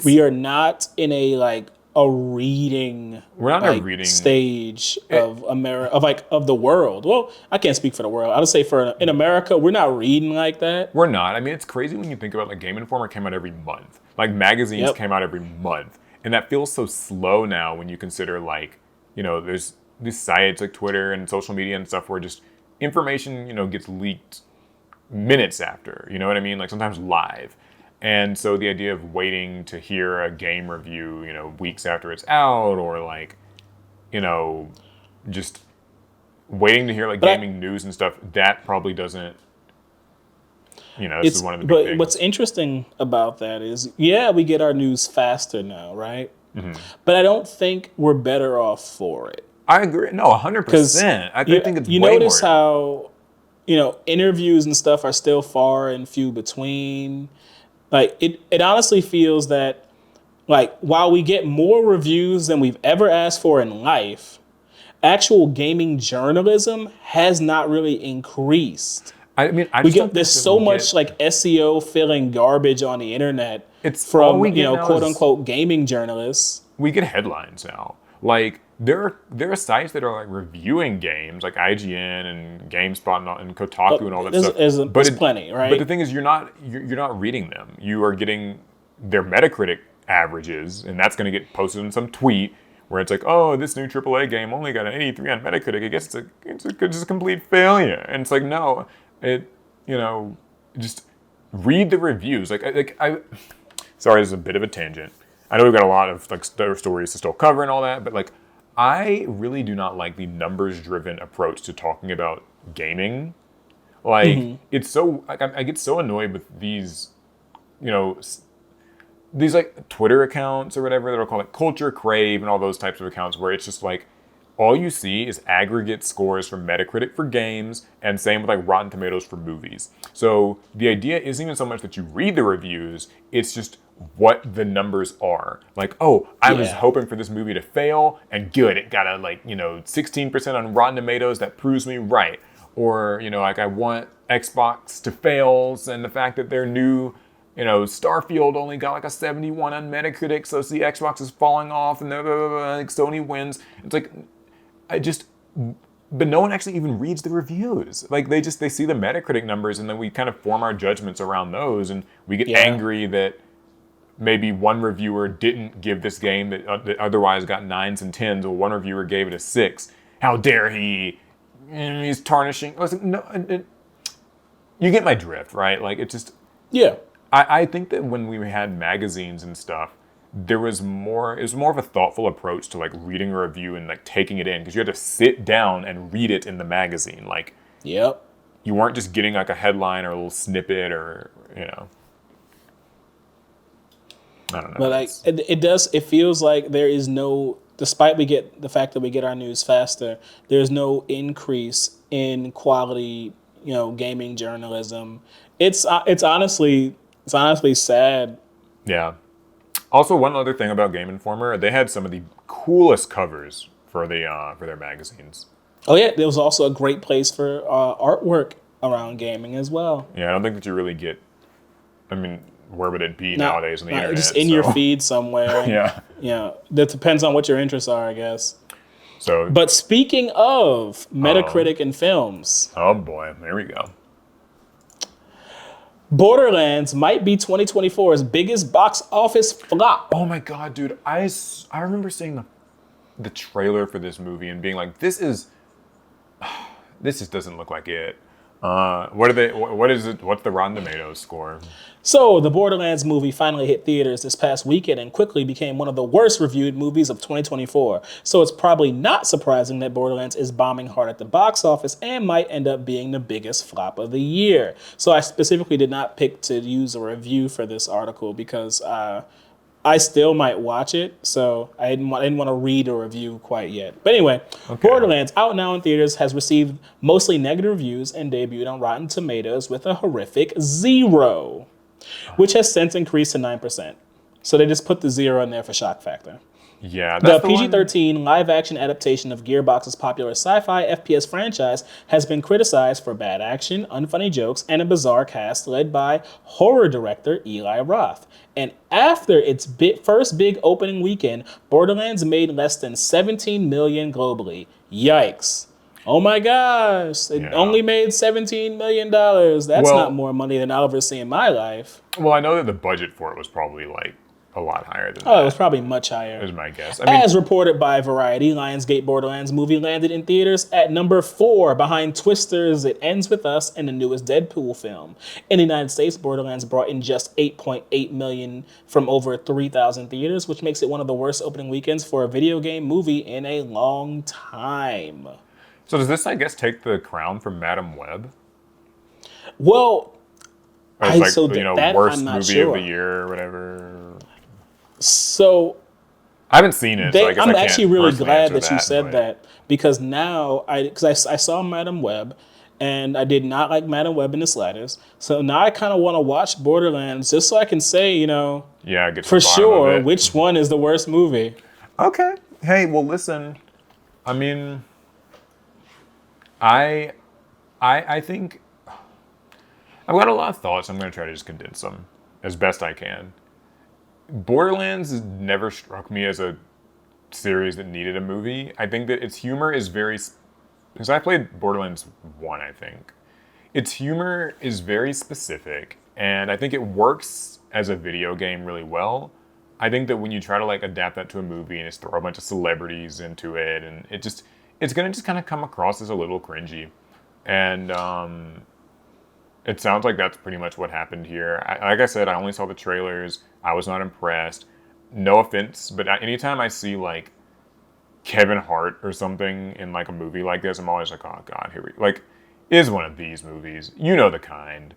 We are not in a reading
We're not in a reading
stage of America of the world. Well, I can't speak for the world. I would say in America, we're not reading like that.
We're not. I mean, it's crazy when you think about Game Informer came out every month. Like magazines came out every month, and that feels so slow now when you consider there's these sites like Twitter and social media and stuff where just information gets leaked minutes after. You know what I mean? Like sometimes live. And so the idea of waiting to hear a game review, weeks after it's out, or just waiting to hear gaming news and stuff, that probably doesn't. This is one of the big things.
What's interesting about that is, we get our news faster now, right? Mm-hmm. But I don't think we're better off for it.
I agree. No, 100%. I think it's
you
way
notice
more.
how interviews and stuff are still far and few between. It honestly feels that while we get more reviews than we've ever asked for in life, actual gaming journalism has not really increased.
I mean,
there's so much SEO filling garbage on the internet.
It's
from quote unquote gaming journalists.
We get headlines now. There are sites that are reviewing games like IGN and GameSpot and Kotaku and all that stuff.
There's plenty, right?
But the thing is, you're not reading them. You are getting their Metacritic averages, and that's going to get posted in some tweet where it's like, oh, this new AAA game only got an 83 on Metacritic. I guess it's just a complete failure. And it's like, no, just read the reviews. Sorry, this is a bit of a tangent. I know we've got a lot of stories to still cover and all that, but I really do not like the numbers-driven approach to talking about gaming. It's so I get so annoyed with these, these Twitter accounts or whatever that are called Culture Crave and all those types of accounts where it's just all you see is aggregate scores from Metacritic for games and same with Rotten Tomatoes for movies. So the idea isn't even so much that you read the reviews, it's just what the numbers are. I was hoping for this movie to fail, and good, it got a 16% on Rotten Tomatoes, that proves me right. Or, I want Xbox to fail, and the fact that their new, Starfield only got like a 71 on Metacritic, so the Xbox is falling off, and like Sony wins. It's like, but no one actually even reads the reviews. Like they see the Metacritic numbers, and then we kind of form our judgments around those, and we get angry that maybe one reviewer didn't give this game that otherwise got 9s and 10s, or one reviewer gave it a 6. How dare he? He's tarnishing. I was like, no, you get my drift, right? Like it just.
Yeah.
I think that when we had magazines and stuff, it was more of a thoughtful approach to like reading a review and like taking it in, because you had to sit down and read it in the magazine. Like,
yep.
You weren't just getting like a headline or a little snippet or, I don't know.
But like it feels like there is no, despite we get the fact that we get our news faster, there's no increase in quality, gaming journalism. It's honestly sad.
Yeah. Also, one other thing about Gameinformer, they had some of the coolest covers for their magazines.
Oh yeah, there was also a great place for artwork around gaming as well.
Yeah, I don't think that you really get. I mean, where would it be nowadays on the internet?
Just in your feed somewhere.
Yeah.
Yeah, that depends on what your interests are, I guess.
So,
but speaking of Metacritic and films.
Oh boy, there we go.
Borderlands might be 2024's biggest box office flop.
Oh my god, dude! I remember seeing the trailer for this movie and being like, this just doesn't look like it. What is it? What's the Rotten Tomatoes score?
So the Borderlands movie finally hit theaters this past weekend and quickly became one of the worst reviewed movies of 2024. So it's probably not surprising that Borderlands is bombing hard at the box office and might end up being the biggest flop of the year. So I specifically did not pick to use a review for this article because I still might watch it, so I didn't want to read a review quite yet. But anyway, okay. Borderlands, out now in theaters, has received mostly negative reviews and debuted on Rotten Tomatoes with a horrific 0, which has since increased to 9%. So they just put the 0 in there for shock factor.
Yeah, that's
the PG-13 live-action adaptation of Gearbox's popular sci-fi FPS franchise has been criticized for bad action, unfunny jokes, and a bizarre cast led by horror director Eli Roth. And after its first big opening weekend, Borderlands made less than $17 million globally. Yikes. Oh my gosh, it only made $17 million. That's not more money than I'll ever see in my life.
Well, I know that the budget for it was probably like a lot higher than that.
Oh, it was probably much higher.
Is my guess.
As reported by Variety, Lionsgate Borderlands movie landed in theaters at number 4 behind Twisters, It Ends With Us, and the newest Deadpool film. In the United States, Borderlands brought in just $8.8 million from over 3,000 theaters, which makes it one of the worst opening weekends for a video game movie in a long time.
So does this, I guess, take the crown from Madam Web?
Well,
worst movie of the year or whatever.
So
I haven't seen it. So I guess
I'm actually really glad that you said
but
that, because now I saw Madam Web and I did not like Madam Web in the slightest. So now I kind of want to watch Borderlands just so I can say,
get
for sure which one is the worst movie.
Okay. Hey, well, listen. I mean, I think I've got a lot of thoughts. I'm going to try to just condense them as best I can. Borderlands never struck me as a series that needed a movie. I think that its humor is because I played Borderlands 1, I think. Its humor is very specific, and I think it works as a video game really well. I think that when you try to adapt that to a movie and just throw a bunch of celebrities into it, and it's going to just kind of come across as a little cringy. And it sounds like that's pretty much what happened here. Like I said, I only saw the trailers. I was not impressed. No offense, but anytime I see Kevin Hart or something in a movie like this, I'm always like, oh god, here we is one of these movies. You know the kind.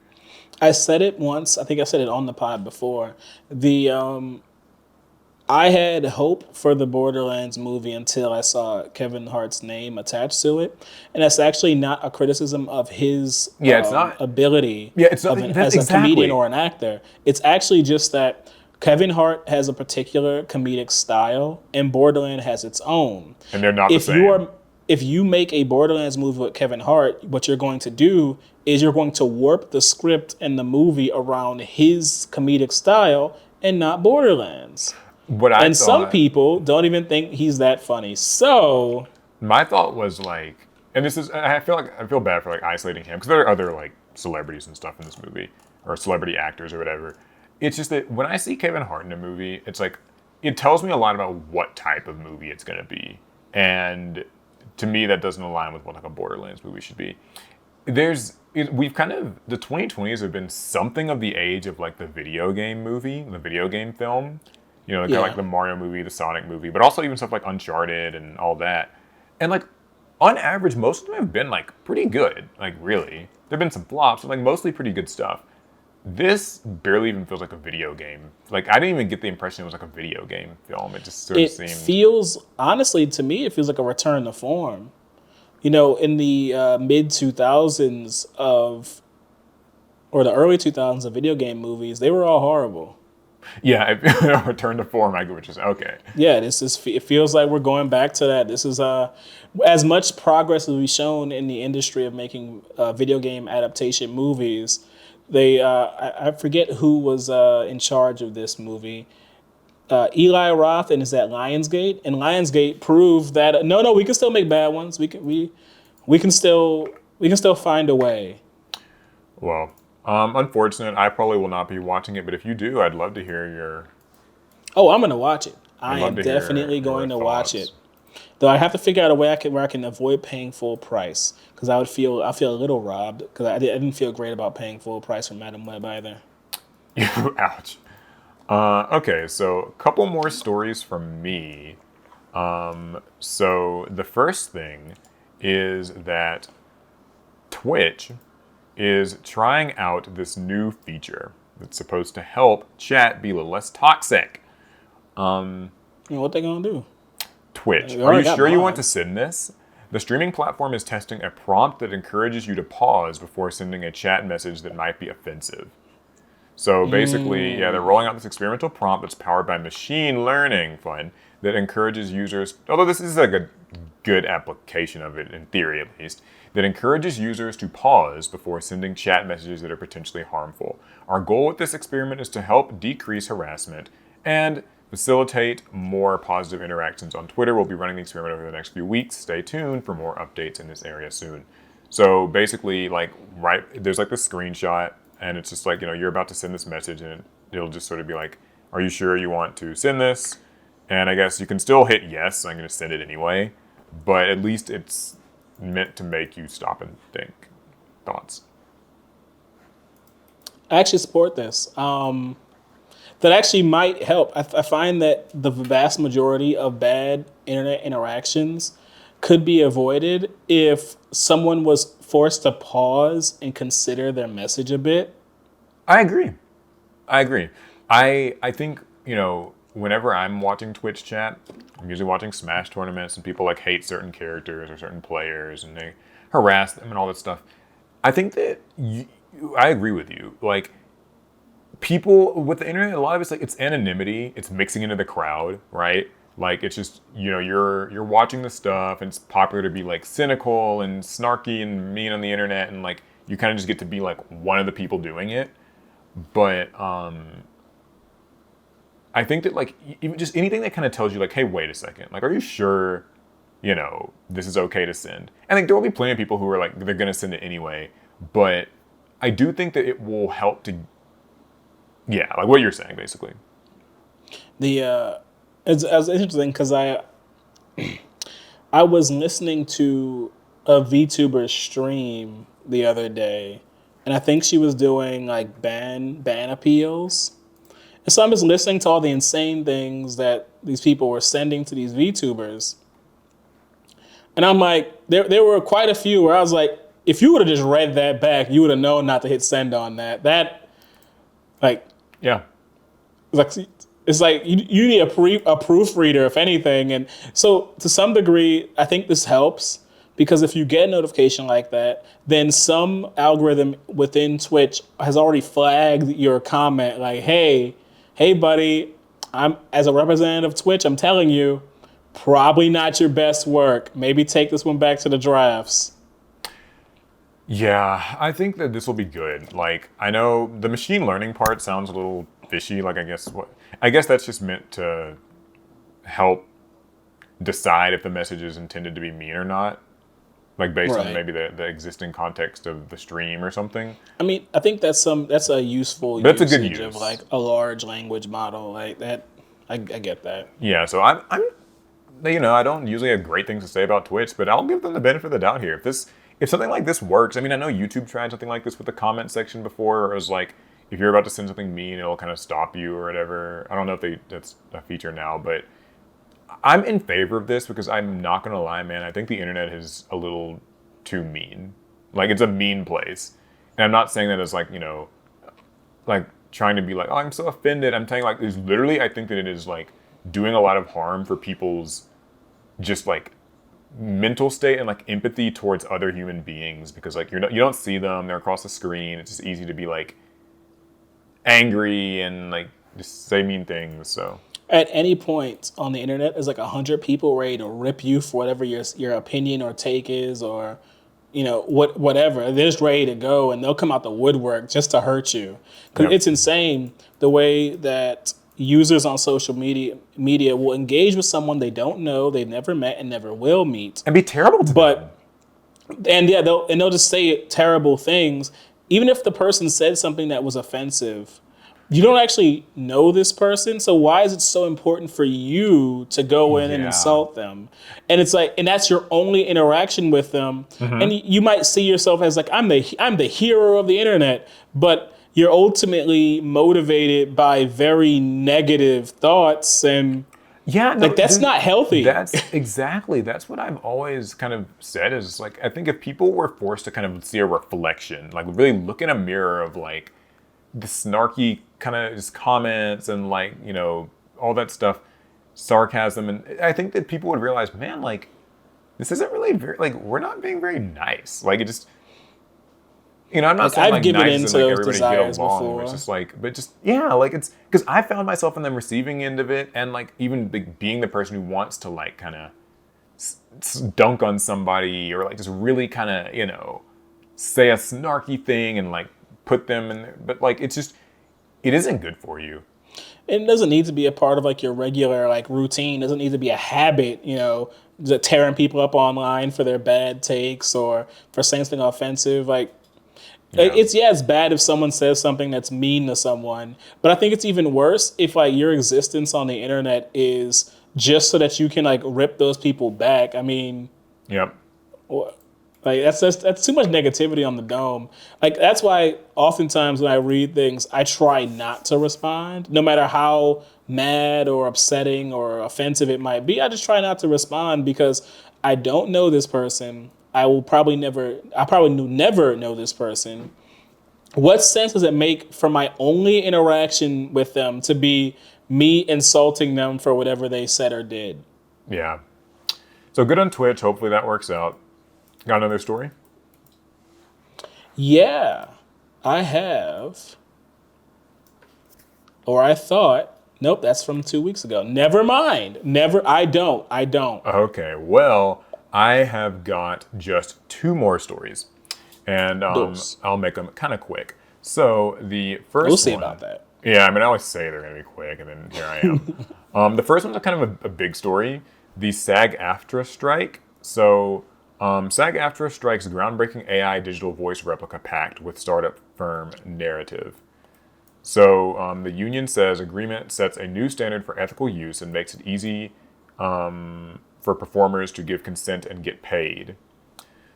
I said it once. I think I said it on the pod before. I had hope for the Borderlands movie until I saw Kevin Hart's name attached to it. And that's actually not a criticism of his ability as a comedian or an actor. It's actually just that Kevin Hart has a particular comedic style and Borderlands has its own.
And they're not the same.
If you make a Borderlands movie with Kevin Hart, what you're going to do is you're going to warp the script and the movie around his comedic style and not Borderlands.
What I
And some
thought,
people don't even think he's that funny. So,
my thought was like, and this is, I feel bad for like isolating him because there are other like celebrities and stuff in this movie, or celebrity actors or whatever. It's just that when I see Kevin Hart in a movie, it's like, it tells me a lot about what type of movie it's going to be. And to me, that doesn't align with what like a Borderlands movie should be. We've kind of, the 2020s have been something of the age of like the video game movie, the video game film. You know, kind of like the Mario movie, the Sonic movie, but also even stuff like Uncharted and all that. And like, on average, most of them have been like pretty good. Like, really. There've been some flops, but like mostly pretty good stuff. This barely even feels like a video game. Like, I didn't even get the impression it was like a video game film. It just sort of seemed...
feels, honestly, to me, it feels like a return to form. You know, in the mid 2000s or the early 2000s of video game movies, they were all horrible.
Yeah, return to form, I get what you're saying. Okay.
Yeah, it feels like we're going back to that. This is as much progress as we've shown in the industry of making video game adaptation movies. I forget who was in charge of this movie. Eli Roth, and is that Lionsgate? And Lionsgate proved that no, we can still make bad ones. We can still find a way.
Well, unfortunate. I probably will not be watching it, but if you do, I'd love to hear your...
Oh, I'm gonna watch it.
I'd
I
love
am
to hear
definitely going to
your
watch
thoughts.
it. Though I have to figure out a way where I can avoid paying full price, because I feel a little robbed, because I didn't feel great about paying full price for Madam Web either.
Ouch. Okay, so a couple more stories from me. So the first thing is that Twitch is trying out this new feature that's supposed to help chat be a little less toxic.
What they gonna do?
Twitch,
They
are you
already got
sure you want to
mods.
send this? The streaming platform is testing a prompt that encourages you to pause before sending a chat message that might be offensive. So basically, yeah, they're rolling out this experimental prompt that's powered by machine learning, that encourages users, although this is like a good application of it, in theory at least, that encourages users to pause before sending chat messages that are potentially harmful. Our goal with this experiment is to help decrease harassment and facilitate more positive interactions on Twitter. We'll be running the experiment over the next few weeks. Stay tuned for more updates in this area soon. So basically, there's like this screenshot, and it's just like, you're about to send this message, and it'll just sort of be like, are you sure you want to send this? And I guess you can still hit yes, I'm going to send it anyway, but at least it's meant to make you stop and think. Thoughts?
I actually support this. That actually might help. I find that the vast majority of bad internet interactions could be avoided if someone was forced to pause and consider their message a bit.
I agree. I think, whenever I'm watching Twitch chat, I'm usually watching Smash tournaments and people like hate certain characters or certain players and they harass them and all that stuff. I think that I agree with you. Like, people with the internet, a lot of it's like, it's anonymity, it's mixing into the crowd, right? Like, it's just, you're watching the stuff, and it's popular to be like cynical and snarky and mean on the internet, and like you kind of just get to be like one of the people doing it. But I think that like even just anything that kind of tells you like, hey, wait a second, like, are you sure, this is okay to send? I think there will be plenty of people who are like, they're gonna send it anyway, but I do think that it will help to, yeah, like what you're saying basically.
It's interesting because I was listening to a VTuber stream the other day, and I think she was doing like ban appeals. And so I'm just listening to all the insane things that these people were sending to these VTubers. And I'm like, there were quite a few where I was like, if you would have just read that back, you would have known not to hit send on that.
Yeah.
It's like you need a proofreader, if anything. And so to some degree, I think this helps, because if you get a notification like that, then some algorithm within Twitch has already flagged your comment like, hey buddy, I'm, as a representative of Twitch, I'm telling you, probably not your best work. Maybe take this one back to the drafts.
Yeah, I think that this will be good. Like, I know the machine learning part sounds a little fishy. Like, I guess that's just meant to help decide if the message is intended to be mean or not. Like, based on
Right.
maybe the existing context of the stream or something.
I mean, I think that's a useful
But it's a good
usage of
use.
like a large language model like that. I get that.
Yeah, so I don't usually have great things to say about Twitch, but I'll give them the benefit of the doubt here. If something like this works, I mean, I know YouTube tried something like this with the comment section before. Where it was like, if you're about to send something mean, it'll kind of stop you or whatever. I don't know if that's a feature now, but I'm in favor of this because I'm not gonna lie, man. I think the internet is a little too mean. Like, it's a mean place, and I'm not saying that as like, like trying to be like, oh, I'm so offended. I'm telling you, like, there's literally, I think that it is like doing a lot of harm for people's just like mental state and like empathy towards other human beings, because like you don't see them, they're across the screen. It's just easy to be like angry and like just say mean things. So
At any point on the internet, there's like 100 people ready to rip you for whatever your opinion or take is, or whatever. They're just ready to go, and they'll come out the woodwork just to hurt you. Because
yep.
it's insane the way that users on social media will engage with someone they don't know, they've never met, and never will meet.
And be terrible to them.
But and yeah, they'll just say terrible things, even if the person said something that was offensive. You don't actually know this person, so why is it so important for you to go in and
Yeah.
insult them? And it's like, and that's your only interaction with them. And
Mm-hmm.
you might see yourself as like, I'm the hero of the internet, but you're ultimately motivated by very negative thoughts, and
Yeah,
like
no,
that's not healthy.
that's what I've always kind of said is like, I think if people were forced to kind of see a reflection, like really look in a mirror of like the snarky kind of just comments and like, all that stuff, sarcasm, and I think that people would realize, man, like this isn't really very, like, we're not being very nice. Like, it just, I'm not
Like
saying
I've
like
given
nice
in
as
to
in like
those
everybody get
desires
along. It's
before.
just like, but just, yeah, like it's because I found myself in the receiving end of it, and like even like, being the person who wants to like kind of dunk on somebody or like just really kind of say a snarky thing and like put them in there, but like it's just, it isn't good for you.
It doesn't need to be a part of like your regular like routine. It doesn't need to be a habit, just tearing people up online for their bad takes or for saying something offensive. Like
Yeah.
it's bad if someone says something that's mean to someone, but I think it's even worse if like your existence on the internet is just so that you can like rip those people back. I mean,
Yep.
like that's too much negativity on the dome. Like that's why oftentimes when I read things, I try not to respond, no matter how mad or upsetting or offensive it might be. I just try not to respond because I don't know this person. I probably never know this person. What sense does it make for my only interaction with them to be me insulting them for whatever they said or did?
Yeah. So good on Twitch. Hopefully that works out. Got another story?
Yeah, I have. Or I thought, nope, that's from 2 weeks ago. Never mind. Never, I don't. I don't.
Okay. Well, I have got just two more stories, and
Those.
I'll make them kind of quick. So the
We'll
first
see
one,
about that.
yeah, I mean, I always say they're going to be quick, and then here I am. The first one's a kind of a big story, the SAG-AFTRA strike. So SAG-AFTRA strikes groundbreaking AI digital voice replica pact with startup firm Narrative. So the union says agreement sets a new standard for ethical use and makes it easy for performers to give consent and get paid.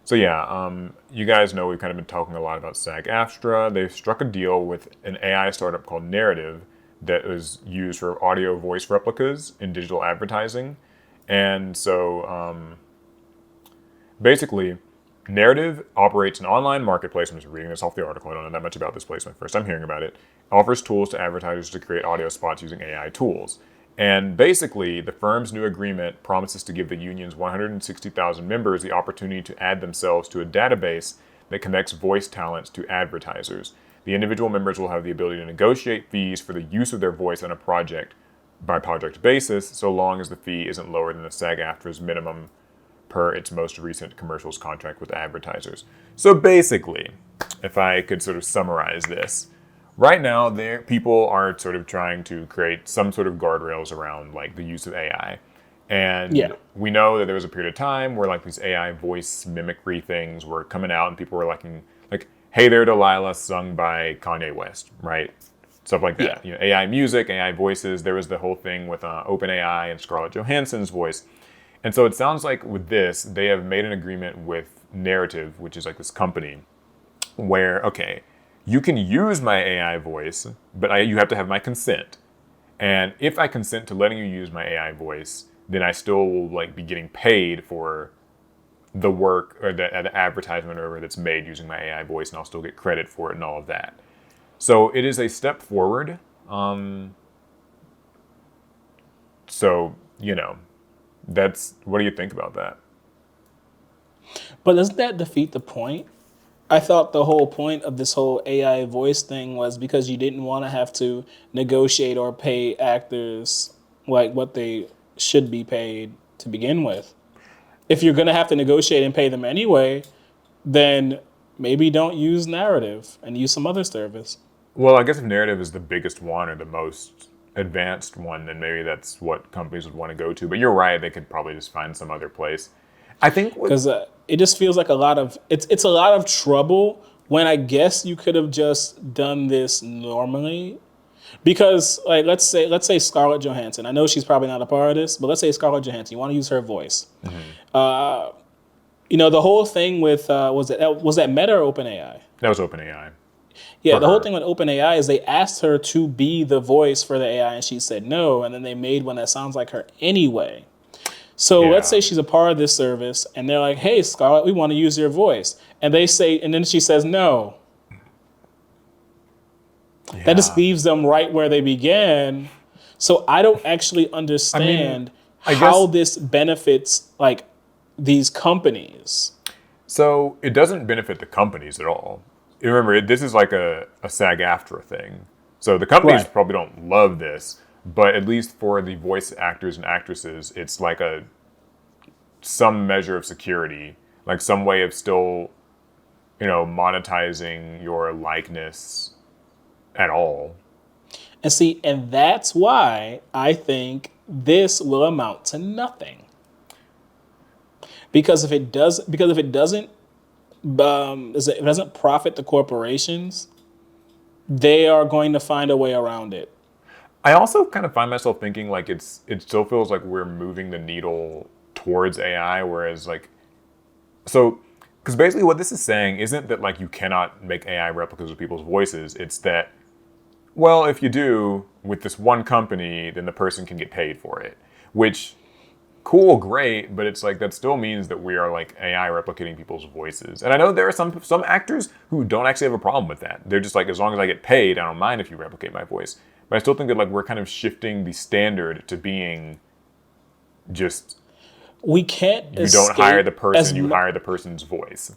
So yeah, you guys know we've kind of been talking a lot about SAG-AFTRA. They've struck a deal with an AI startup called Narrative that is used for audio voice replicas in digital advertising. And so basically, Narrative operates an online marketplace. I'm just reading this off the article. I don't know that much about this placement. First, I'm hearing about it. Offers tools to advertisers to create audio spots using AI tools. And basically, the firm's new agreement promises to give the union's 160,000 members the opportunity to add themselves to a database that connects voice talents to advertisers. The individual members will have the ability to negotiate fees for the use of their voice on a project by project basis, so long as the fee isn't lower than the SAG-AFTRA's minimum per its most recent commercials contract with advertisers. So basically, if I could sort of summarize this, right now people are sort of trying to create some sort of guardrails around like the use of AI.
Yeah.
And we know that there was a period of time where like these AI voice mimicry things were coming out and people were like Hey There Delilah sung by Kanye West, right? Stuff like
Yeah.
that. You know, AI music, AI voices. There was the whole thing with OpenAI and Scarlett Johansson's voice. And so it sounds like with this, they have made an agreement with Narrative, which is like this company, where, okay, you can use my AI voice, but you have to have my consent. And if I consent to letting you use my AI voice, then I still will like be getting paid for the work or the advertisement or whatever that's made using my AI voice, and I'll still get credit for it and all of that. So it is a step forward. So, you know, what do you think about that?
But doesn't that defeat the point? I thought the whole point of this whole AI voice thing was because you didn't want to have to negotiate or pay actors like what they should be paid to begin with. If you're going to have to negotiate and pay them anyway, then maybe don't use Narrative and use some other service.
Well, I guess if Narrative is the biggest one or the most advanced one, then maybe that's what companies would want to go to. But you're right; they could probably just find some other place. I think with
Because it just feels like it's a lot of trouble when I guess you could have just done this normally. Because like let's say Scarlett Johansson. I know she's probably not a part of this, but let's say Scarlett Johansson. You want to use her voice. You know the whole thing with was that Meta or OpenAI?
that was OpenAI
Yeah,
for
the whole
her.
thing with OpenAI is they asked her to be the voice for the AI, and she said no, and then they made one that sounds like her anyway. So let's
Yeah,
say she's a part of this service, and they're like, "Hey, Scarlett, we want to use your voice," and they say, and then she says no. That just
yeah.
leaves them right where they began. So I don't actually
I mean,
understand
I
how
guess
this benefits like these companies.
so. It doesn't benefit the companies at all. You remember, this is like a SAG-AFTRA thing. So the companies
Right.
probably don't love this, but at least for the voice actors and actresses, it's like some measure of security, like some way of still, monetizing your likeness at all.
And see, and that's why I think this will amount to nothing. Because if it doesn't, if it doesn't profit the corporations, they are going to find a way around it.
I also kind of find myself thinking like it still feels like we're moving the needle towards AI, whereas like so because basically what this is saying isn't that like you cannot make AI replicas of people's voices. It's that well, if you do with this one company, then the person can get paid for it, which cool, great, but it's like that still means that we are like AI replicating people's voices. And I know there are some actors who don't actually have a problem with that. They're just like, as long as I get paid, I don't mind if you replicate my voice. But I still think that like we're kind of shifting the standard to being just
We can't
you don't hire
escape
the person, you hire the person's voice.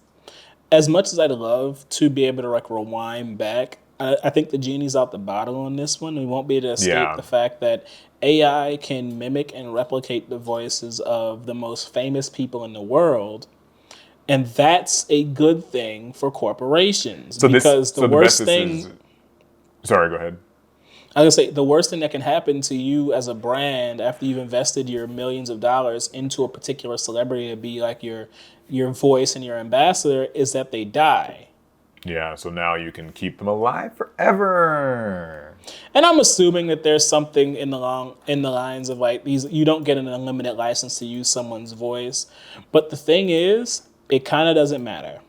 as much as I'd love to be able to like rewind back. I think the genie's out the bottle on this one. We won't be able to escape
Yeah.
the fact that AI can mimic and replicate the voices of the most famous people in the world. And that's a good thing for corporations because the
So the best
worst
this
thing,
is sorry, go ahead.
I was gonna say, the worst thing that can happen to you as a brand after you've invested your millions of dollars into a particular celebrity to be like your voice and your ambassador is that they die.
Yeah, so now you can keep them alive forever.
And I'm assuming that there's something in the lines of like these you don't get an unlimited license to use someone's voice. But the thing is, it kind of doesn't matter.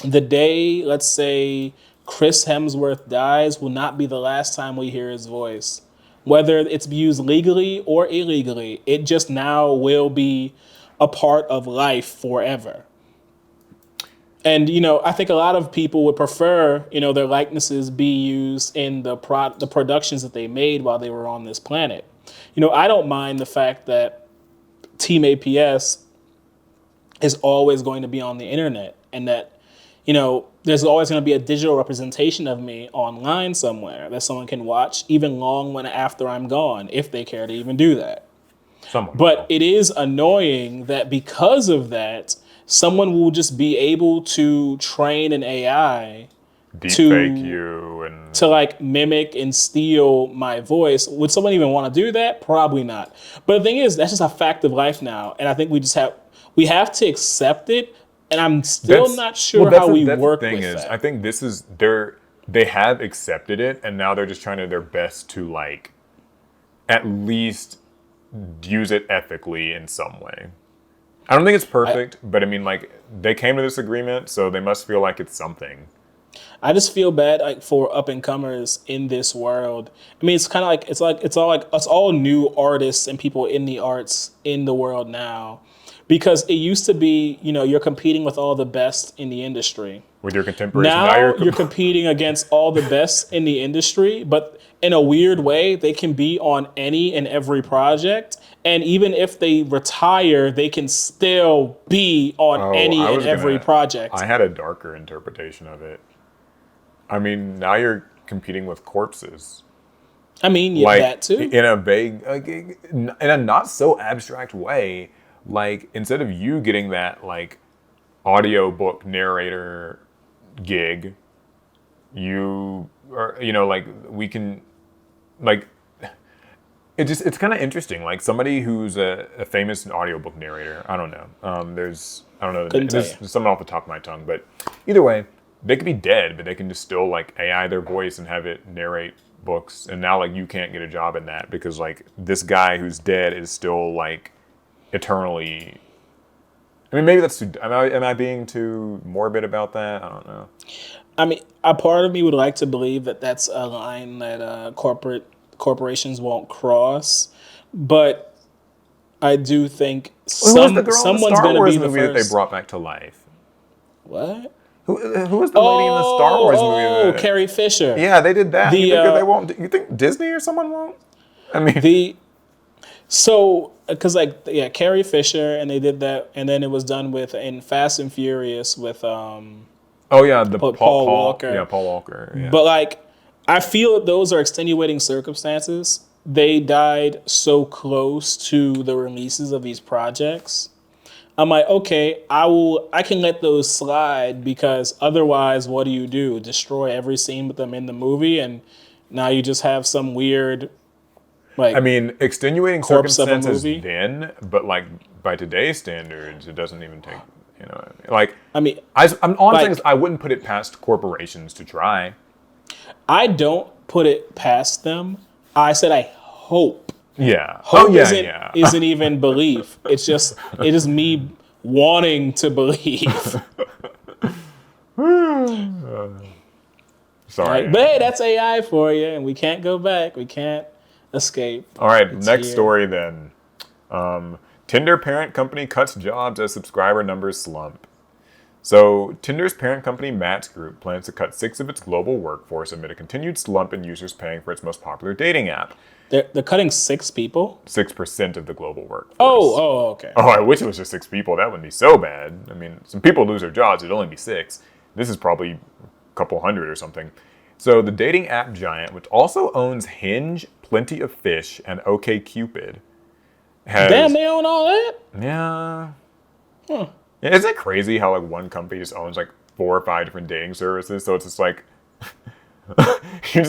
The day, let's say, Chris Hemsworth dies will not be the last time we hear his voice. Whether it's used legally or illegally, it just now will be a part of life forever. And I think a lot of people would prefer, their likenesses be used in the productions that they made while they were on this planet. I don't mind the fact that Team APS is always going to be on the internet, and that there's always going to be a digital representation of me online somewhere that someone can watch even long when after I'm gone, if they care to even do that.
Someone
But
will.
it is annoying that because of that, someone will just be able to train an AI
Deep fake
to
you and
like mimic and steal my voice. Would someone even want to do that? Probably not. But the thing is, that's just a fact of life now, and I think we have to accept it. And I'm still
that's
not
well
sure how we
that's the
work
thing
with
is I
that.
think this is they have accepted it and now they're just trying to their best to like at least use it ethically in some way. I don't think it's
I,
perfect, but I mean like they came to this agreement, so they must feel like it's something.
I just feel bad like for up and comers in this world. I mean, it's kind of like it's all new artists and people in the arts in the world now, because it used to be you're competing with all the best in the industry.
With your contemporaries, now
Now you're competing against all the best in the industry, but in a weird way, they can be on any and every project. And even if they retire, they can still be on
oh,
any and every
I
project.
had a darker interpretation of it. I mean, now you're competing with corpses.
I mean, yeah,
Like
that too.
in a vague, like in a not so abstract way. Like instead of you getting that like audiobook narrator gig, you are like we can like it's kind of interesting. Like somebody who's a famous audiobook narrator. I don't know. There's I don't know.
Couldn't tell
There's
you.
something off the top of my tongue, but either way, they could be dead, but they can just still like AI their voice and have it narrate books. And now like you can't get a job in that because like this guy who's dead is still like eternally. I mean, maybe that's too. Am I being too morbid about that? I don't know.
I mean, a part of me would like to believe that that's a line that corporations won't cross, but I do think
Who was the girl in the
someone's
Star
gonna be
Wars
the
movie that they
first.
brought back to life?
What?
Who was the lady in the Star Wars movie that?
Carrie Fisher.
Yeah, they did that. You
The
think that they won't? You think Disney or someone won't? I mean,
the so because like yeah, Carrie Fisher, and they did that, and then it was done with in Fast and Furious with
oh yeah, the
Paul Walker.
Paul Walker, yeah.
But like, I feel that those are extenuating circumstances. They died so close to the releases of these projects. I'm like, okay, I can let those slide because otherwise, what do? Destroy every scene with them in the movie, and now you just have some weird
I
like
mean, extenuating
corpse of a
circumstances
movie.
then, but like by today's standards, it doesn't even take. What I mean? Like,
I mean,
I'm all I'm saying is
like
I wouldn't put it past corporations to try.
I don't put it past them. I said I hope.
Yeah. Oh
Hope
yeah, yeah.
isn't even belief. It is me wanting to believe.
Sorry.
Like, but hey, that's AI for you, and we can't go back. We can't escape.
All right,
It's
next
here.
story then. Tinder parent company cuts jobs as subscriber numbers slump. So, Tinder's parent company, Match Group, plans to cut 6 of its global workforce amid a continued slump in users paying for its most popular dating app.
They're cutting 6 people.
6% of the global workforce.
Okay.
Oh, I wish it was just 6 people. That wouldn't be so bad. I mean, some people lose their jobs. It'd only be 6. This is probably a couple hundred or something. So, the dating app giant, which also owns Hinge, Plenty of Fish, and OkCupid,
Damn,
has
they own all that.
yeah.
Huh.
Yeah, isn't it crazy how like one company just owns like 4 or 5 different dating services? So it's just like you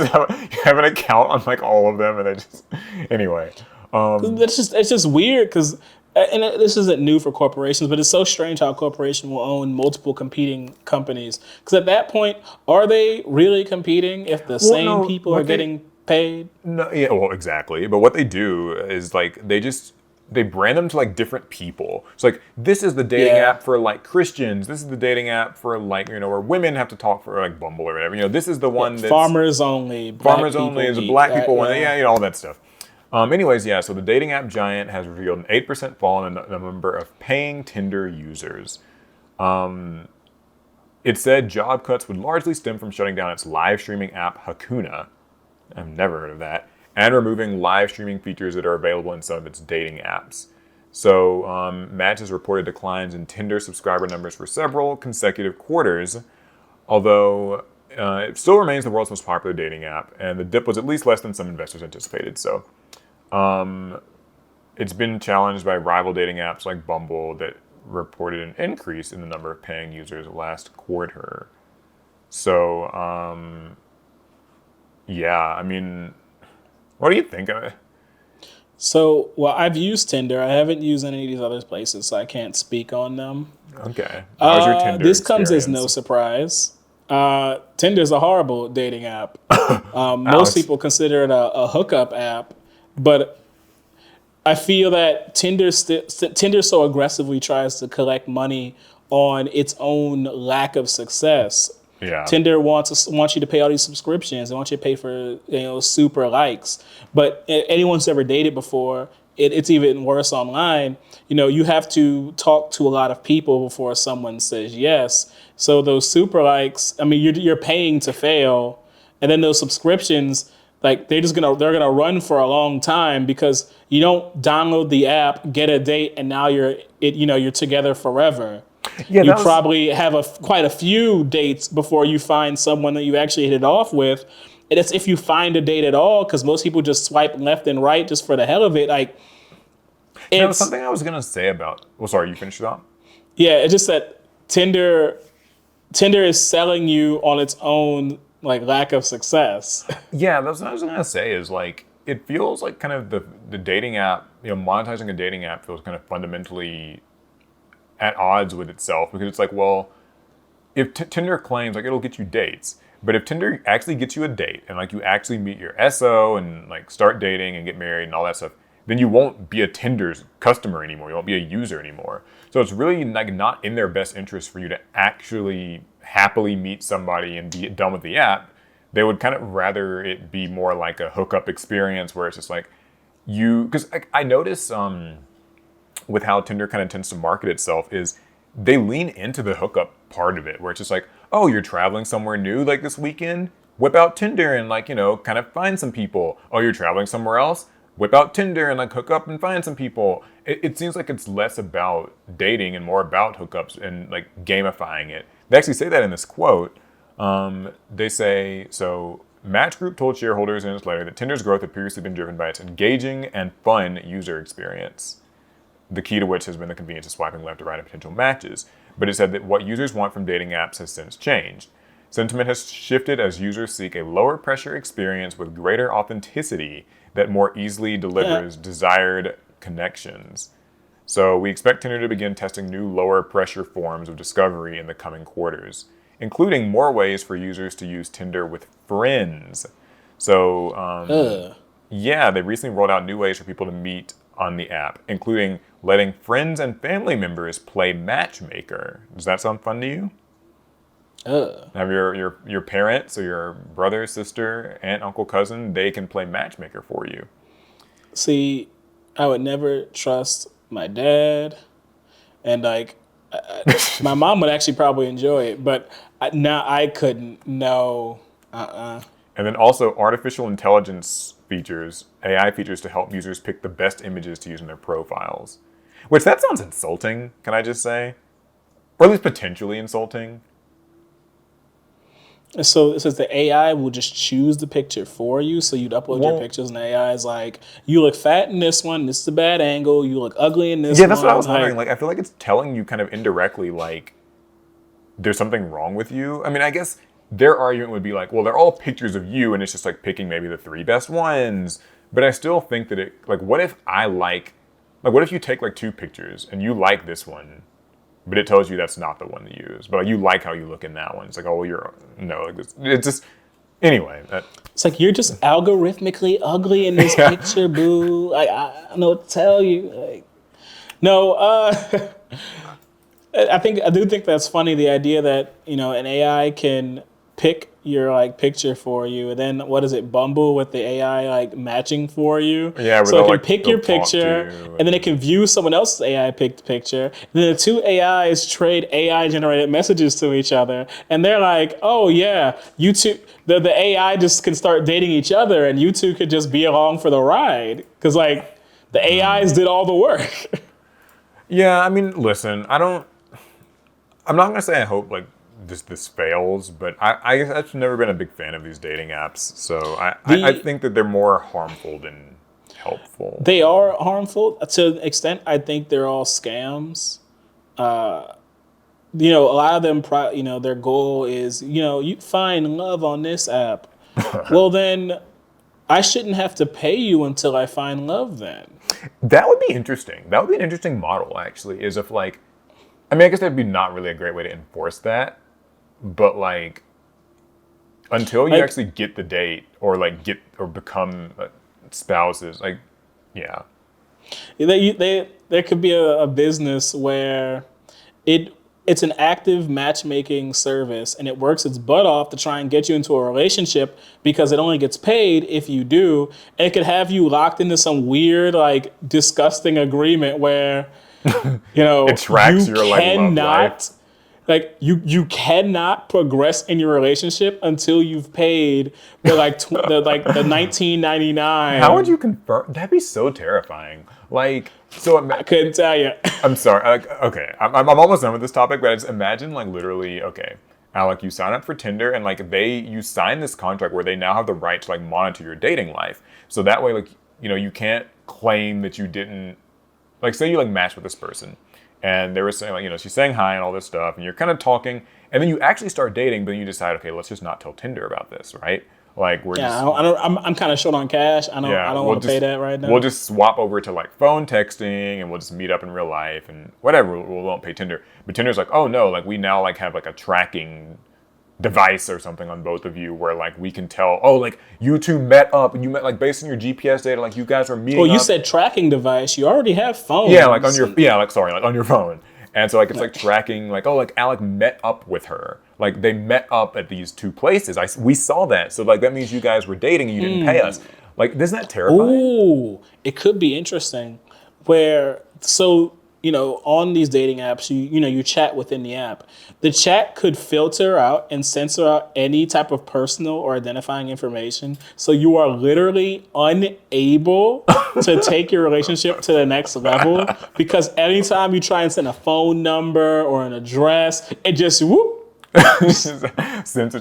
have an account on like all of them, and it just anyway.
It's just weird because. This isn't new for corporations, but it's so strange how a corporation will own multiple competing companies. Because at that point, are they really competing if the
Well,
same
no,
people are getting paid?
no, yeah, well, exactly. But what they do is like they brand them to like different people. So like this is the dating
Yeah.
app for like Christians. This is the dating app for like where women have to talk for like Bumble or whatever. This is the one that's
Farmers only.
farmers only is a black people one.
Yeah.
Yeah, all that stuff. Anyways, yeah, so the dating app giant has revealed an 8% fall in the number of paying Tinder users. It said job cuts would largely stem from shutting down its live streaming app Hakuna. I've never heard of that. And removing live streaming features that are available in some of its dating apps. So, Match has reported declines in Tinder subscriber numbers for several consecutive quarters, although it still remains the world's most popular dating app, and the dip was at least less than some investors anticipated. So, it's been challenged by rival dating apps like Bumble that reported an increase in the number of paying users last quarter. So, yeah, I mean, what do you think of it?
So, well, I've used Tinder. I haven't used any of these other places, so I can't speak on them.
Okay. How was your Tinder
This comes as no
experience?
surprise. Tinder's a horrible dating app. Most
Alex.
people consider it a hookup app, but I feel that Tinder so aggressively tries to collect money on its own lack of success.
Yeah.
Tinder wants you to pay all these subscriptions. They want you to pay for super likes. But anyone who's ever dated before, it's even worse online. You have to talk to a lot of people before someone says yes. So those super likes, I mean, you're paying to fail, and then those subscriptions, like they're gonna run for a long time because you don't download the app, get a date, and now you're together forever.
Yeah,
You
that was.
probably have quite a few dates before you find someone that you actually hit it off with. And it's if you find a date at all, because most people just swipe left and right just for the hell of it. Like it's
Something I was gonna say about. Well, sorry, you finished that.
yeah, it's just that Tinder is selling you on its own like lack of success.
Yeah, that's what I was gonna say. Is like it feels like kind of the dating app. Monetizing a dating app feels kind of fundamentally at odds with itself because it's like, well, if Tinder claims like it'll get you dates, but if Tinder actually gets you a date and like you actually meet your SO and like start dating and get married and all that stuff, then you won't be a Tinder's customer anymore. You won't be a user anymore. So it's really like not in their best interest for you to actually happily meet somebody and be done with the app. They would kind of rather it be more like a hookup experience where it's just like because I notice with how Tinder kind of tends to market itself is they lean into the hookup part of it where it's just like, oh, you're traveling somewhere new like this weekend? Whip out Tinder and like, kind of find some people. Oh, you're traveling somewhere else? Whip out Tinder and like hook up and find some people. It seems like it's less about dating and more about hookups and like gamifying it. They actually say that in this quote. They say, so Match Group told shareholders in its letter that Tinder's growth had previously been driven by its engaging and fun user experience, the key to which has been the convenience of swiping left or right of potential matches. But it said that what users want from dating apps has since changed. Sentiment has shifted as users seek a lower pressure experience with greater authenticity that more easily delivers desired connections. So we expect Tinder to begin testing new lower pressure forms of discovery in the coming quarters, including more ways for users to use Tinder with friends. So yeah, they recently rolled out new ways for people to meet on the app, including letting friends and family members play matchmaker. Does that sound fun to you? Have your parents or your brother, sister, aunt, uncle, cousin, they can play matchmaker for you.
See, I would never trust my dad, and like my mom would actually probably enjoy it, but now I couldn't. No,
And then also artificial intelligence features, AI features to help users pick the best images to use in their profiles. Which that sounds insulting, can I just say? Or at least potentially insulting.
So it says the AI will just choose the picture for you. So you'd upload your
Well,
pictures, and the AI is like, you look fat in this one. This is a bad angle. You look ugly in this
yeah,
one.
that's what I was
Like,
wondering. Like, I feel like it's telling you kind of indirectly, like, there's something wrong with you. I mean, I guess their argument would be like, well, they're all pictures of you, and it's just like picking maybe the 3 best ones. But I still think that what if what if you take like 2 pictures and you like this one, but it tells you that's not the one to use, but like, you like how you look in that one. It's like, oh, well, it's just, anyway.
it's like you're just algorithmically ugly in this picture, boo. Like I don't know what to tell you. Like, no, I do think that's funny. The idea that an AI can pick your like picture for you, and then what is it, Bumble with the AI like matching for you?
Yeah, where
So it can
like,
pick
they'll
your
talk to
picture,
you.
and then it can view someone else's AI picked picture. And then the 2 AIs trade AI generated messages to each other, and they're like, oh yeah, you two. The AI just can start dating each other, and you two could just be along for the ride because like the AIs did all the work.
Yeah, I mean, listen, I'm not gonna say I hope like this fails, but I've never been a big fan of these dating apps. So I
The
think that they're more harmful than helpful.
They are harmful to an extent. I think they're all scams. A lot of them, their goal is, you find love on this app. Well, then I shouldn't have to pay you until I find love then.
That would be interesting. That would be an interesting model, actually, is if, like, I mean, I guess that'd be not really a great way to enforce that, but, like, until you actually get the date or, like, become spouses, like, yeah.
There could be a business where it's an active matchmaking service and it works its butt off to try and get you into a relationship because it only gets paid if you do. And it could have you locked into some weird, like, disgusting agreement where,
it tracks your, like, love life.
Like, you cannot progress in your relationship until you've paid the $19.99.
How would you confirm? That'd be so terrifying. Like, so
I couldn't tell you.
I'm sorry. Okay, I'm almost done with this topic, but I just imagine, like, literally, okay, Alec, you sign up for Tinder, and, like, you sign this contract where they now have the right to, like, monitor your dating life. So that way, like, you can't claim that you didn't, like, say you, like, match with this person. And they were saying, like, she's saying hi and all this stuff, and you're kind of talking, and then you actually start dating, but then you decide, okay, let's just not tell Tinder about this, right? Like,
I'm kind of short on cash. I don't want to pay that right now.
We'll just swap over to, like, phone texting, and we'll just meet up in real life and whatever. We won't pay Tinder. But Tinder's like, oh no, like, we now, like, have, like, a tracking device or something on both of you where, like, we can tell, oh, like, you two met up and you met, like, based on your GPS data, like, you guys were meeting up.
You said tracking device. You already have phones.
Yeah, like, on your phone. And so, like, it's, like, tracking, like, oh, like, Alec met up with her. Like, they met up at these two places. We saw that. So, like, that means you guys were dating and you didn't pay us. Like, isn't that terrifying?
Ooh, it could be interesting. On these dating apps, you chat within the app. The chat could filter out and censor out any type of personal or identifying information. So you are literally unable to take your relationship to the next level because anytime you try and send a phone number or an address, it just
censors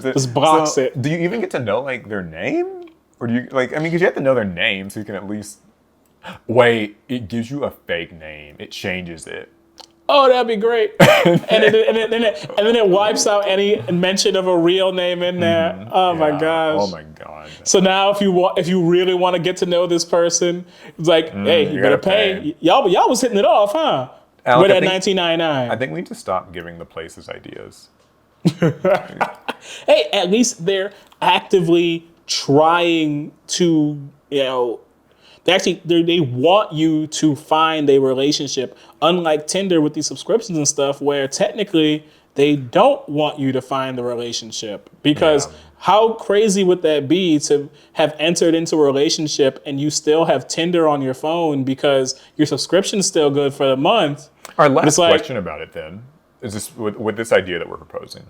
it.
Just blocks it.
Do you even get to know, like, their name? Or do you, like, I mean, because you have to know their name so you can at least... Wait, it gives you a fake name. It changes it.
Oh, that'd be great. and then it wipes out any mention of a real name in there. Oh my gosh.
Oh my god.
So now if you really want to get to know this person, it's like, hey, you better pay. Y'all was hitting it off, huh?
Alec,
with that $19.99.
I think we need to stop giving the places ideas.
Hey, at least they're actively trying to, they want you to find a relationship, unlike Tinder with these subscriptions and stuff, where technically they don't want you to find the relationship. Because how crazy would that be to have entered into a relationship and you still have Tinder on your phone because your subscription's still good for the month?
Our last question about it then is this with this idea that we're proposing.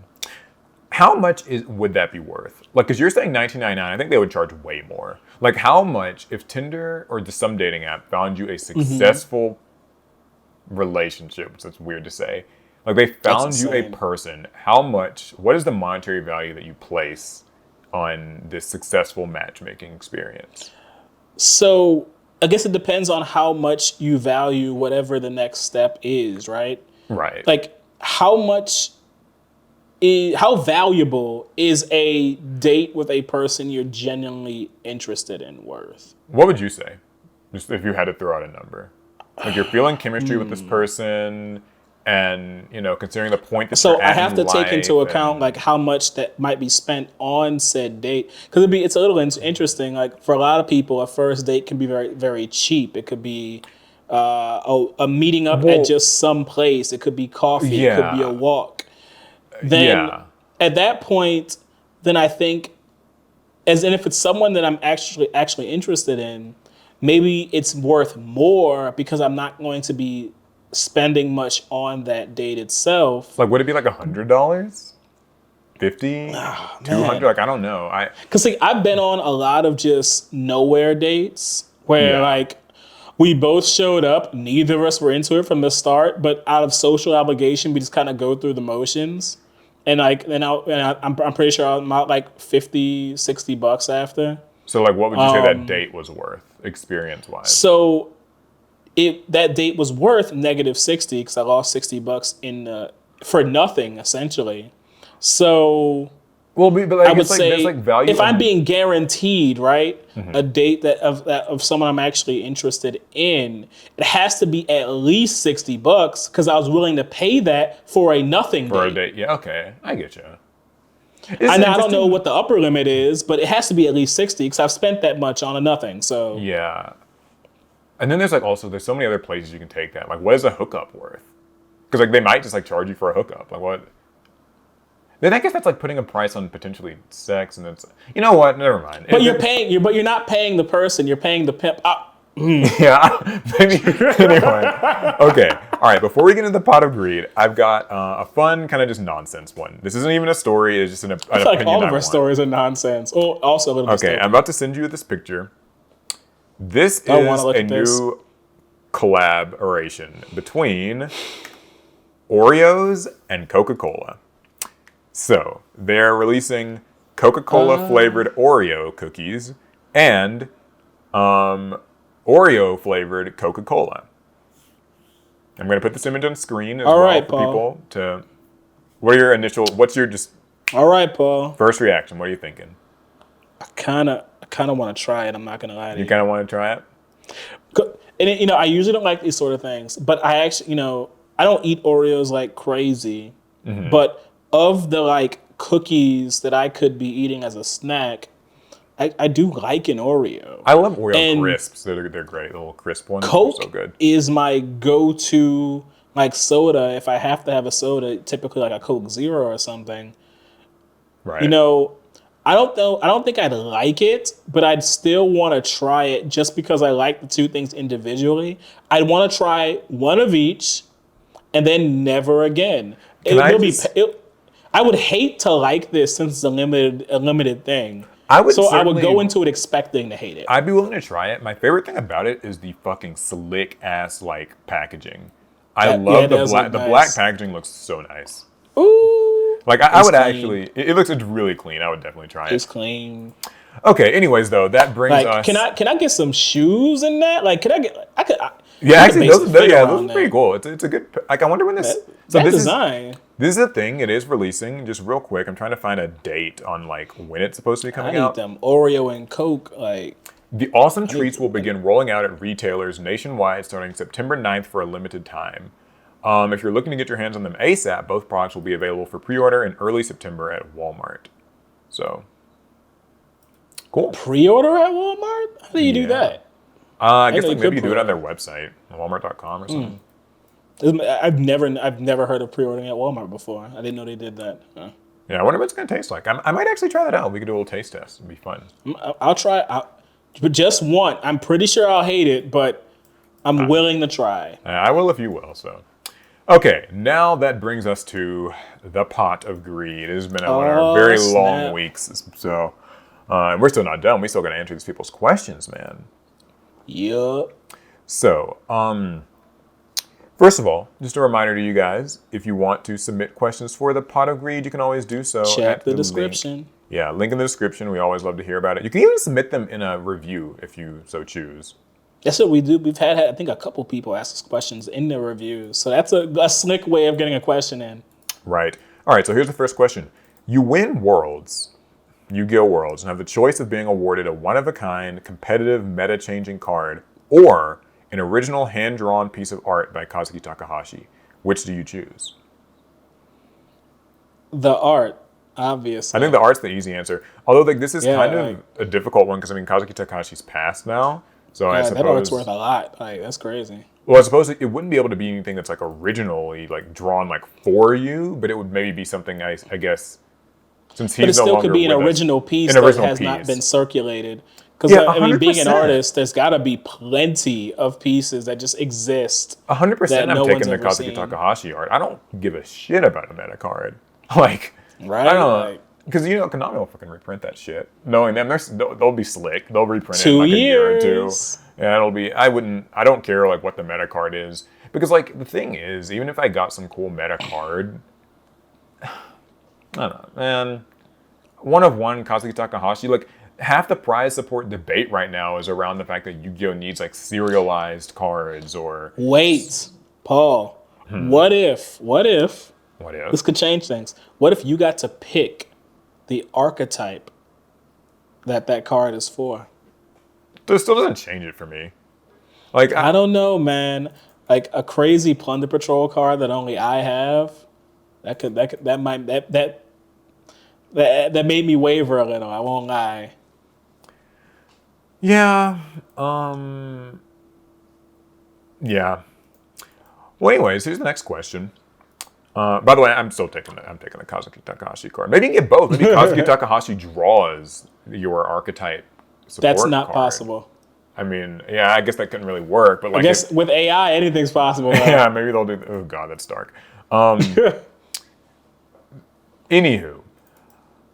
How much would that be worth? Like, because you're saying $19.99, I think they would charge way more. Like, how much if Tinder or some dating app found you a successful relationship, which is weird to say, like they found you a person, what is the monetary value that you place on this successful matchmaking experience?
So I guess it depends on how much you value whatever the next step is, right?
Right.
Like, how valuable is a date with a person you're genuinely interested in worth?
What would you say? Just if you had to throw out a number. Like, you're feeling chemistry with this person and, considering the point that you're at
I have to take into account, like, how much that might be spent on said date. Because it's a little interesting. Like, for a lot of people, a first date can be very, very cheap. It could be a meeting up at just some place. It could be coffee. It could be a walk. Then at that point, then I think, if it's someone that I'm actually interested in, maybe it's worth more because I'm not going to be spending much on that date itself.
Like, would it be like $100? $50? $200? Like, I don't know.
Because I've been on a lot of just nowhere dates where like we both showed up, neither of us were into it from the start, but out of social obligation, we just kind of go through the motions. And I'm pretty sure I'm out like $50, $60 after.
So, like, what would you say that date was worth, experience-wise?
So that date was worth -60 because I lost $60 for nothing essentially. So
Well, but
I
I
would
guess, like, there's,
say
like, value
if I'm
in...
being guaranteed, right, a date of someone I'm actually interested in, it has to be at least $60 because I was willing to pay that for a nothing
For a
date.
date. Yeah, okay. I get you. It's
I don't know
interesting.
what the upper limit is, but it has to be at least 60 because I've spent that much on a nothing. So
Yeah. And then there's, like, also, there's so many other places you can take that. Like, what is a hookup worth? Because, like, they might just, like, charge you for a hookup. Like, what? Then I guess that's, like, putting a price on potentially sex, and it's... You know what? Never mind.
but you're not paying the person, you're paying the pimp.
Yeah, maybe. Anyway, okay. All right, before we get into the pot of greed, I've got a fun kind of just nonsense one. This isn't even a story, it's just an
I feel
opinion
like all of
I
our
want.
stories are nonsense. Oh, also a little bit
Okay, I'm about to send you this picture. This
I wanna
is
look
a
at this.
new collaboration between Oreos and Coca-Cola. So, they're releasing Coca-Cola flavored Oreo cookies and Oreo flavored Coca-Cola. I'm going to put this image on screen as
All
well
right,
for
Paul.
people to... What's your just
All right, Paul.
first reaction? What are you thinking?
I kind of want to try it. I'm not gonna lie to
You
you.
kind of want to try it?
And I usually don't like these sort of things, but I actually, I don't eat Oreos like crazy. But of the like cookies that I could be eating as a snack, I do like an Oreo.
I love Oreo
And
crisps. They're great. The little crisp ones.
Coke
They're so good.
is my go-to like soda. If I have to have a soda, typically like a Coke Zero or something.
Right.
I don't know. I don't think I'd like it, but I'd still want to try it just because I like the two things individually. I'd want to try one of each, and then never again. I would hate to like this since it's a limited thing.
I would
I would go
certainly-
into it expecting to hate it.
I'd be willing to try it. My favorite thing about it is the fucking slick ass like packaging. I love
it
the
does
black.
look
The
nice.
black packaging looks so nice.
Ooh,
Like I would
clean.
actually. It looks really clean. I would definitely try
it's
it.
clean.
Okay. Anyways, though, that brings
Like,
us.
can I get some shoes in that? Like, can I get? I could.
Yeah, actually, those
fit
are
around
pretty
that.
cool. It's a good. Like, I wonder when this.
That
this
design.
This is a thing. It is releasing. Just real quick, I'm trying to find a date on like when it's supposed to be
I
coming
need
out.
them Oreo and Coke. Like,
The awesome treats will begin rolling out at retailers nationwide starting September 9th for a limited time. If you're looking to get your hands on them ASAP, both products will be available for pre-order in early September at Walmart. So, cool.
pre-order at Walmart? How do you do
Yeah.
that?
I guess
know
like
you
maybe
could
you do it on their
pre-order.
website, walmart.com or something.
I've never heard of pre-ordering at Walmart before. I didn't know they did that.
Yeah, I wonder what it's going to taste like. I might actually try that out. We could do a little taste test. It'd be fun.
I'll try. But just one. I'm pretty sure I'll hate it, but I'm willing to try.
I will if you will, so. Okay, now that brings us to the pot of greed. It has been one of our very long
snap.
weeks, so we're still not done. We still got to answer these people's questions, man.
Yup.
So, first of all, just a reminder to you guys, if you want to submit questions for the pot of greed, you can always do so.
Check
at
the
link.
description.
Yeah, link in the description. We always love to hear about it. You can even submit them in a review if you so choose.
That's what we do. We've had I think a couple people ask us questions in the reviews, so that's a slick way of getting a question in.
Right. All right, so here's the first question. You win Worlds, Yu-Gi-Oh! Worlds, and have the choice of being awarded a one-of-a-kind, competitive, meta-changing card, or an original hand-drawn piece of art by Kazuki Takahashi. Which do you choose?
The art, obviously.
I think the art's the easy answer. Although like this is
Yeah,
kind of a difficult one because I mean Kazuki Takahashi's passed now, so I suppose
that art's worth a lot. Like, that's crazy.
Well, I suppose it wouldn't be able to be anything that's like originally like drawn like for you, but it would maybe be something I guess since he's
But it
no
still
longer
could be an
with us-
original piece
an
that
original
has not
piece.
been circulated. Because
Yeah,
I mean, being an
100%.
artist, there's got to be plenty of pieces that just exist.
100%.
that
I'm
no
taking
one's
the
ever
Kazuki
seen.
Takahashi art. I don't give a shit about a meta card. Like,
Right?
I don't
Like,
because Konami will fucking reprint that shit. Knowing them, they'll be slick. They'll reprint it
2
in like a year or two.
years.
Yeah, it'll be. I don't care like what the meta card is because like the thing is, even if I got some cool meta card, I don't know, man. One of one Kazuki Takahashi, like half the prize support debate right now is around the fact that Yu-Gi-Oh needs like serialized cards or
Wait, Paul. What if
what
this
if.
could change things? What if you got to pick the archetype that card is for?
This still doesn't change it for me. Like
I don't know, man. Like a crazy Plunder Patrol card that only I have. That made me waver a little. I won't lie.
yeah, yeah. Well, anyways, here's the next question. By the way, I'm taking the Kazuki Takahashi card. Maybe you can get both. Maybe Kazuki Takahashi draws your archetype
That's
support
not
card.
possible.
I mean, yeah, I guess that couldn't really work, but
I
like,
guess with AI, anything's possible.
yeah, maybe they'll do. Oh god, that's dark. Anywho,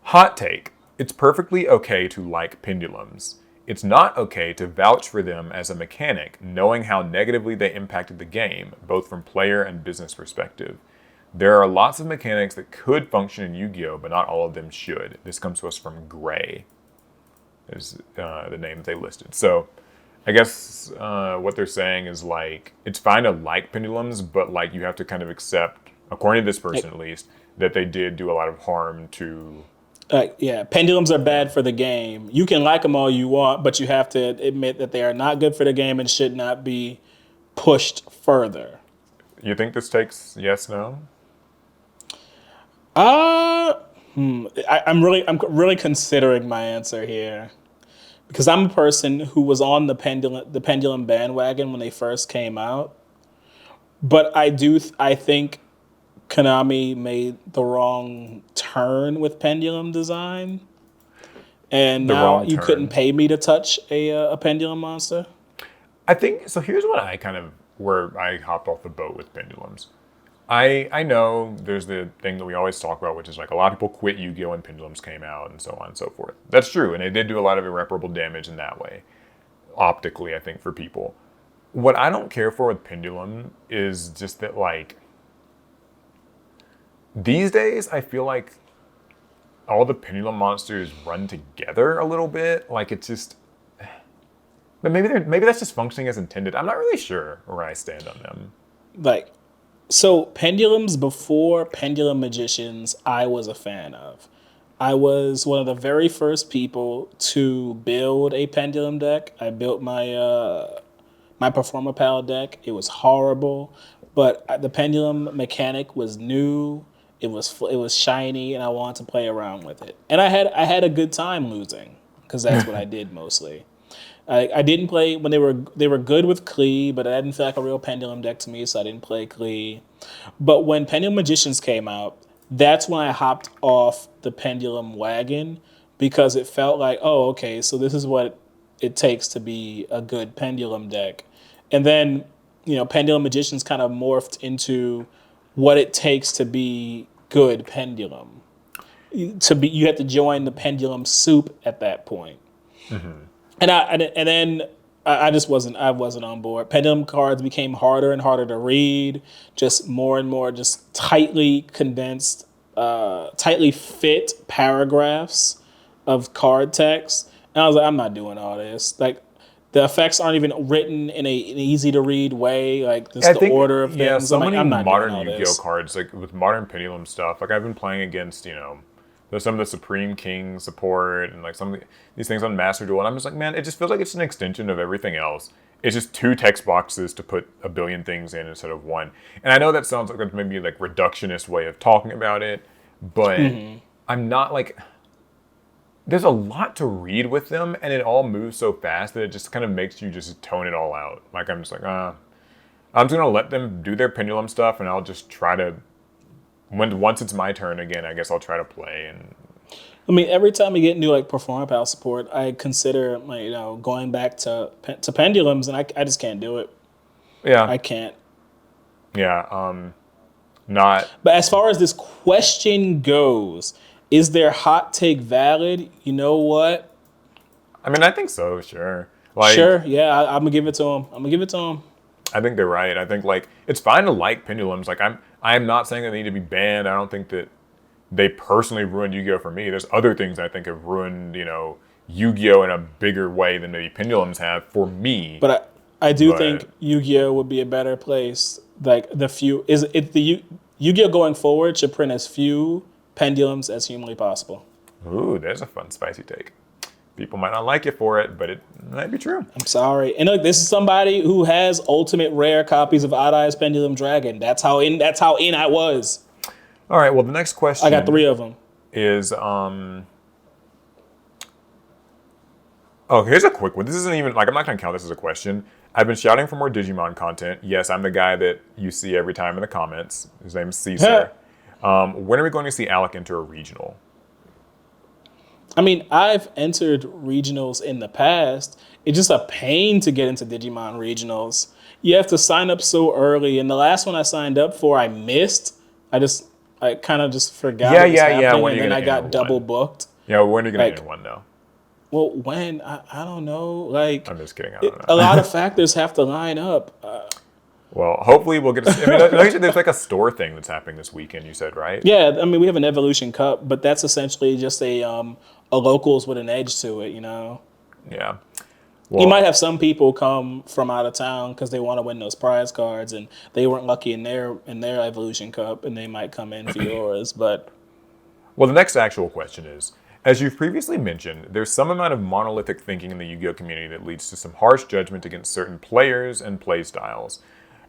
hot take. It's perfectly okay to like pendulums. It's not okay to vouch for them as a mechanic, knowing how negatively they impacted the game, both from player and business perspective. There are lots of mechanics that could function in Yu-Gi-Oh, but not all of them should. This comes to us from Gray, is the name they listed. So I guess what they're saying is like, it's fine to like pendulums, but like you have to kind of accept, according to this person at least, that they did do a lot of harm to.
Yeah, pendulums are bad for the game. You can like them all you want, but you have to admit that they are not good for the game and should not be pushed further.
You think this takes yes, no?
I'm really considering my answer here because I'm a person who was on the pendulum bandwagon when they first came out, but I think Konami made the wrong turn with pendulum design, and
The
now
wrong
you couldn't
turn.
pay me to touch a pendulum monster.
I think so. Here's what I kind of where I hopped off the boat with pendulums. I know there's the thing that we always talk about, which is like a lot of people quit Yu-Gi-Oh when pendulums came out and so on and so forth. That's true, and it did do a lot of irreparable damage in that way, optically, I think, for people. What I don't care for with pendulum is just that like these days I feel like all the pendulum monsters run together a little bit. Like it's just, but maybe that's just functioning as intended. I'm not really sure where I stand on them.
Like, so pendulums before Pendulum Magicians, I was a fan of. I was one of the very first people to build a pendulum deck. I built my Performer Pal deck. It was horrible, but the pendulum mechanic was new. It was shiny, and I wanted to play around with it. And I had a good time losing because that's what I did mostly. I didn't play when they were good with Klee, but it didn't feel like a real pendulum deck to me, so I didn't play Klee. But when Pendulum Magicians came out, that's when I hopped off the pendulum wagon because it felt like, oh, okay, so this is what it takes to be a good pendulum deck. And then, Pendulum Magicians kind of morphed into what it takes to be good pendulum. You had to join the pendulum soup at that point. And then I just wasn't on board. Pendulum cards became harder and harder to read, just more and more just tightly condensed, tightly fit paragraphs of card text. And I was like, I'm not doing all this. Like the effects aren't even written in an easy to read way. Like this
I
the
think,
order of
yeah,
things.
so
I'm like,
many
I'm not doing
modern
all
Yu-Gi-Oh
this.
cards, like with modern pendulum stuff, like I've been playing against, there's some of the Supreme King support and like some of these things on Master Duel, and I'm just like, man, it just feels like it's an extension of everything else. It's just two text boxes to put a billion things in instead of one. And I know that sounds like a maybe like reductionist way of talking about it, but I'm not like, there's a lot to read with them, and it all moves so fast that it just kind of makes you just tone it all out. Like I'm just like, I'm just gonna let them do their pendulum stuff, and I'll just try to. Once it's my turn again, I guess I'll try to play. And
I mean, every time you get new like Performer Pal support, I consider like going back to pendulums, and I just can't do it.
yeah,
I can't.
yeah, not.
But as far as this question goes, is their hot take valid? You know what?
I mean, I think so. Sure. Like,
Sure, yeah, I'm gonna give it to him. I'm gonna give it to him.
I think they're right. I think like it's fine to like pendulums. Like I'm not saying that they need to be banned. I don't think that they personally ruined Yu-Gi-Oh for me. There's other things I think have ruined, Yu-Gi-Oh in a bigger way than maybe Pendulums have for me.
But I do
But
think Yu-Gi-Oh would be a better place. Like Yu-Gi-Oh going forward should print as few pendulums as humanly possible.
ooh, there's a fun spicy take. People might not like you for it, but it might be true.
I'm sorry. And look, this is somebody who has ultimate rare copies of Odd Eyes Pendulum Dragon. That's how in I was.
All right. Well, the next question
I got 3 of them.
is Oh, here's a quick one. This isn't even like I'm not gonna count this as a question. I've been shouting for more Digimon content. Yes, I'm the guy that you see every time in the comments. His name's Caesar. When are we going to see Alec enter a regional?
I mean, I've entered regionals in the past. It's just a pain to get into Digimon regionals. You have to sign up so early, and the last one I signed up for, I missed. I kind of just forgot it was happening,
When are
and
you
then
gonna
I got
enter
double
one?
booked.
Yeah, when are you gonna
Like,
enter one though?
well, when? I don't know. Like,
I'm just kidding. I don't
a
know.
lot of factors have to line up.
Well, hopefully we'll get. I mean, actually, there's like a store thing that's happening this weekend. You said, right?
Yeah, I mean, we have an Evolution Cup, but that's essentially just a locals with an edge to it, you know?
Yeah.
You
Well,
might have some people come from out of town because they want to win those prize cards, and they weren't lucky in their Evolution Cup, and they might come in for yours. But
Well, the next actual question is, as you've previously mentioned, there's some amount of monolithic thinking in the Yu-Gi-Oh community that leads to some harsh judgment against certain players and play styles.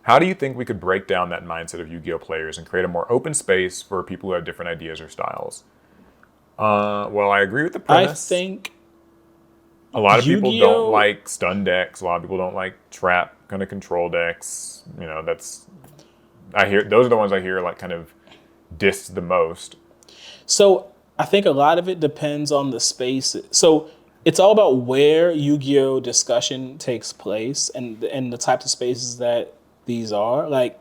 How do you think we could break down that mindset of Yu-Gi-Oh players and create a more open space for people who have different ideas or styles? Well, I agree with the
I
premise.
think
A lot of people don't
Yu-Gi-Oh!
like stun decks. A lot of people don't like trap kind of control decks. You know, those are the ones I hear like kind of dissed the most.
So I think a lot of it depends on the space. So it's all about where Yu-Gi-Oh discussion takes place and the types of spaces that these are. Like,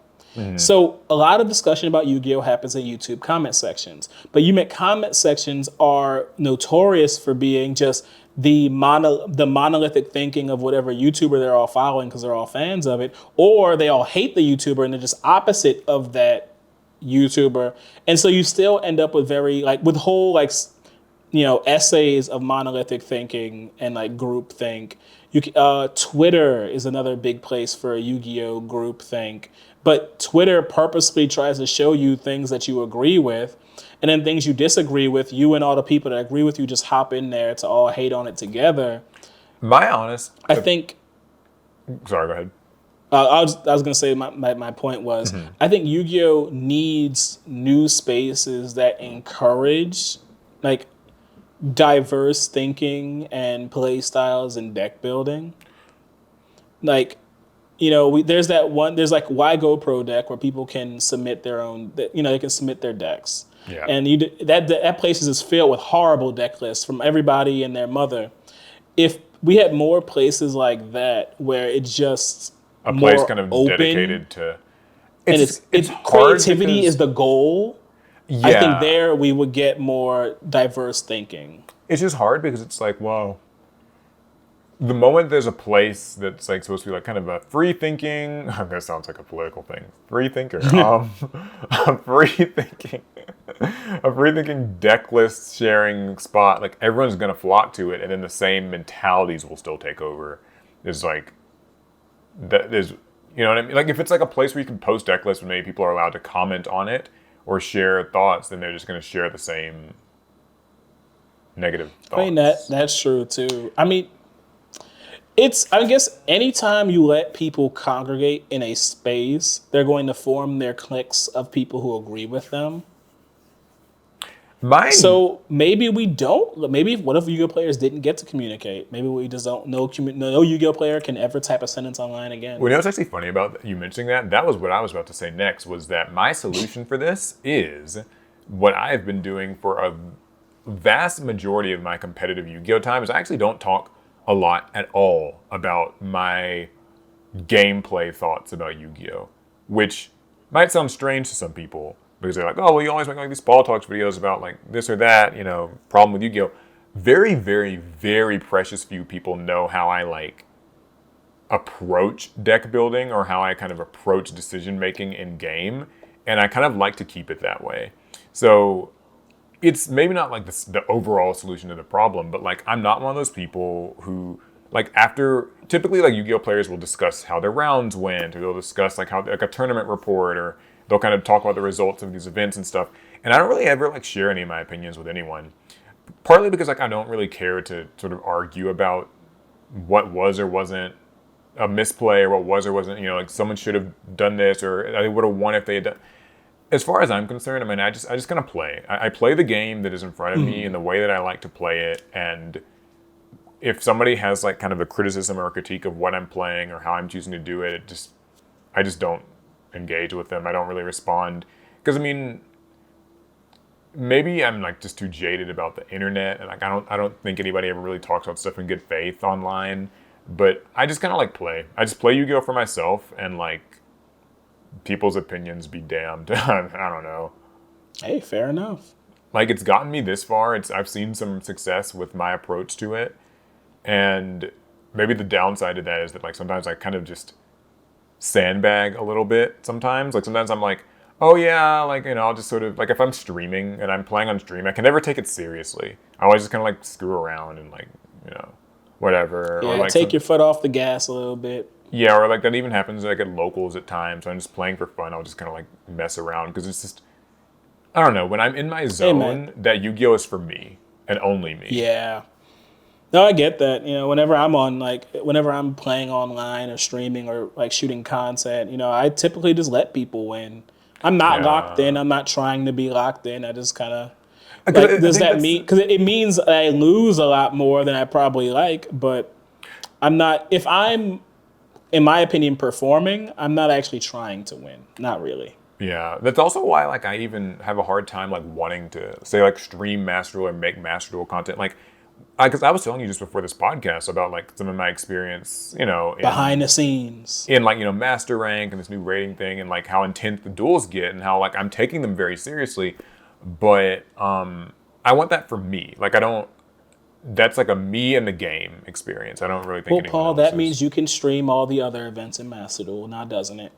so a lot of discussion about Yu-Gi-Oh happens in YouTube comment sections, but comment sections are notorious for being just the monolithic thinking of whatever YouTuber they're all following because they're all fans of it, or they all hate the YouTuber and they're just opposite of that YouTuber, and so you still end up with with whole essays of monolithic thinking and like group think. Twitter is another big place for Yu-Gi-Oh group think, but Twitter purposely tries to show you things that you agree with, and then things you disagree with. You and all the people that agree with you just hop in there to all hate on it together.
My honest,
I think.
Sorry, go ahead.
I was going to say my point was I think Yu-Gi-Oh needs new spaces that encourage like diverse thinking and play styles and deck building. Like, there's like Why Go Pro deck where people can submit their own, they can submit their decks.
Yeah.
And that place is filled with horrible deck lists from everybody and their mother. If we had more places like that where it's just
A place
more
kind of
open,
dedicated to.
and it's
hard
creativity
because-
is the goal.
Yeah.
I think there we would get more diverse thinking.
It's just hard because it's like, whoa. The moment there's a place that's like supposed to be like kind of a free thinking, that sounds like a political thing. Free thinker. A free thinking deck list sharing spot. Like everyone's gonna flock to it, and then the same mentalities will still take over. Is like that is, you know what I mean? Like if it's like a place where you can post deck lists and maybe people are allowed to comment on it or share thoughts, then they're just gonna share the same negative thoughts.
I mean that's true too. I mean, I guess anytime you let people congregate in a space, they're going to form their cliques of people who agree with them. So maybe we don't. Maybe what if Yu-Gi-Oh players didn't get to communicate? Maybe we just don't. No Yu-Gi-Oh player can ever type a sentence online again.
Well, you know what's actually funny about you mentioning that? That was what I was about to say next. Was that my solution for this is what I've been doing for a vast majority of my competitive Yu-Gi-Oh time is I actually don't talk a lot at all about my gameplay thoughts about Yu-Gi-Oh, which might sound strange to some people because they're like, oh, well, you always make like these ball talks videos about like this or that, problem with Yu-Gi-Oh. Very, very, very precious few people know how I like approach deck building or how I kind of approach decision making in game, and I kind of like to keep it that way. So it's maybe not like the overall solution to the problem, but like I'm not one of those people who like after typically like Yu-Gi-Oh players will discuss how their rounds went, or they'll discuss like how like a tournament report, or they'll kind of talk about the results of these events and stuff. And I don't really ever like share any of my opinions with anyone. Partly because like I don't really care to sort of argue about what was or wasn't a misplay, or what was or wasn't, like someone should have done this, or I would have won if they had done. As far as I'm concerned, I mean, I just kind of play. I play the game that is in front of me in the way that I like to play it. And if somebody has like kind of a criticism or a critique of what I'm playing or how I'm choosing to do it, I just don't engage with them. I don't really respond because I mean, maybe I'm like just too jaded about the internet, and like I don't think anybody ever really talks about stuff in good faith online. But I just kind of like play. I just play Yu-Gi-Oh for myself, and like people's opinions be damned. I don't know.
Hey, fair enough.
Like it's gotten me this far. I've seen some success with my approach to it, and maybe the downside to that is that like sometimes I kind of just sandbag a little bit. Sometimes I'm like, oh yeah, like I'll just sort of like if I'm streaming and I'm playing on stream, I can never take it seriously. I always just kind of like screw around and like whatever.
Yeah,
or like
take your foot off the gas a little bit.
Yeah, or like that even happens like at locals at times. I'm just playing for fun. I'll just kind of like mess around because it's just I don't know. When I'm in my zone, that Yu-Gi-Oh is for me and only me.
Yeah. No, I get that. Whenever I'm playing online or streaming or like shooting content, I typically just let people win. I'm not locked in. I'm not trying to be locked in. I just kind of like. Does that mean? Because it means I lose a lot more than I probably like. But I'm not. If I'm, in my opinion, performing, I'm not actually trying to win. Not really.
Yeah, that's also why like I even have a hard time like wanting to say like stream Master Duel or make Master Duel content like. Because I was telling you just before this podcast about like some of my experience,
behind the scenes
in like Master Rank and this new rating thing, and like how intense the duels get, and how like I'm taking them very seriously, but I want that for me. Like I don't. That's like a me in the game experience. I don't really think.
Well, Paul, that means you can stream all the other events in Master Duel now, doesn't it?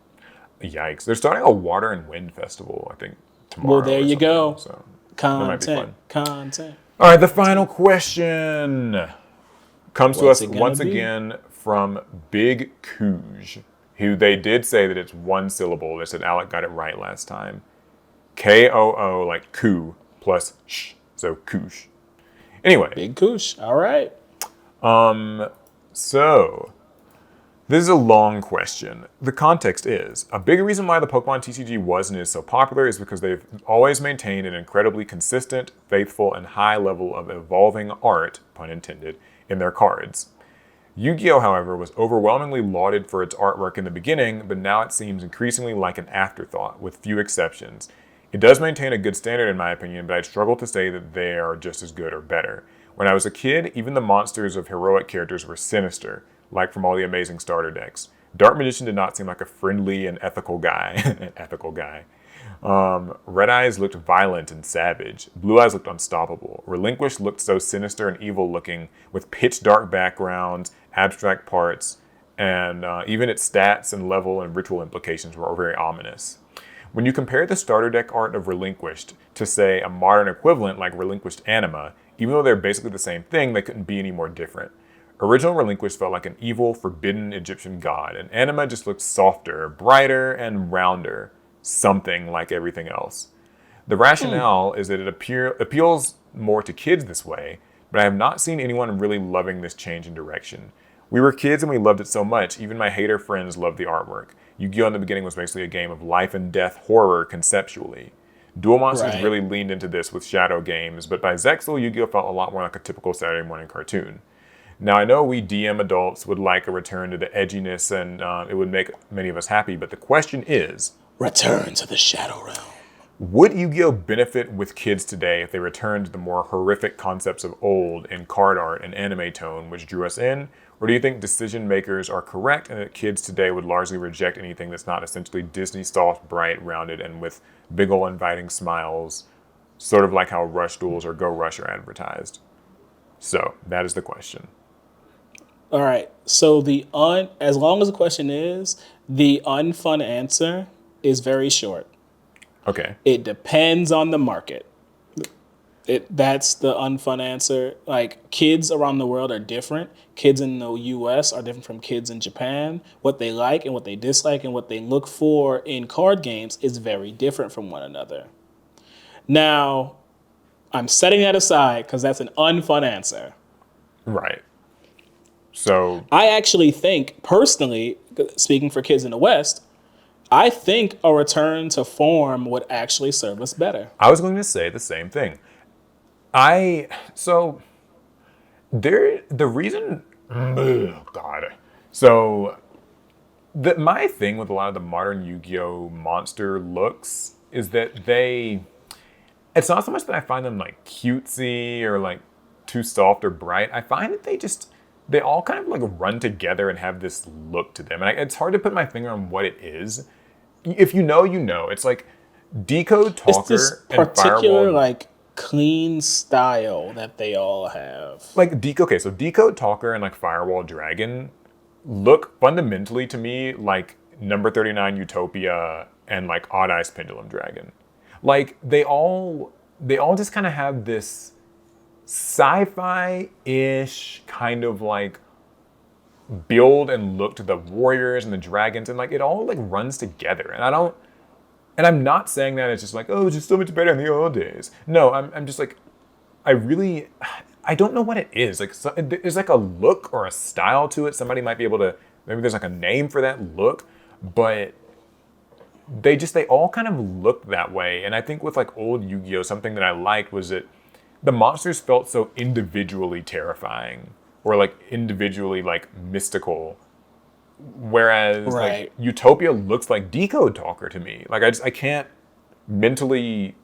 Yikes! They're starting a Water and Wind festival, I think, tomorrow.
Well, there you go.
So
content.
All right, the final question comes to us once again from Big Kooge, who they did say that it's one syllable. They said Alec got it right last time. K-O-O, like koo, plus sh, so koosh. Anyway.
Big Koosh, all right.
So, this is a long question. The context is, a big reason why the Pokemon TCG was and is so popular is because they've always maintained an incredibly consistent, faithful, and high level of evolving art, pun intended, in their cards. Yu-Gi-Oh, however, was overwhelmingly lauded for its artwork in the beginning, but now it seems increasingly like an afterthought, with few exceptions. It does maintain a good standard in my opinion, but I'd struggle to say that they are just as good or better. When I was a kid, even the monsters of heroic characters were sinister, like from all the amazing starter decks. Dark Magician did not seem like a friendly and ethical guy. Red Eyes looked violent and savage. Blue Eyes looked unstoppable. Relinquished looked so sinister and evil looking, with pitch dark backgrounds, abstract parts, and even its stats and level and ritual implications were very ominous. When you compare the starter deck art of Relinquished to, say, a modern equivalent like Relinquished Anima, even though they're basically the same thing, they couldn't be any more different. Original Relinquished felt like an evil, forbidden Egyptian god, and Anima just looked softer, brighter, and rounder, something like everything else. The rationale is that it appeals more to kids this way, but I have not seen anyone really loving this change in direction. We were kids and we loved it so much, even my hater friends loved the artwork. Yu-Gi-Oh! In the beginning was basically a game of life and death horror conceptually. Duel Monsters really leaned into this with Shadow games, but by Zexal, Yu-Gi-Oh! Felt a lot more like a typical Saturday morning cartoon. Now, I know we DM adults would like a return to the edginess, and it would make many of us happy, but the question is...
Return to the Shadow Realm.
Would Yu-Gi-Oh! Benefit with kids today if they returned to the more horrific concepts of old in card art and anime tone, which drew us in? Or do you think decision makers are correct and that kids today would largely reject anything that's not essentially Disney soft, bright, rounded, and with big ol' inviting smiles, sort of like how Rush Duels or Go Rush are advertised? So, that is the question.
All right. So as long as the question is, the unfun answer is very short.
Okay.
It depends on the market. That's the unfun answer. Like, kids around the world are different. Kids in the US are different from kids in Japan. What they like and what they dislike and what they look for in card games is very different from one another. Now, I'm setting that aside because that's an unfun answer.
Right. So
I actually think, personally, speaking for kids in the West, I think a return to form would actually serve us better.
I was going to say the same thing. I so there the reason. Oh God. So my thing with a lot of the modern Yu-Gi-Oh monster looks is that it's not so much that I find them like cutesy or like too soft or bright. I find that they all kind of like run together and have this look to them. And it's hard to put my finger on what it is. If you know, you know. It's like Decode
It's this
Talker and
particular,
Firewall.
like, clean style that they all have.
Like okay, so Decode Talker and like Firewall Dragon look fundamentally to me like number 39 Utopia and like Odd Eyes Pendulum Dragon. Like they all just kind of have this sci-fi-ish kind of like build and look to the warriors and the dragons, and like it all like runs together. And I'm not saying that it's just like, oh, it's just so much better in the old days. No, I'm just like, I don't know what it is. Like, there's like a look or a style to it. Somebody might be able to, maybe there's like a name for that look, but they all kind of look that way. And I think with like old Yu-Gi-Oh, something that I liked was that the monsters felt so individually terrifying or like individually like mystical. Whereas
Right.
like Utopia looks like Decode Talker to me. Like I can't mentally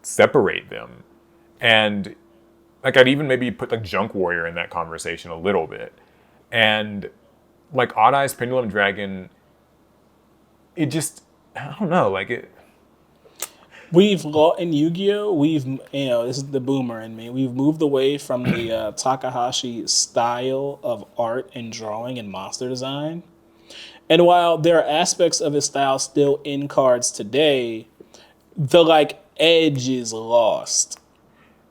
separate them. And like I'd even maybe put like Junk Warrior in that conversation a little bit. And like Odd Eyes Pendulum Dragon, it just, I don't know, like it.
In Yu-Gi-Oh, this is the boomer in me. We've moved away from the Takahashi style of art and drawing and monster design. And while there are aspects of his style still in cards today, the like edge is lost.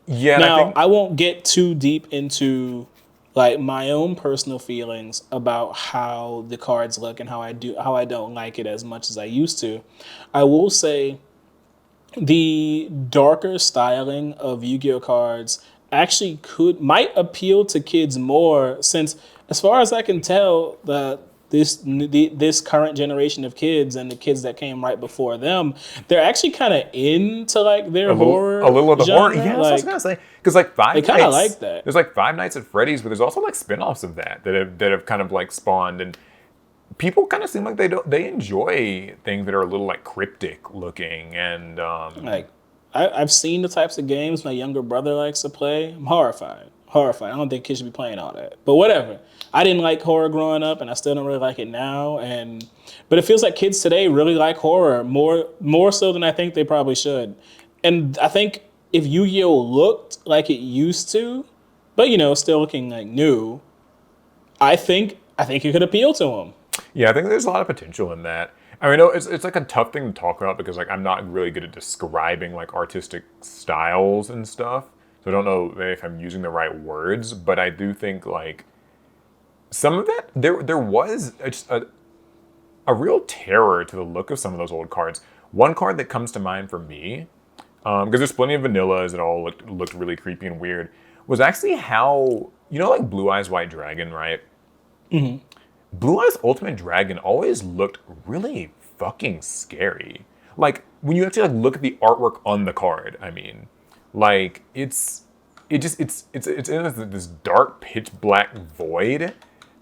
Yeah, and I
Now,
think
I won't get too deep into like my own personal feelings about how the cards look and how I don't like it as much as I used to. I will say the darker styling of Yu-Gi-Oh cards actually might appeal to kids more, since as far as I can tell, this current generation of kids and the kids that came right before them, they're actually kind of into like their horror
a little of the horror.
genre.
Yeah, that's what I was
Like,
gonna say. Because like
they
Five
kind of
Nights,
like that.
there's like Five Nights at Freddy's, but there's also like spin-offs of that have kind of like spawned, and people kind of seem like they enjoy things that are a little like cryptic looking, and
Like, I've seen the types of games my younger brother likes to play. I'm horrified. Horrified. I don't think kids should be playing all that. But whatever. I didn't like horror growing up, and I still don't really like it now. But it feels like kids today really like horror more so than I think they probably should. And I think if Yu-Gi-Oh looked like it used to, but still looking like new, I think it could appeal to them.
yeah, I think there's a lot of potential in that. I mean, it's like a tough thing to talk about because like I'm not really good at describing like artistic styles and stuff. So I don't know if I'm using the right words, but I do think like some of that there was just a real terror to the look of some of those old cards. One card that comes to mind for me, because there's plenty of vanillas that all looked really creepy and weird, was actually how like Blue Eyes White Dragon, right? Blue Eyes Ultimate Dragon always looked really fucking scary. Like when you actually like look at the artwork on the card, I mean, like it's in this dark pitch black void,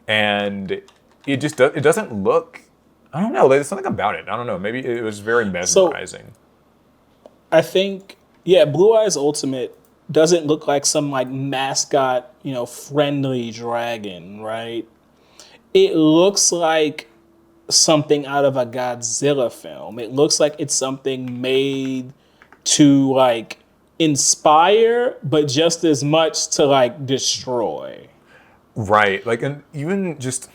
and it doesn't look. I don't know. There's something about it. I don't know. Maybe it was very mesmerizing.
I think, yeah, Blue Eyes Ultimate doesn't look like some like mascot, friendly dragon, right? It looks like something out of a Godzilla film. It looks like it's something made to like inspire, but just as much to like destroy.
Right. Like, and even just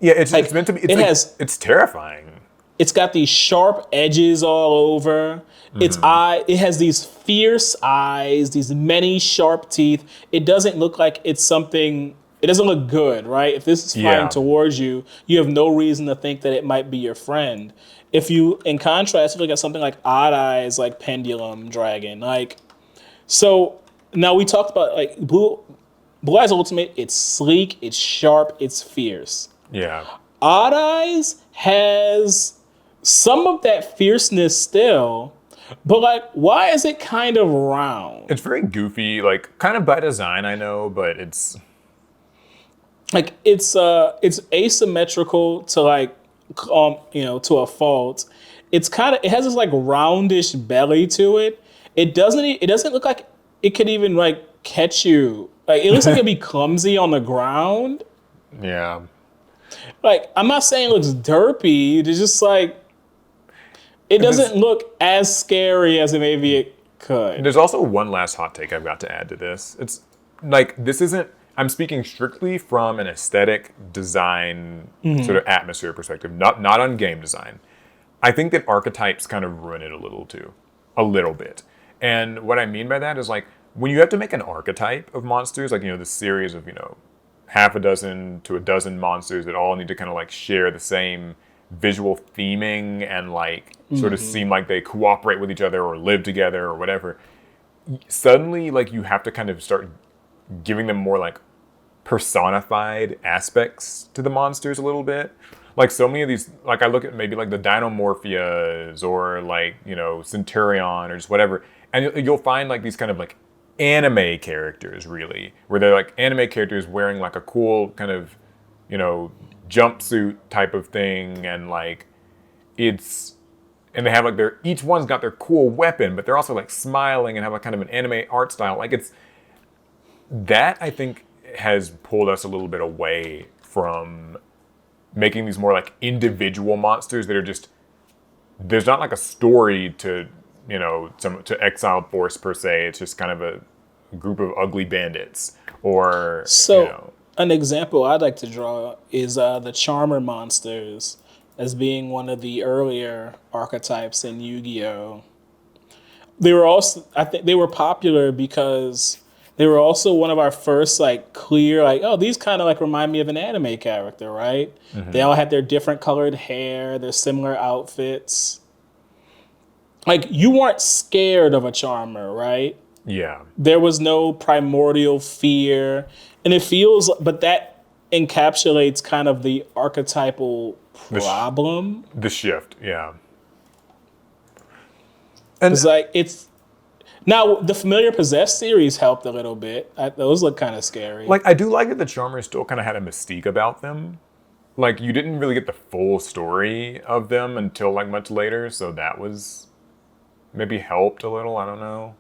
yeah, it's
Like
meant to be.
it has
It's terrifying.
it's got these sharp edges all over. It has these fierce eyes, these many sharp teeth. It doesn't look like it's something. It doesn't look good, right? If this is flying
Yeah.
towards you, you have no reason to think that it might be your friend. If you, in contrast, if you look at something like Odd Eyes, like Pendulum Dragon, like so. Now we talked about like Blue Eyes Ultimate. It's sleek, it's sharp, it's fierce.
Yeah.
Odd Eyes has some of that fierceness still, but like, why is it kind of round?
It's very goofy, like kind of by design, I know, but it's
Like it's asymmetrical to like to a fault. It has this like roundish belly to it. It doesn't look like it could even like catch you. Like it looks like it'd be clumsy on the ground.
yeah.
Like I'm not saying it looks derpy. It's just like it doesn't look as scary as maybe it could.
There's also one last hot take I've got to add to this. It's like this isn't. I'm speaking strictly from an aesthetic design sort of atmosphere perspective, not on game design. I think that archetypes kind of ruin it a little bit. And what I mean by that is like when you have to make an archetype of monsters, like the series of half a dozen to a dozen monsters that all need to kind of like share the same visual theming and like sort of seem like they cooperate with each other or live together or whatever. Suddenly, like you have to kind of start giving them more like personified aspects to the monsters a little bit. Like so many of these, like I look at maybe like the Dinomorphias or like, Centurion or just whatever. And you'll find like these kind of like anime characters really, where they're like anime characters wearing like a cool kind of, jumpsuit type of thing. And like, and they have like each one's got their cool weapon, but they're also like smiling and have a kind of an anime art style. Like that I think has pulled us a little bit away from making these more like individual monsters that are just, there's not like a story to, to Exiled Force per se. It's just kind of a group of ugly bandits or,
An example I'd like to draw is the Charmer monsters as being one of the earlier archetypes in Yu-Gi-Oh! I think they were popular because they were also one of our first like clear, like, oh, these kind of like remind me of an anime character, right? They all had their different colored hair, their similar outfits. Like you weren't scared of a Charmer, right?
Yeah.
There was no primordial fear. And but that encapsulates kind of the archetypal problem.
The shift, yeah.
And now the Familiar Possessed series helped a little bit. Those look kind of scary.
Like I do like that the Charmers still kind of had a mystique about them. Like you didn't really get the full story of them until like much later, so that was maybe helped a little. I don't know.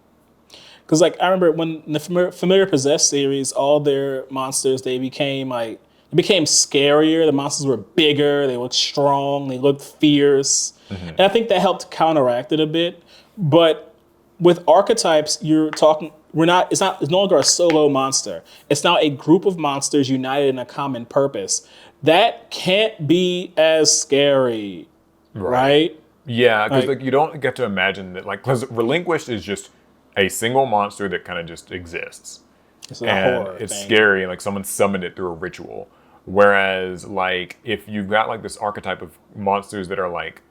Because like I remember when the Familiar Possessed series, all their monsters they became scarier. The monsters were bigger. They looked strong. They looked fierce, and I think that helped counteract it a bit. But with archetypes, it's no longer a solo monster. It's now a group of monsters united in a common purpose. That can't be as scary, right?
Yeah, because like you don't get to imagine that, like, because Relinquished is just a single monster that kind of just exists.
It's a horror
it's
thing.
scary, like someone summoned it through a ritual. Whereas, like, if you've got like this archetype of monsters that are like,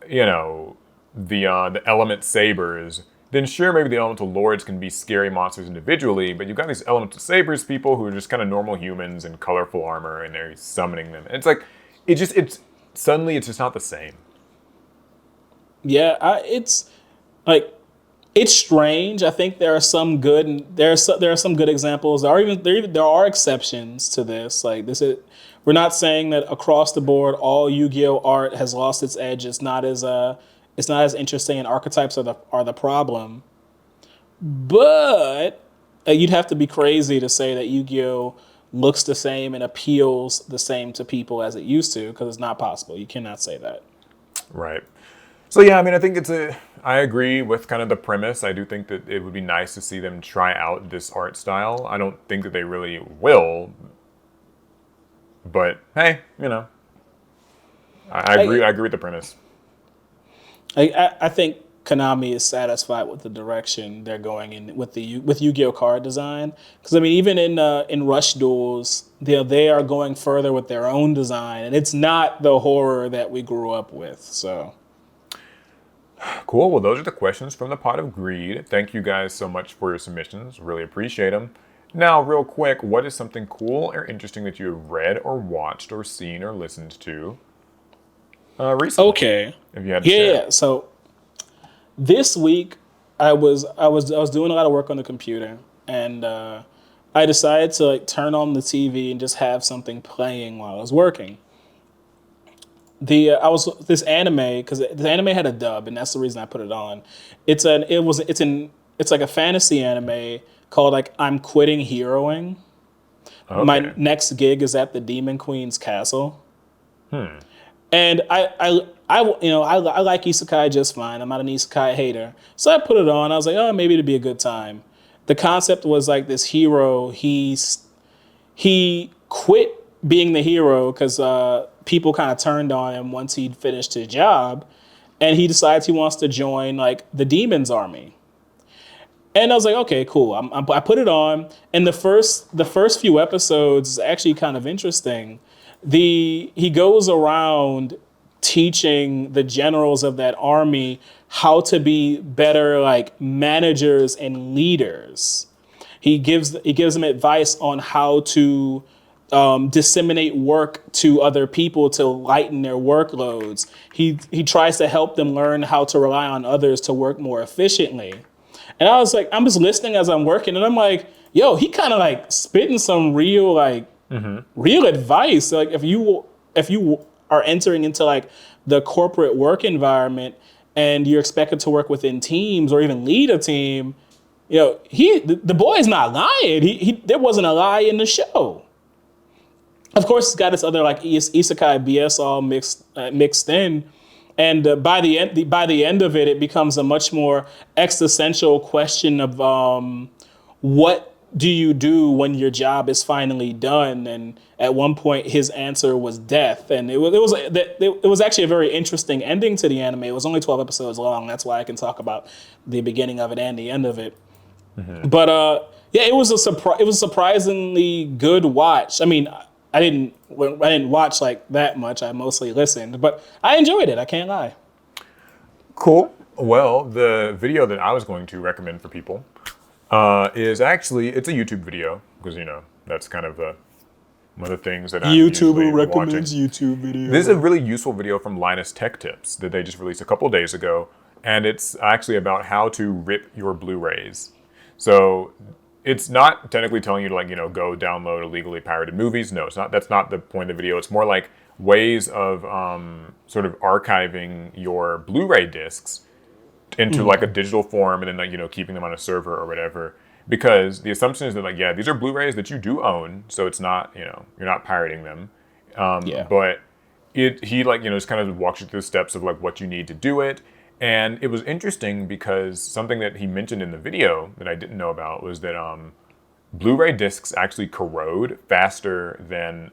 the element sabers, then sure, maybe the elemental lords can be scary monsters individually, but you've got these elemental sabers people who are just kind of normal humans in colorful armor, and they're summoning them. And it's like, suddenly it's just not the same.
Yeah, it's like it's strange. I think there are some good examples. There are exceptions to this. Like we're not saying that across the board all Yu-Gi-Oh art has lost its edge. It's not as interesting, and archetypes are the problem. But you'd have to be crazy to say that Yu-Gi-Oh looks the same and appeals the same to people as it used to, because it's not possible. You cannot say that.
Right. So yeah, I mean, I think I agree with kind of the premise. I do think that it would be nice to see them try out this art style. I don't think that they really will, but hey, I agree. I agree with the premise.
I think Konami is satisfied with the direction they're going in with with Yu-Gi-Oh card design. Because I mean, even in Rush Duels, they are going further with their own design, and it's not the horror that we grew up with. So
Cool. Well, those are the questions from the Pot of Greed. Thank you guys so much for your submissions. Really appreciate them. Now, real quick, what is something cool or interesting that you have read or watched or seen or listened to recently?
okay,
If you had to
yeah,
share.
yeah. So this week, I was doing a lot of work on the computer, and I decided to like turn on the TV and just have something playing while I was working. I was this anime because the anime had a dub, and that's the reason I put it on. It's like a fantasy anime called like I'm Quitting Heroing. My
Okay.
next gig is at the Demon Queen's castle, and I like isekai just fine. I'm not an isekai hater, so I put it on. I was like, oh, maybe it'd be a good time. The concept was like this hero. He quit being the hero because people kind of turned on him once he'd finished his job, and he decides he wants to join like the demon's army. And I was like, okay, cool. I put it on, and the first few episodes is actually kind of interesting. He goes around teaching the generals of that army how to be better like managers and leaders. He gives them advice on how to disseminate work to other people to lighten their workloads. He tries to help them learn how to rely on others to work more efficiently. And I was like, I'm just listening as I'm working, and I'm like, yo, he kind of like spitting some real advice. Like if you are entering into like the corporate work environment and you're expected to work within teams or even lead a team, the boy is not lying. He there wasn't a lie in the show. Of course, it's got its other like isekai BS all mixed in, and by the end of it, it becomes a much more existential question of what do you do when your job is finally done? And at one point, his answer was death, and it was actually a very interesting ending to the anime. It was only 12 episodes long. That's why I can talk about the beginning of it and the end of it. But yeah, it was a surprisingly good watch. I mean, I didn't watch like that much. I mostly listened, but I enjoyed it. I can't lie.
Cool. Well, the video that I was going to recommend for people is actually it's a YouTube video because that's kind of one of the things that I'm usually
YouTuber recommends
watching.
YouTube video.
This is a really useful video from Linus Tech Tips that they just released a couple days ago, and it's actually about how to rip your Blu-rays. So it's not technically telling you to go download illegally pirated movies. No, it's not. That's not the point of the video. It's more like ways of sort of archiving your Blu-ray discs into like a digital form, and then keeping them on a server or whatever. Because the assumption is that these are Blu-rays that you do own, so it's not you're not pirating them.
Yeah.
But he just kind of walks you through the steps of like what you need to do it. And it was interesting because something that he mentioned in the video that I didn't know about was that Blu-ray discs actually corrode faster than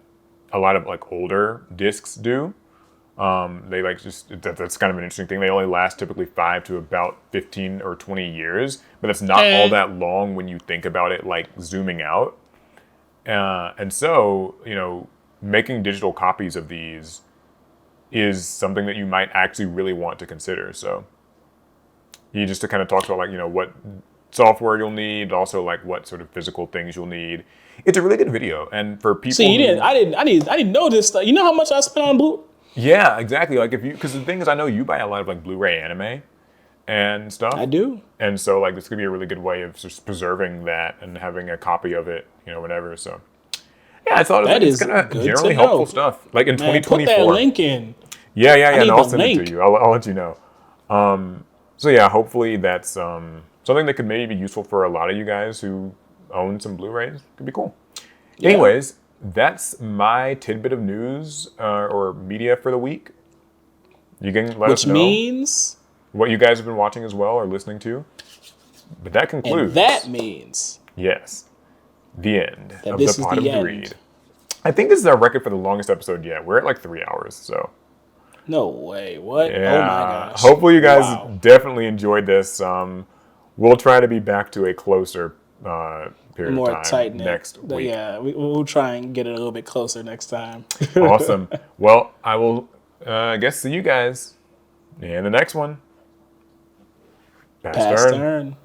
a lot of like older discs do. They that's kind of an interesting thing. They only last typically 5 to about 15 or 20 years, but that's not all that long when you think about it like zooming out. And so, making digital copies of these is something that you might actually really want to consider. So he just kind of talks about what software you'll need, also like what sort of physical things you'll need. It's a really good video, and for people.
See, I didn't know this stuff. You know how much I spent on Blue?
Yeah, exactly. Like because the thing is, I know you buy a lot of like Blu-ray anime and stuff.
I do.
And so this could be a really good way of just preserving that and having a copy of it, whenever. So yeah, I thought
That
it's
is
kind of
good
generally
to know.
helpful stuff. Like in
Man,
2024.
put that link in.
Yeah.
need
No, I'll
the
send it
link.
to you. I'll let you know. So yeah, hopefully that's something that could maybe be useful for a lot of you guys who own some Blu-rays. Could be cool.
Yeah.
Anyways, that's my tidbit of news or media for the week. You can let us
Which
know
means,
what you guys have been watching as well or listening to. But that concludes.
and that means
Yes, the end
that
of
this
the
is
Pot of
the end.
Greed. I think this is our record for the longest episode yet. We're at like 3 hours, so
No way. What? Oh my
Yeah.
gosh.
Hopefully, you guys
Wow.
definitely enjoyed this. We'll try to be back to a closer period of
More
time
tight knit.
next week.
Yeah, we'll try and get it a little bit closer next time.
Awesome. Well, I will, I guess, see you guys in the next one. Pass
Pass
turn.
turn.